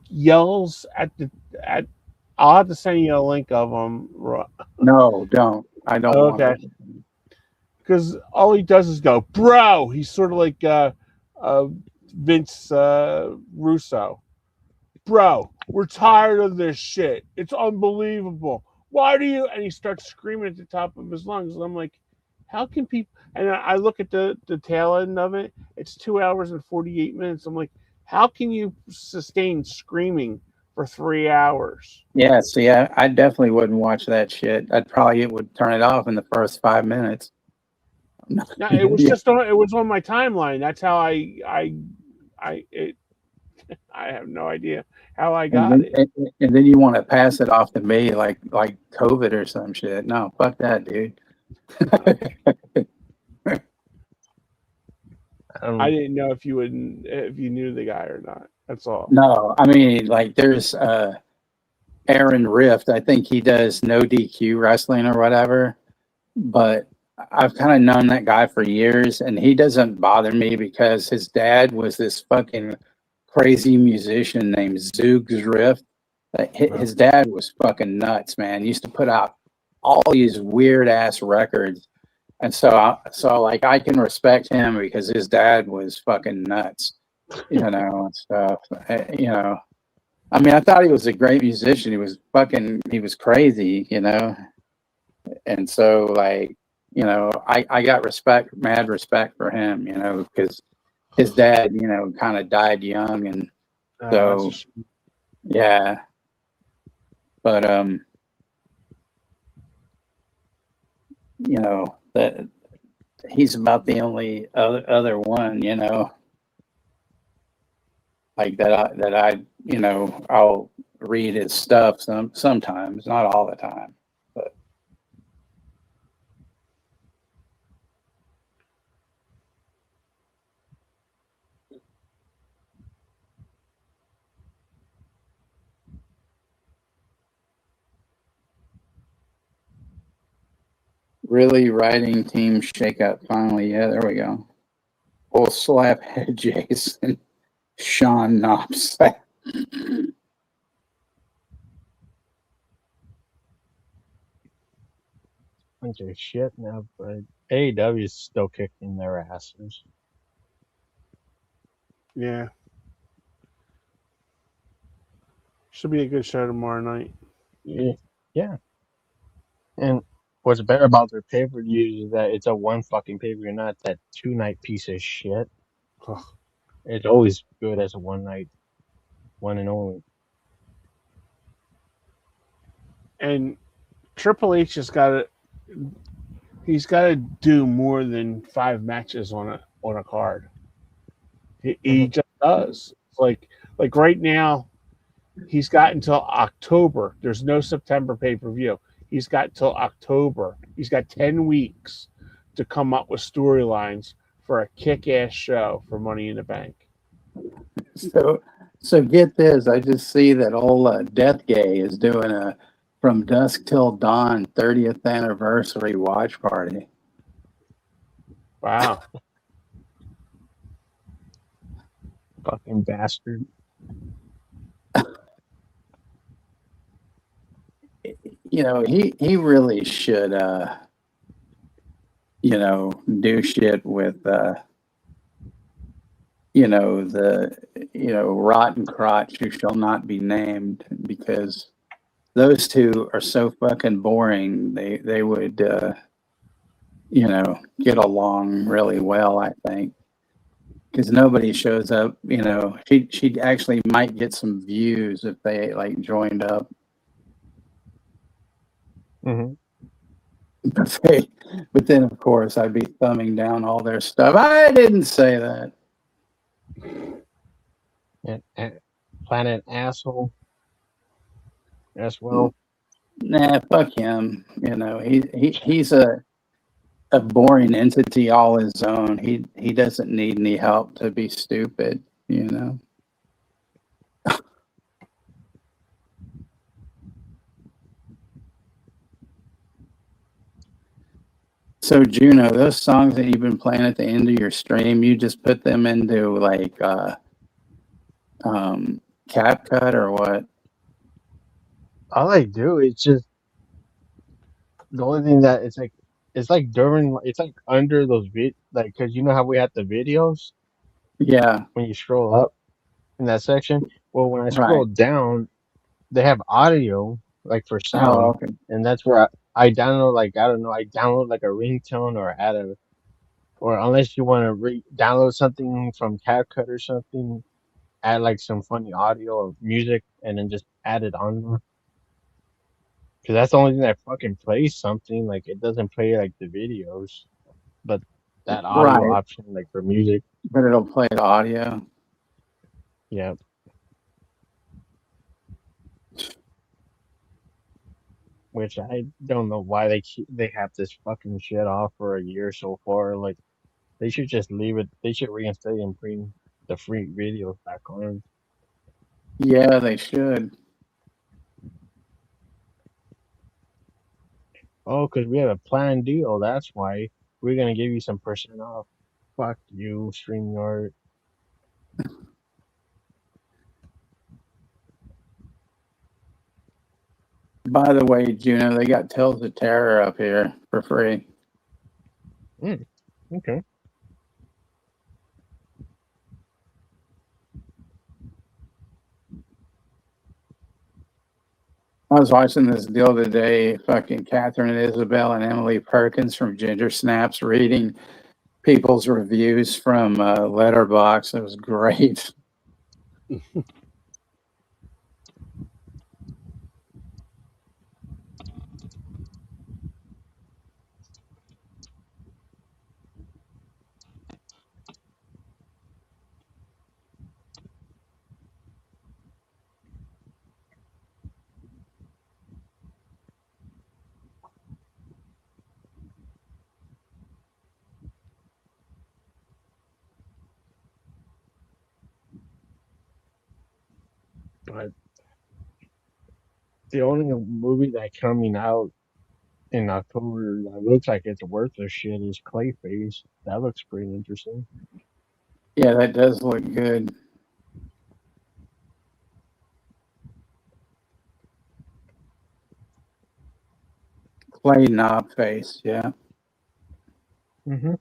Speaker 2: yells at. I'll have to send you a link of him.
Speaker 1: no, don't. I don't want
Speaker 2: Okay.
Speaker 1: to.
Speaker 2: Because all he does is go, bro. He's sort of like Vince Russo. Bro, we're tired of this shit. It's unbelievable. Why do you? And he starts screaming at the top of his lungs. And I'm like, how can people? And I look at the tail end of it. It's 2 hours and 48 minutes. I'm like, how can you sustain screaming for 3 hours?
Speaker 1: Yeah, see, I definitely wouldn't watch that shit. I'd probably would turn it off in the first 5 minutes.
Speaker 2: No, it was
Speaker 1: Yeah.
Speaker 2: just on. It was on my timeline. That's how I have no idea how I got
Speaker 1: and
Speaker 2: it.
Speaker 1: then, and then you want to pass it off to me like COVID or some shit. No, fuck that, dude.
Speaker 2: I didn't know if you knew the guy or not. That's all.
Speaker 1: No, I mean, like there's Aaron Rift. I think he does no DQ wrestling or whatever. But I've kind of known that guy for years, and he doesn't bother me because his dad was this fucking crazy musician named Zoogs Rift. His dad was fucking nuts, man. He used to put out all these weird ass records, and so like I can respect him because his dad was fucking nuts, you know, and stuff. You know, I mean, I thought he was a great musician. He was crazy, you know, and so like, you know, I got mad respect for him, you know, because his dad, you know, kind of died young, and so yeah. But you know, that he's about the only other one, you know, like that I you know, I'll read his stuff sometimes, not all the time. But really, writing team shakeup finally. Yeah, there we go. We'll slap head Jason. Sean Knopf.
Speaker 3: bunch of shit now, but AEW is still kicking their asses.
Speaker 2: Yeah. Should be a good show tomorrow night.
Speaker 3: Yeah. And what's better about their pay per views is that it's a one fucking pay per view, not that 2-night piece of shit.
Speaker 2: Ugh.
Speaker 3: It's always good as a one night, one and only.
Speaker 2: And Triple H has got to. He's got to do more than 5 matches on a card. He just does. It's like right now, he's got until October. There's no September pay-per-view. He's got till October. He's got 10 weeks to come up with storylines for a kick-ass show for Money in the Bank.
Speaker 1: So get this. I just see that old Death Gay is doing a From Dusk Till Dawn 30th anniversary watch party.
Speaker 2: Wow.
Speaker 3: Fucking bastard.
Speaker 1: You know, he really should you know, do shit with you know, Rotten Crotch who shall not be named, because those two are so fucking boring. They would you know, get along really well, I think. Because nobody shows up, you know. She actually might get some views if they like joined up.
Speaker 3: Mm-hmm.
Speaker 1: But then, of course, I'd be thumbing down all their stuff. I didn't say that.
Speaker 3: And Planet Asshole as well.
Speaker 1: Nah, fuck him. You know, he's a boring entity all his own. He doesn't need any help to be stupid. You know. So Juno, those songs that you've been playing at the end of your stream, you just put them into like CapCut or what?
Speaker 3: All I do is just the only thing that it's like during it's like under those like because you know how we had the videos
Speaker 1: Yeah,
Speaker 3: when you scroll up in that section. Well, when I scroll
Speaker 1: right.
Speaker 3: down, they have audio like for
Speaker 1: Oh,
Speaker 3: sound,
Speaker 1: okay.
Speaker 3: and that's where I download like I don't know I download like a ringtone or add a or unless you want to download something from CapCut or something, add like some funny audio or music, and then just add it on. Because that's the only thing that fucking plays something. Like it doesn't play like the videos, but that audio
Speaker 1: Right,
Speaker 3: option, like for music,
Speaker 1: but it'll play the audio.
Speaker 3: yeah. Which I don't know why they have this fucking shit off for a year so far. Like they should just leave it. They should reinstate and bring the free videos back on.
Speaker 1: Yeah, they should.
Speaker 3: Oh, because we have a planned deal. That's why we're gonna give you some percent off. Fuck you, StreamYard.
Speaker 1: By the way, Juno, they got Tales of Terror up here for free.
Speaker 3: Okay.
Speaker 1: I was watching this deal today. Fucking Catherine and Isabel and Emily Perkins from Ginger Snaps reading people's reviews from Letterbox. It was great.
Speaker 3: But the only movie that coming out in October that looks like it's worth a shit is Clayface. That looks pretty interesting.
Speaker 1: Yeah, that does look good. Clay knob face, yeah.
Speaker 3: Mm-hmm.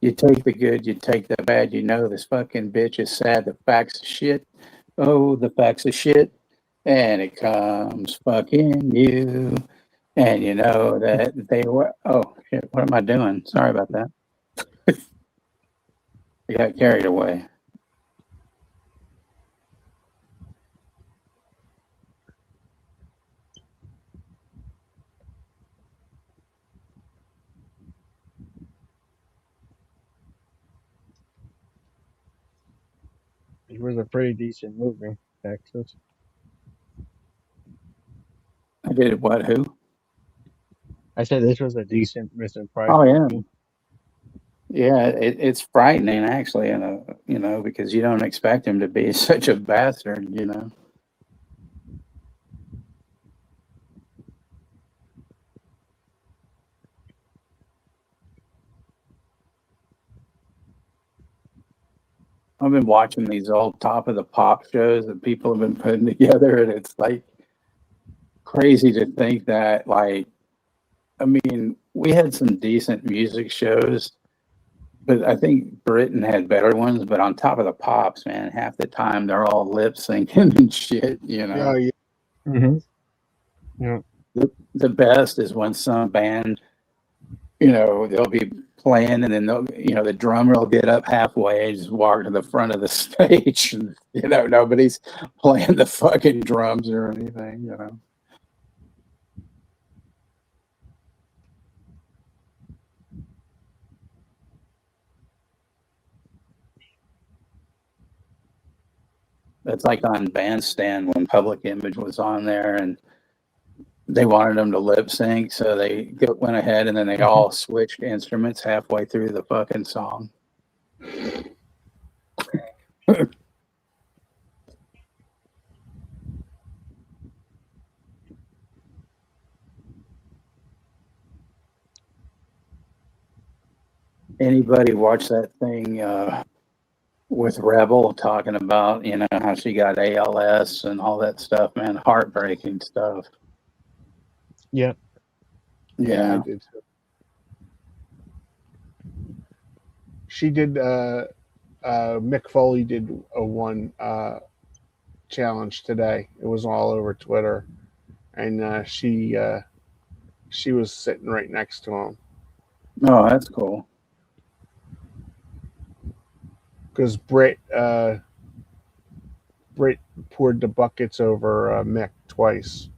Speaker 1: You take the good, you take the bad. You know this fucking bitch is sad. The facts of shit. Oh, the facts of shit. And it comes fucking you. And you know that they were. Oh, shit. What am I doing? Sorry about that. I got carried away.
Speaker 3: It was a pretty decent movie, Texas.
Speaker 1: I did what? Who?
Speaker 3: I said this was a decent Mr. Price
Speaker 1: Oh, yeah.
Speaker 3: movie.
Speaker 1: Yeah, it's frightening actually, because you don't expect him to be such a bastard, you know. I've been watching these old Top of the Pop shows that people have been putting together, and it's like crazy to think that, like, I mean, we had some decent music shows, but I think Britain had better ones. But on Top of the Pops, man, half the time they're all lip syncing and shit, you know.
Speaker 2: Yeah, yeah.
Speaker 3: Mm-hmm. Yeah.
Speaker 1: The best is when some band, they'll be playing and then the drummer will get up halfway, just walk to the front of the stage, and nobody's playing the fucking drums or anything. That's like on Bandstand when Public Image was on there, and they wanted them to lip sync, so they went ahead and then they all switched instruments halfway through the fucking song. Anybody watch that thing with Rebel talking about, how she got ALS and all that stuff, man? Heartbreaking stuff.
Speaker 3: Yeah.
Speaker 2: Yeah, I
Speaker 1: Yeah.
Speaker 2: did too. She did. Mick Foley did a one challenge today. It was all over Twitter, and she was sitting right next to him
Speaker 1: Oh, that's cool.
Speaker 2: because Britt poured the buckets over Mick twice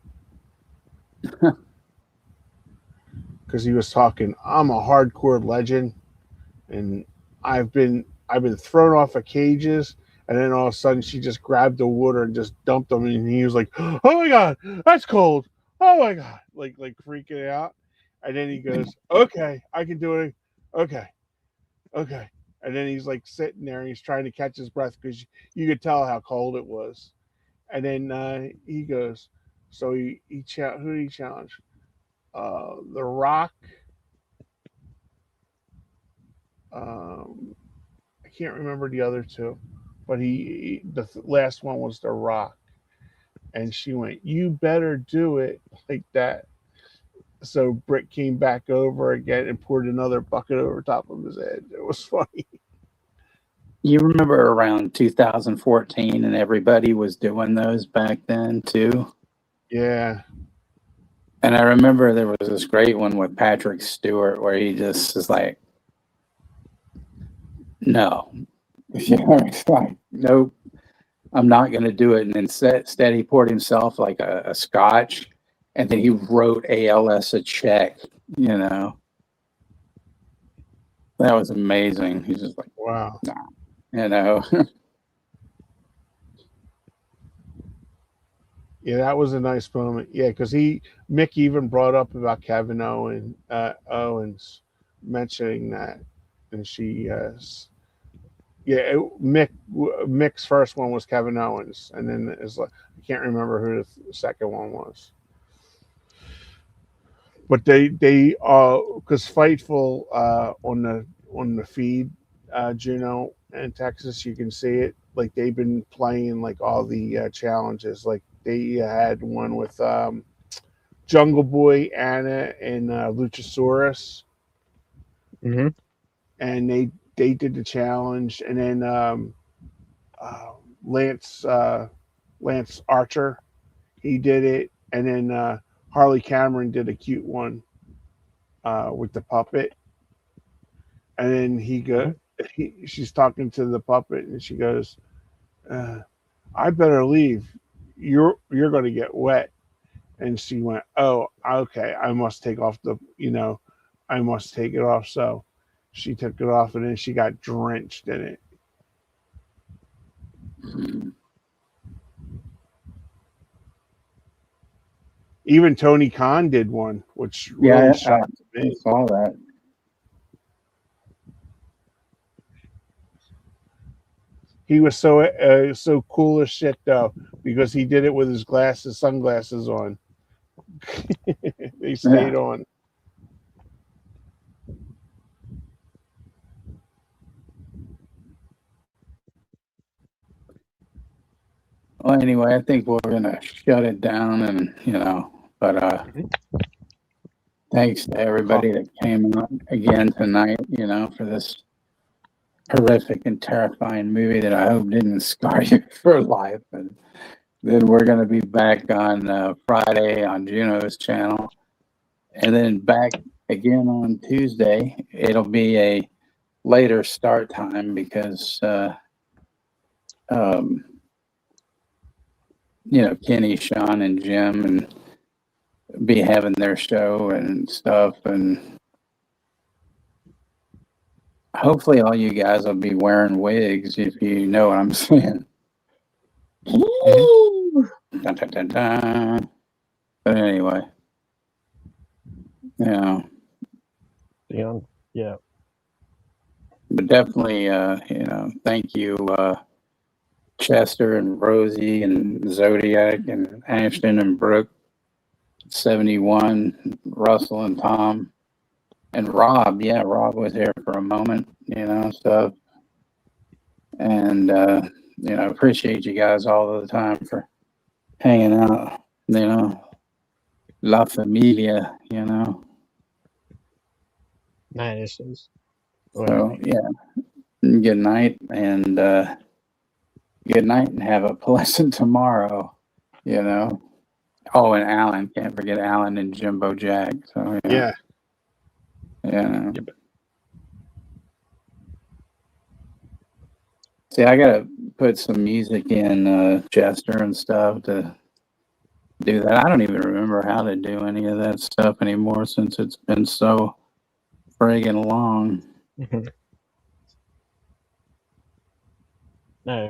Speaker 2: because he was talking. I'm a hardcore legend, and I've been thrown off of cages, and then all of a sudden she just grabbed the water and just dumped him, and he was like, "Oh my god, that's cold! Oh my god!" like freaking out, and then he goes, "Okay, I can do it. Okay, okay," and then he's like sitting there and he's trying to catch his breath because you could tell how cold it was, and then he goes, so who did he challenge? The Rock. Um, I can't remember the other two, but the last one was The Rock, and she went, "You better do it," like that. So Britt came back over again and poured another bucket over top of his head. It was funny.
Speaker 1: You remember around 2014 and everybody was doing those back then too?
Speaker 2: Yeah.
Speaker 1: And I remember there was this great one with Patrick Stewart where he just is like, no. It's like, nope, I'm not going to do it. And instead, he poured himself like a scotch, and then he wrote ALS a check, you know. That was amazing. He's just like,
Speaker 2: Wow.
Speaker 1: nah, you know.
Speaker 2: Yeah, that was a nice moment. Yeah, because Mick even brought up about Kevin Owens mentioning that, and Mick's first one was Kevin Owens, and then it's like I can't remember who the second one was. But they because Fightful on the feed, Juno, in Texas, you can see it. Like they've been playing like all the challenges. Like they had one with Jungle Boy, Anna, and Luchasaurus,
Speaker 3: Mm-hmm.
Speaker 2: and they did the challenge, and then Lance Lance Archer, he did it, and then Harley Cameron did a cute one with the puppet, and then she's talking to the puppet, and she goes, "I better leave. You're going to get wet." And she went, "Oh, okay. I must take off I must take it off." So she took it off, and then she got drenched in it. Even Tony Khan did one, which really shocked
Speaker 1: I
Speaker 2: me.
Speaker 1: saw that.
Speaker 2: He was so cool as shit though, because he did it with his sunglasses on. They stayed on.
Speaker 1: Well, anyway, I think we're gonna shut it down, and but thanks to everybody that came on again tonight, for this horrific and terrifying movie that I hope didn't scar you for life. And then we're gonna be back on Friday on Juno's channel, and then back again on Tuesday. It'll be a later start time because Kenny, Sean, and Jim and be having their show and stuff, and hopefully all you guys will be wearing wigs, if you know what I'm saying. Dun, dun, dun, dun. But anyway,
Speaker 3: Yeah.
Speaker 1: but definitely, thank you, Chester and Rosie and Zodiac and Ashton and Brooke, 71, Russell and Tom, and Rob. Yeah, Rob was here for a moment, stuff. And, appreciate you guys all the time for hanging out, La Familia,
Speaker 3: Nice.
Speaker 1: So, yeah, good night, and have a pleasant tomorrow, Oh, and Alan, can't forget Alan and Jimbo Jack. So,
Speaker 2: Yeah.
Speaker 1: See, I gotta put some music in Chester and stuff to do that. I don't even remember how to do any of that stuff anymore since it's been so friggin' long.
Speaker 2: Good night,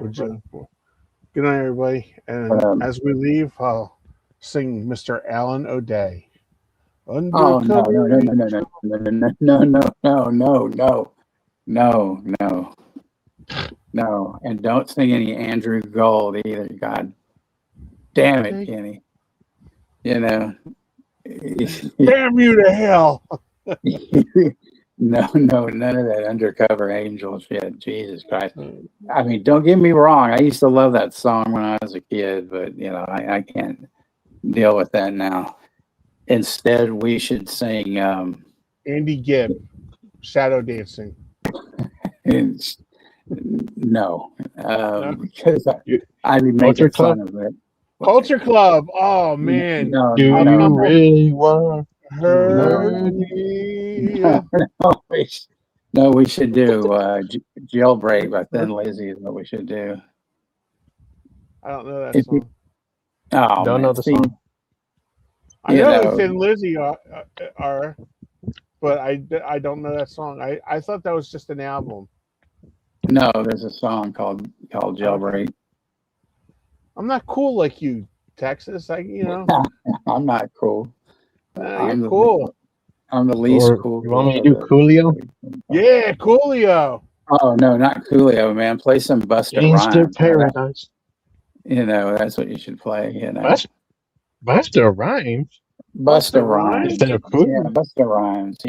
Speaker 2: everybody. And as we leave, I'll sing Mr. Alan O'Day.
Speaker 1: Oh, no. No, and don't sing any Andrew Gold either. God damn it, Kenny.
Speaker 2: Damn you to hell.
Speaker 1: No, none of that Undercover Angel shit. Jesus Christ. I mean, don't get me wrong. I used to love that song when I was a kid, but, I can't deal with that now. Instead, we should sing
Speaker 2: Andy Gibb, Shadow Dancing.
Speaker 1: No, because I be making fun of it.
Speaker 2: Culture Club. Oh man.
Speaker 3: Do you really want
Speaker 2: hurt me?
Speaker 1: No, we should do Jailbreak by Thin Lizzy is what we should do.
Speaker 2: I don't know that song.
Speaker 3: Don't know the song.
Speaker 2: I know who Thin Lizzy are, but I don't know that song. I thought that was just an album.
Speaker 1: No, there's a song called Jailbreak.
Speaker 2: I'm not cool like you, Texas. I'm
Speaker 1: not cool.
Speaker 2: You're cool.
Speaker 1: I'm the least cool.
Speaker 3: You want me to do Coolio?
Speaker 2: Yeah, Coolio.
Speaker 1: Oh no, not Coolio, man. Play some Busta Rhymes.
Speaker 3: Paradise.
Speaker 1: That's what you should play.
Speaker 3: Busta Rhymes.
Speaker 1: Busta Rhymes.
Speaker 3: Instead of Coolio.
Speaker 1: Yeah, Busta Rhymes.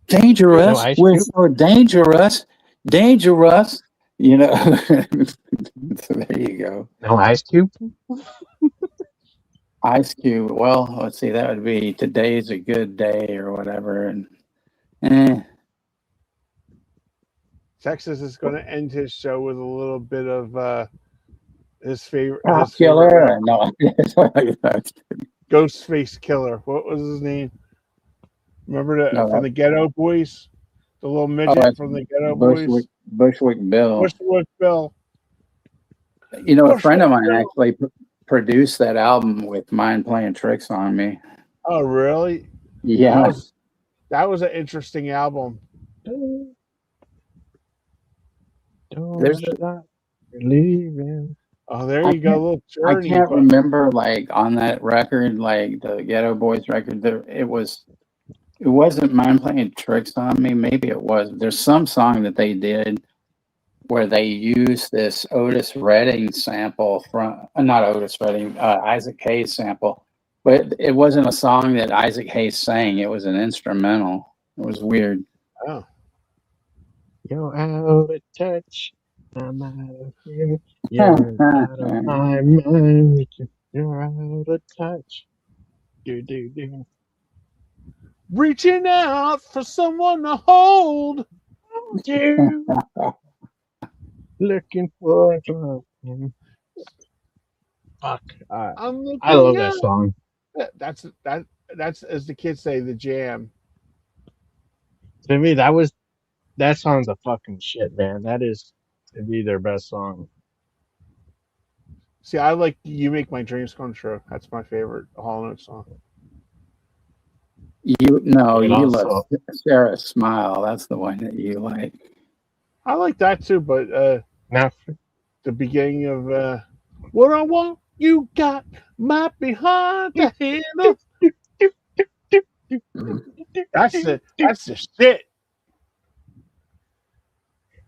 Speaker 1: Dangerous. We're so dangerous. dangerous, you know. So there you go.
Speaker 3: No Ice Cube.
Speaker 1: Ice Cube. Well, let's see. That would be today's a good day or whatever. And
Speaker 2: Texas is going to end his show with a little bit of his favorite
Speaker 1: Killer.
Speaker 2: rapper,
Speaker 1: No,
Speaker 2: Ghostface Killer. What was his name? Remember from the Ghetto Boys, the little midget from the Ghetto Boys,
Speaker 1: Bushwick Bill.
Speaker 2: Bushwick Bill.
Speaker 1: You know, a friend of mine actually produced that album with Mind Playing Tricks on Me.
Speaker 2: Oh, really?
Speaker 1: Yeah.
Speaker 2: That was an interesting album.
Speaker 1: There's
Speaker 3: leaving.
Speaker 2: Oh, there you go. A little journey.
Speaker 1: I can't remember, like, on that record, like the Ghetto Boys record, it wasn't Mind Playing Tricks on Me. Maybe it was. There's some song that they did where they used this Otis Redding sample from, not Otis Redding, Isaac Hayes sample, but it wasn't a song that Isaac Hayes sang. It was an instrumental. It was weird.
Speaker 2: Oh.
Speaker 3: You're out of touch. I'm out of here. You're out of my mind. You're out of touch. Do.
Speaker 2: Reaching out for someone to hold.
Speaker 3: You. Looking for something. Fuck. I love that song.
Speaker 2: That's as the kids say, the jam.
Speaker 3: To me, that song's a fucking shit, man. That is to be their best song.
Speaker 2: See, I like You Make My Dreams Come True. That's my favorite Hall & Oates song.
Speaker 1: You love Sarah Smile. That's the one that you like.
Speaker 2: I like that too, but
Speaker 3: not
Speaker 2: the beginning of What I Want You Got My Behind the Handle. That's the shit.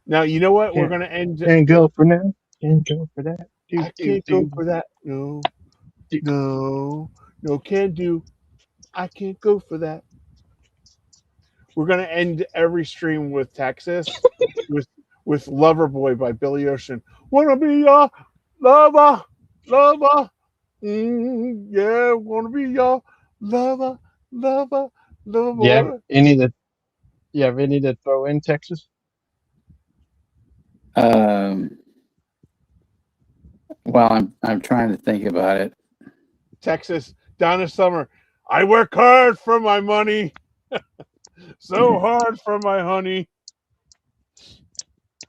Speaker 2: Now you know what? We're gonna end.
Speaker 3: Can't go for now. Can't go for that.
Speaker 2: I can't go for that. No, can do. I can't go for that. We're gonna end every stream with Texas, with Lover Boy by Billy Ocean. Wanna be your lover. Yeah, wanna be your lover.
Speaker 3: You have any to throw in, Texas?
Speaker 1: Well, I'm trying to think about it.
Speaker 2: Texas, Donna Summer. I work hard for my money. So hard for my honey.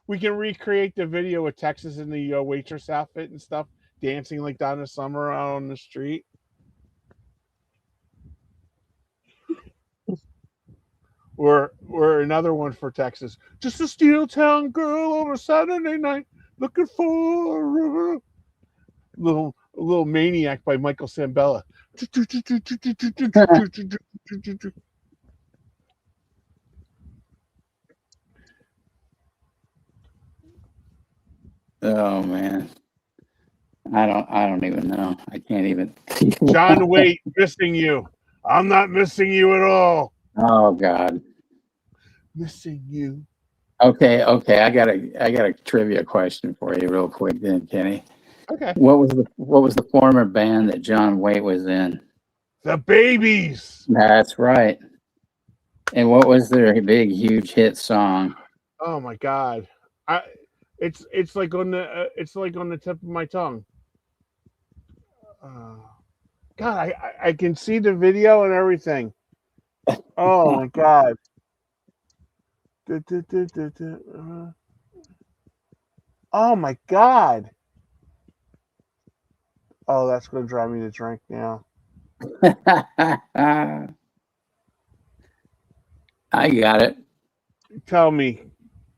Speaker 2: We can recreate the video with Texas in the waitress outfit and stuff, dancing like Donna Summer out on the street. Or another one for Texas. Just a steel town girl on a Saturday night looking for a little Maniac by Michael Sambella.
Speaker 1: Oh man, I don't even know. I can't even.
Speaker 2: John Waite, Missing You. I'm not missing you at all.
Speaker 1: Oh God,
Speaker 2: Missing you.
Speaker 1: Okay. I got a trivia question for you, real quick, then, Kenny.
Speaker 2: Okay.
Speaker 1: What was the former band that John Waite was in?
Speaker 2: The Babies.
Speaker 1: That's right. And what was their big, huge hit song?
Speaker 2: Oh my God, it's like on the tip of my tongue. God, I can see the video and everything. Oh my God. Oh my God. Oh, that's going to drive me to drink now.
Speaker 1: I got it.
Speaker 2: Tell me.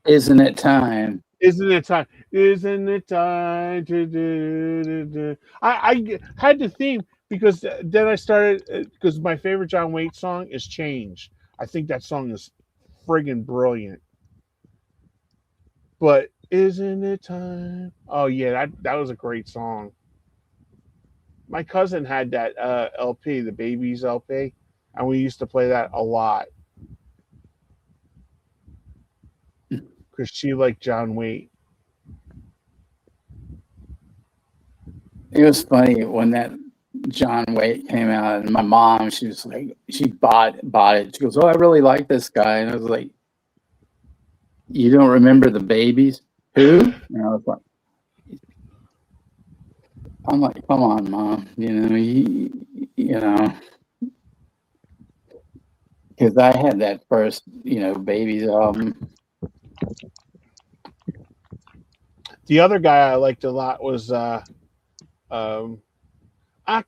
Speaker 1: Isn't it time?
Speaker 2: Isn't it time? Isn't it time to do? I had the theme because then I started, because my favorite John Waite song is Change. I think that song is friggin' brilliant. But isn't it time? Oh yeah, that was a great song. My cousin had that LP, the Babies LP, and we used to play that a lot. because she liked John Waite.
Speaker 1: It was funny when that John Waite came out, and my mom, she was like, she bought it. She goes, "Oh, I really like this guy," and I was like, "You don't remember the babies? Who?" And I was like, "I'm like, come on, mom, you know." Because I had that first, Babies album.
Speaker 2: The other guy I liked a lot was I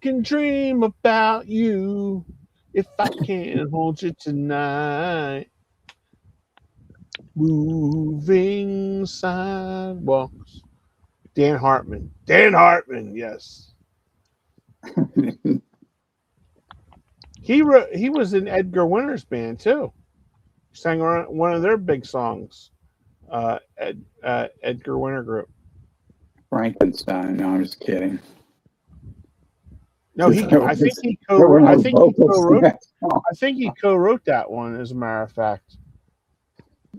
Speaker 2: can dream about you if I can't hold you tonight. Moving sidewalks. Dan Hartman. Dan Hartman, yes. He was in Edgar Winter's band too. Sang one of their big songs. Edgar Winter Group.
Speaker 1: Frankenstein. No, I'm just kidding.
Speaker 2: No, I think he co-wrote that one, as a matter of fact.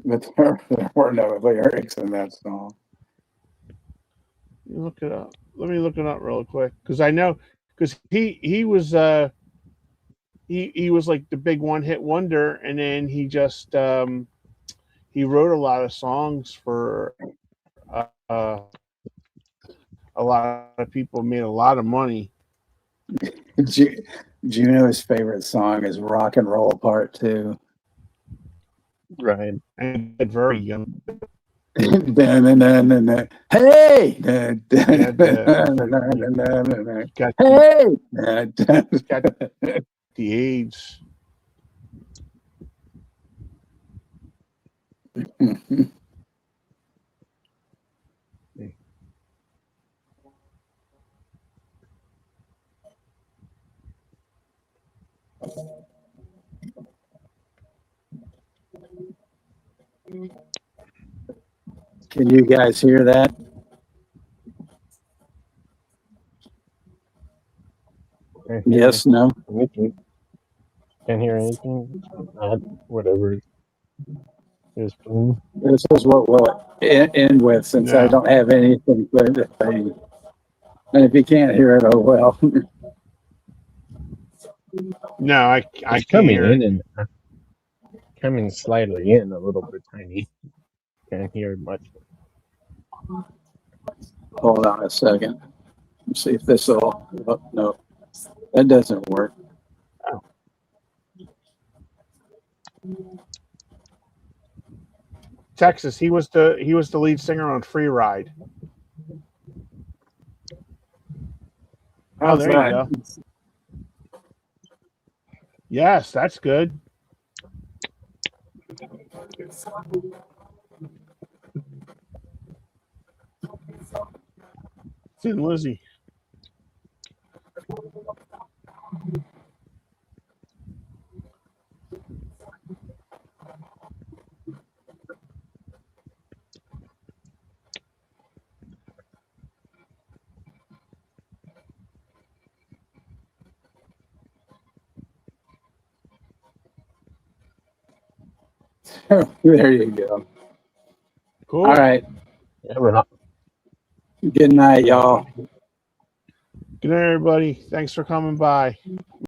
Speaker 1: But there were no lyrics in that song.
Speaker 2: Look it up. Let me look it up real quick, because I know, because he was he was like the big one-hit wonder, and then he just he wrote a lot of songs for a lot of people, made a lot of money.
Speaker 1: Juno's favorite song is "Rock and Roll Part 2."
Speaker 3: Right.
Speaker 2: And very young.
Speaker 1: Hey!
Speaker 2: Got
Speaker 1: Hey!
Speaker 2: the AIDS.
Speaker 1: Can you guys hear that? Yes, no?
Speaker 3: Can't hear anything. Whatever it is.
Speaker 1: This is what we'll end with, since I don't have anything for the thing. And if you can't hear it, oh well.
Speaker 2: No, I can't
Speaker 3: coming
Speaker 2: hear
Speaker 3: in
Speaker 2: it.
Speaker 3: and coming slightly in a little bit tiny. Can't hear much.
Speaker 1: Hold on a second. Let's see if this will. Oh, no, that doesn't work.
Speaker 2: Oh. Texas. He was the lead singer on Free Ride. Oh, there you go. Yes, that's good. Thin Lizzy.
Speaker 1: There you go.
Speaker 2: Cool.
Speaker 1: All right.
Speaker 3: Yeah, we're not.
Speaker 1: Good night, y'all.
Speaker 2: Good night, everybody. Thanks for coming by.